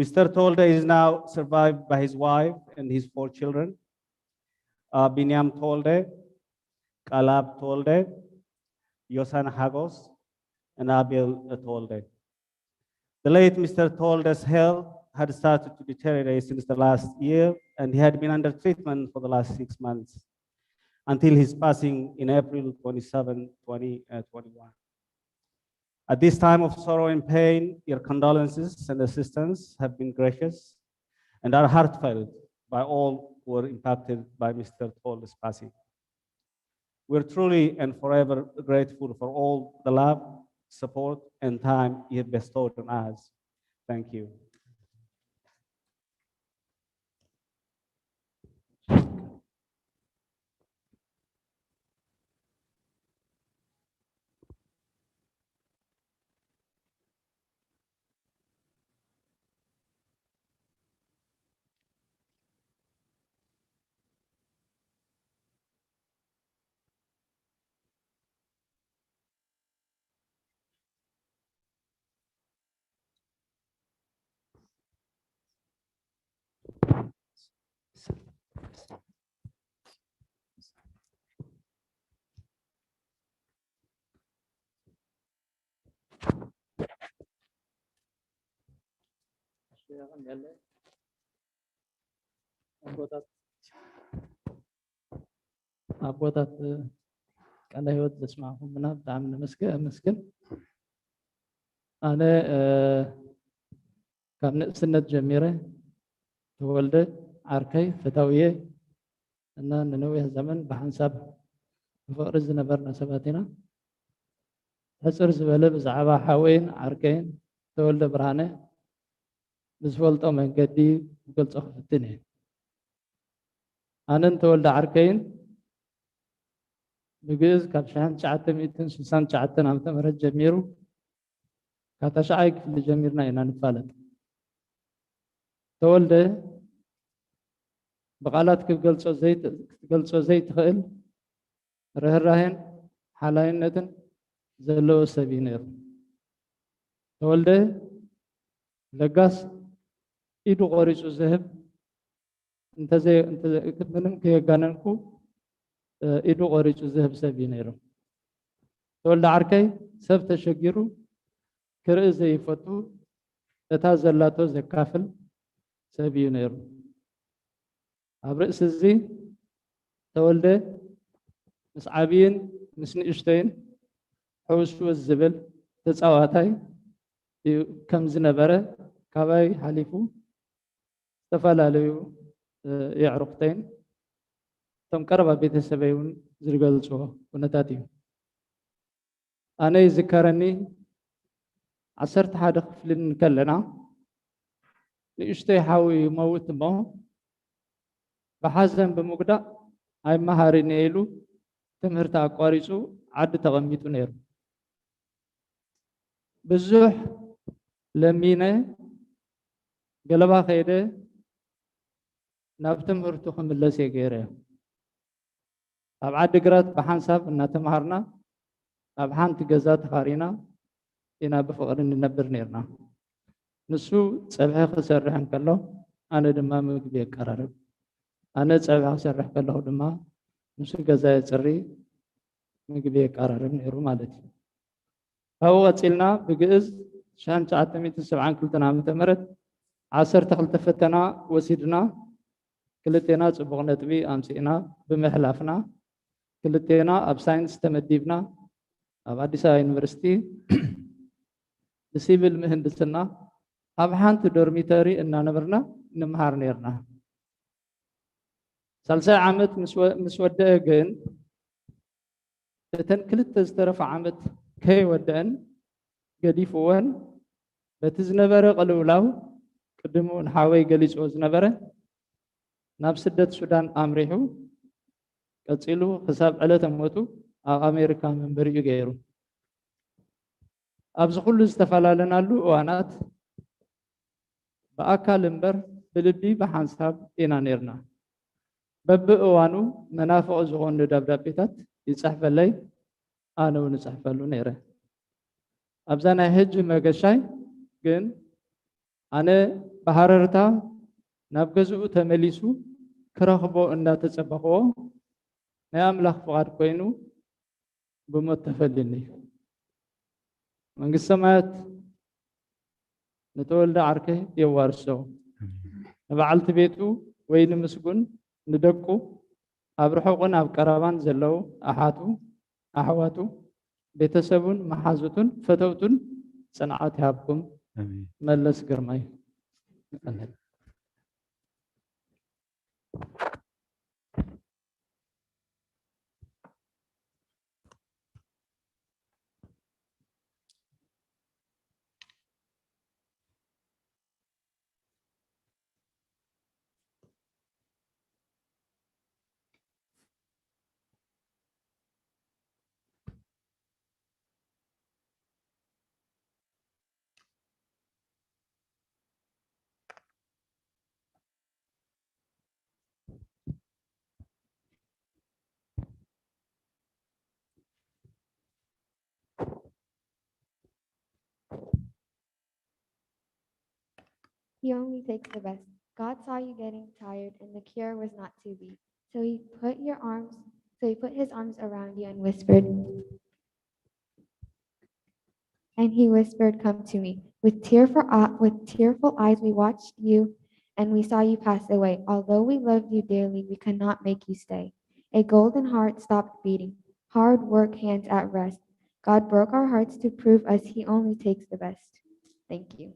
Mr. Tolde is now survived by his wife and his 4 children, Binyam Tolde, Kalab Tolde, Yosan Hagos, and Abil Tolde. The late Mr. Tolde's health had started to deteriorate since the last year, and he had been under treatment for the last 6 months until his passing in April 27, 2021. At this time of sorrow and pain, your condolences and assistance have been gracious and are heartfelt by all who were impacted by Mr. Tolde's passing. We're truly and forever grateful for all the love, support, and time you have bestowed on us. Thank you. አቦታት ቃለ ሕይወት ዘስማዕኩምና ብጣዕሚ ነመስግን ኣነ ካብ ንእስነት ጀሚረ ተወልደ ዓርከይ ፈታውየ እና ንነዊሕ ዘመን ብሓንሳብ ብፍቅሪ ዝነበርና ሰባት ኢና ሕፅር ዝበለ ብዛዕባ ሓወይን ዓርከይን ተወልደ ብርሃነ ብዝፈልጦ መንገዲ ክገልፆ ክፍትን እየ ኣነን ተወልደ ዓርከይን ብግእዝ ካብ 1969 ዓመተ ምህረት ጀሚሩ ካብ ታሽዓይ ክፍሊ ጀሚርና ኢና ንፋለጥ ተወልደ ብቃላት ክትገልፆ ዘይትኽእል ርህራሄን ሓላይነትን ዘለዎ ሰብ እዩ ነይሩ ተወልደ ለጋስ ኢዱ ቆሪፁ ዝህብ ምንም ከየጋነንኩ ኢዱ ቆሪፁ ዝህብ ሰብ እዩ ነይሩ ተወልደ ዓርከይ ሰብ ተሸጊሩ ክርኢ ዘይፈቱ እታ ዘላቶ ዘካፍል ሰብ እዩ ነይሩ ኣብ ርእሲ እዚ ተወልደ ምስ ዓብይን ምስ ንእሽተይን ሕውስውስ ዝብል ተፃዋታይ ከም ዝነበረ ካባይ ሓሊፉ ዝተፈላለዩ የዕሩክተይን እቶም ቀረባ ቤተሰበይ እውን ዝገልፅዎ ኩነታት እዩ ኣነ ይዝከረኒ 11 ክፍሊ ከለና ንእሽተይ ሓዊ ይመውት እሞ ብሓዘን ብምጉዳእ ኣይመሃርኒ ኢሉ ትምህርቲ ኣቋሪፁ ዓዲ ተቐሚጡ ነይሩ ብዙሕ ለሚነ ገለባ ከይደ ናብ ትምህርቱ ክምለስ እየ ገይረ ኣብ ዓዲ ግራት ብሓንሳብ እናተምሃርና ኣብ ሓንቲ ገዛ ተኻሪና ኢና ብፍቅሪ ንነብር ነርና ንሱ ፀብሒ ክሰርሕ እንከሎ ኣነ ድማ ምግቢ የቀራርብ ኣነ ፀብሒ ክሰርሕ ከለኹ ድማ ንሱ ገዛ የፅሪ ምግቢ የቀራርብ ነይሩ ማለት እዩ ካብኡ ቀፂልና ብግእዝ 1972 ዓመተ ምህረት 12 ፈተና ወሲድና ክልቴና ፅቡቕ ነጥቢ ኣምፂእና ብምሕላፍና ክልቴና ኣብ ሳይንስ ተመዲብና ኣብ ኣዲስ ኣበባ ዩኒቨርሲቲ ብሲቪል ምህንድስና ኣብ ሓንቲ ዶርሚተሪ እናነበርና ንምሃር ነርና ሳልሳይ ዓመት ምስ ወደአ ግን እተን ክልተ ዝተረፈ ዓመት ከይወደአን ገዲፍወን በቲ ዝነበረ ቅልውላው ቅድሙ ንሓወይ ገሊፅዎ ዝነበረ ናብ ስደት ሱዳን ኣምሪሑ ቀፂሉ ክሳብ ዕለተ ሞቱ ኣብ ኣሜሪካ መንበሪ እዩ ገይሩ ኣብዚ ኩሉ ዝተፈላለናሉ እዋናት ብኣካል እምበር ብልቢ ብሓንሳብ ኢና ነርና በብእዋኑ መናፍቕ ዝኾኑ ደብዳቤታት ይፅሕፈለይ ኣነ እውን ይፅሕፈሉ ነይረ ኣብዛ ናይ ሕጂ መገሻይ ግን ኣነ ብሃረርታ ናብ ገዝኡ ተመሊሱ ክረኽቦ እንዳተፀበኽዎ ናይ ኣምላኽ ፍቓድ ኮይኑ ብሞት ተፈሊኒ መንግስቲ ሰማያት ንተወልደ ዓርከይ የዋርሶ ንበዓልቲ ቤቱ ወይ ንምስጉን ንደቁ ኣብ ርሑቕን ኣብ ቀረባን ዘለው ኣሓቱ ኣሕዋቱ ቤተሰቡን መሓዙቱን ፈተውቱን ፅንዓት ይሃብኩም መለስ ግርማይ He only takes the best. God saw you getting tired, and the cure was not to be. So he put his arms around you and whispered, "Come to me." With tearful eyes, we watched you, and we saw you pass away. Although we loved you dearly, we could not make you stay. A golden heart stopped beating. hard work hands at rest. God broke our hearts to prove us he only takes the best. Thank you.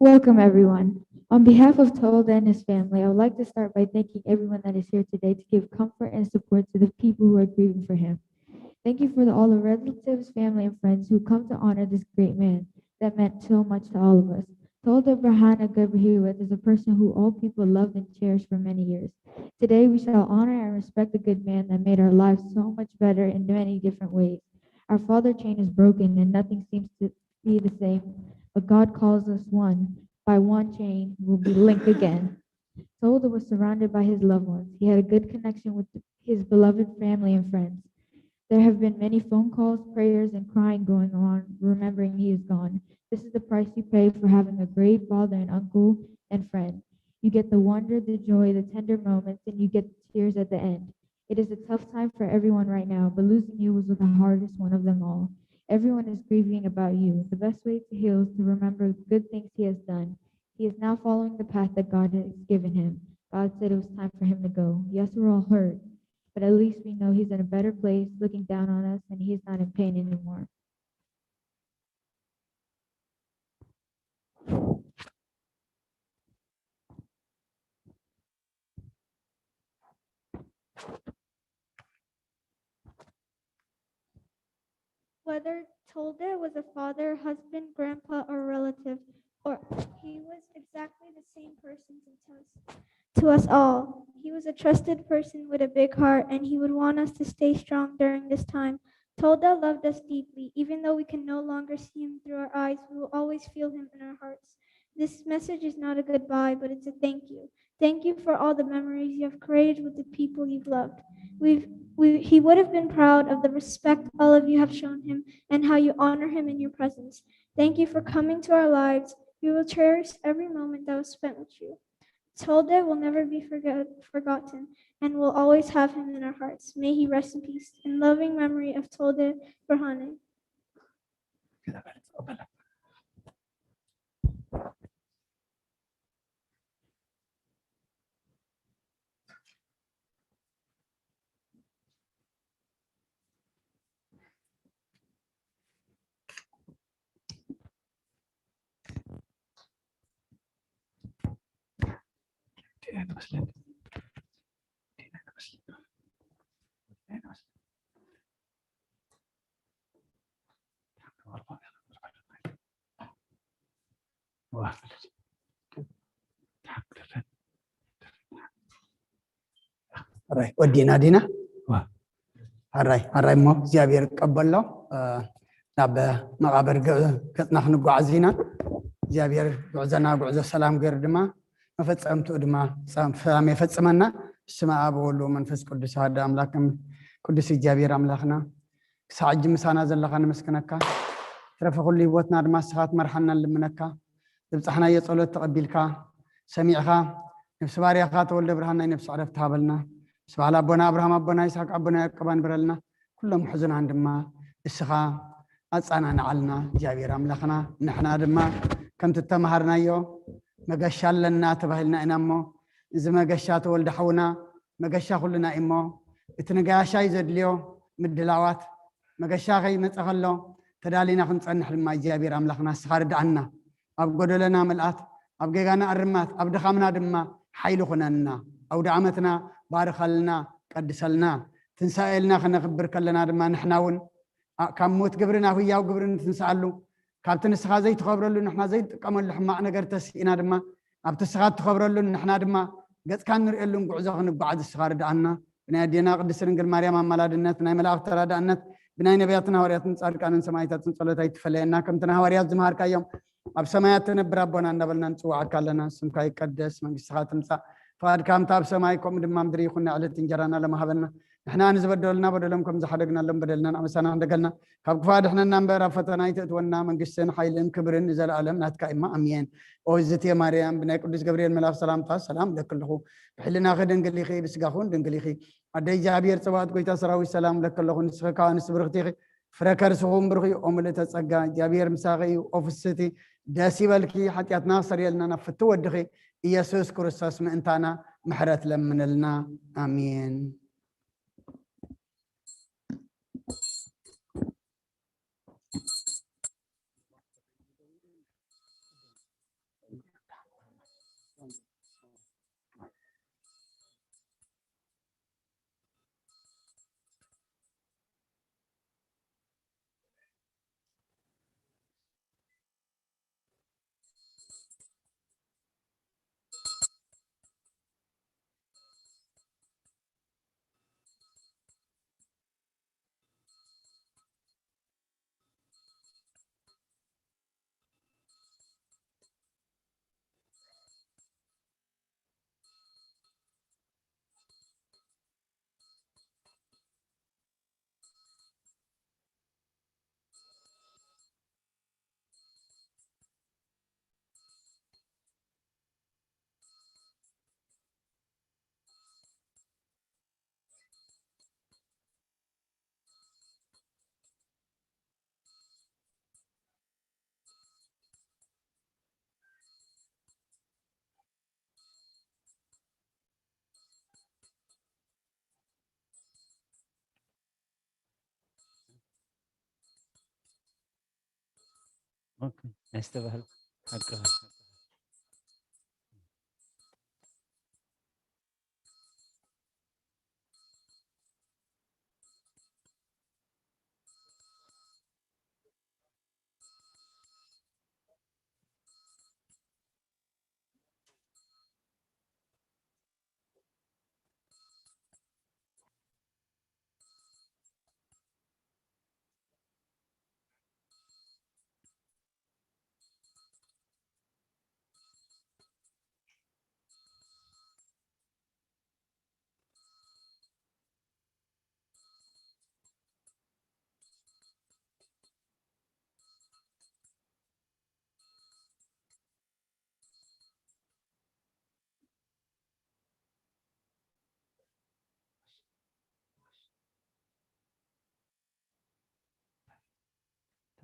Welcome, everyone. On behalf of Tolda and his family, I would like to start by thanking everyone that is here today to give comfort and support to the people who are grieving for him. Thank you for all the relatives, family, and friends who come to honor this great man that meant so much to all of us. Tolda Brahana Gabrihiwet is a person who all people loved and cherished for many years. Today, we shall honor and respect the good man that made our lives so much better in many different ways. Our father chain is broken and nothing seems to be the same, but God calls us one. By one chain, we'll be linked again. Tolda was surrounded by his loved ones. He had a good connection with his beloved family and friends. There have been many phone calls, prayers, and crying going on, remembering he is gone. This is the price you pay for having a great father and uncle and friend. You get the wonder, the joy, the tender moments, and you get the tears at the end. It is a tough time for everyone right now, but losing you was the hardest one of them all. Everyone is grieving about you. The best way to heal is to remember the good things he has done. He is now following the path that God has given him. God said it was time for him to go. Yes, we're all hurt, but at least we know he's in a better place, looking down on us, and he's not in pain anymore. Whether Tolda was a father, husband, grandpa, or relative, or he was exactly the same person to us all. He was a trusted person with a big heart, and he would want us to stay strong during this time. Tolda loved us deeply. Even though we can no longer see him through our eyes, we will always feel him in our hearts. This message is not a goodbye, but it's a thank you. Thank you for all the memories you have created with the people you've loved. He would have been proud of the respect all of you have shown him and how you honor him in your presence. Thank you for coming to our lives. We will cherish every moment that was spent with you. Tolda will never be forgotten and will always have him in our hearts. May he rest in peace. In loving memory of Tolda Brahane. Alright, ودينا دينا هراي مو زيابير قبلو ناب مقابر كتنا خنقعزينا زيابير غعزنا غعز سلام غير دما مفصمتو دما سلام يفصمنا اسم اب وولو منفس قدس هذا املاكم قدس زيابير املاكنا ساعج مسانا زلخنا مسكنكا ترف كل هوتنا دما سخات مرحنا لمنكا تبصحنا يصلوت تقبلكا سميعها نفس باريخا تولد برهنا نفس عرفت هابلنا سبحان أبونا أبراهام أبونا إسحاق أبونا يعقوب برلنا كلهم حزن عندما السخاء أصانا نعلنا جابير أملاخنا نحنا دما كم تتمهرنا يو مقشال لنا تبهلنا إنامو إذا مقشات ولد حونا مقشا كلنا إمو اتنقاشا يزد ليو مدلاوات مقشا غي متغلو تدالينا خنص أنح لما جابير أملاخنا السخار دعنا أبقود لنا ملآت أبقيقانا الرمات أبدخامنا دما حيلو خنانا أو دعمتنا بارك لنا قدس لنا تنسائلنا خلينا نخبرك لنا دما نحناون كم موت قبرنا ويا وقبرنا تنسالو كابتن السخا زي تخبر له نحنا زي تقمل لحما نغير تسينا دما ابت السخا تخبر له نحنا دما قد كان نرئ لهم غعزه بعد السخا دعنا بنا دينا قدس رنجل مريم امالادنت ناي ملاك ترادانت بنا نبياتنا هورياتن صادقان سمايتاتن صلوتاي تفلينا كمتنا هوريات زمهار كايوم اب سمايات نبر ابونا نبلنا نصواعك لنا سمكا يقدس من السخا تمصا فاد كام تاب سمايكم دما مدري يخنا على تنجرانا لما هبلنا نحن نزبدلنا بدلهم كم زحدقنا لهم بدلنا أمسنا عندنا كاب كفاد إحنا نمبر فتنا يتأتونا من قصنا حيلين كبرن نزل عالم ناتك إما أمين أوزتي مريم بناء قدس جبريل ملاك سلام تاس سلام لك له بحلنا خدن قلي خي بسقاخون دن قلي خي أدي جابير سوات كويتا سراوي سلام لك له نسخة نسبرختي فركر سهم برخي أملة تسقى جابير مساقي أوفستي داسي بالكي حتى يتناصر يلنا نفتو الدخي يسوس كرساس من انتانا محرت لمن لنا امين اوكي استبهل حقها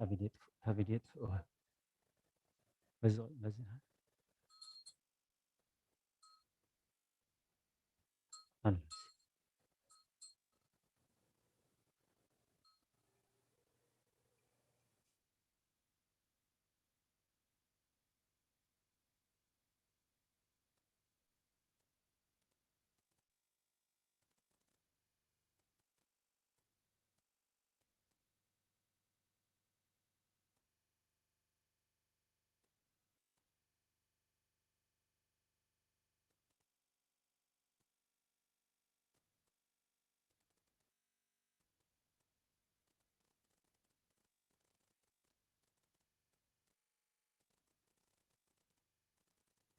هابديت بس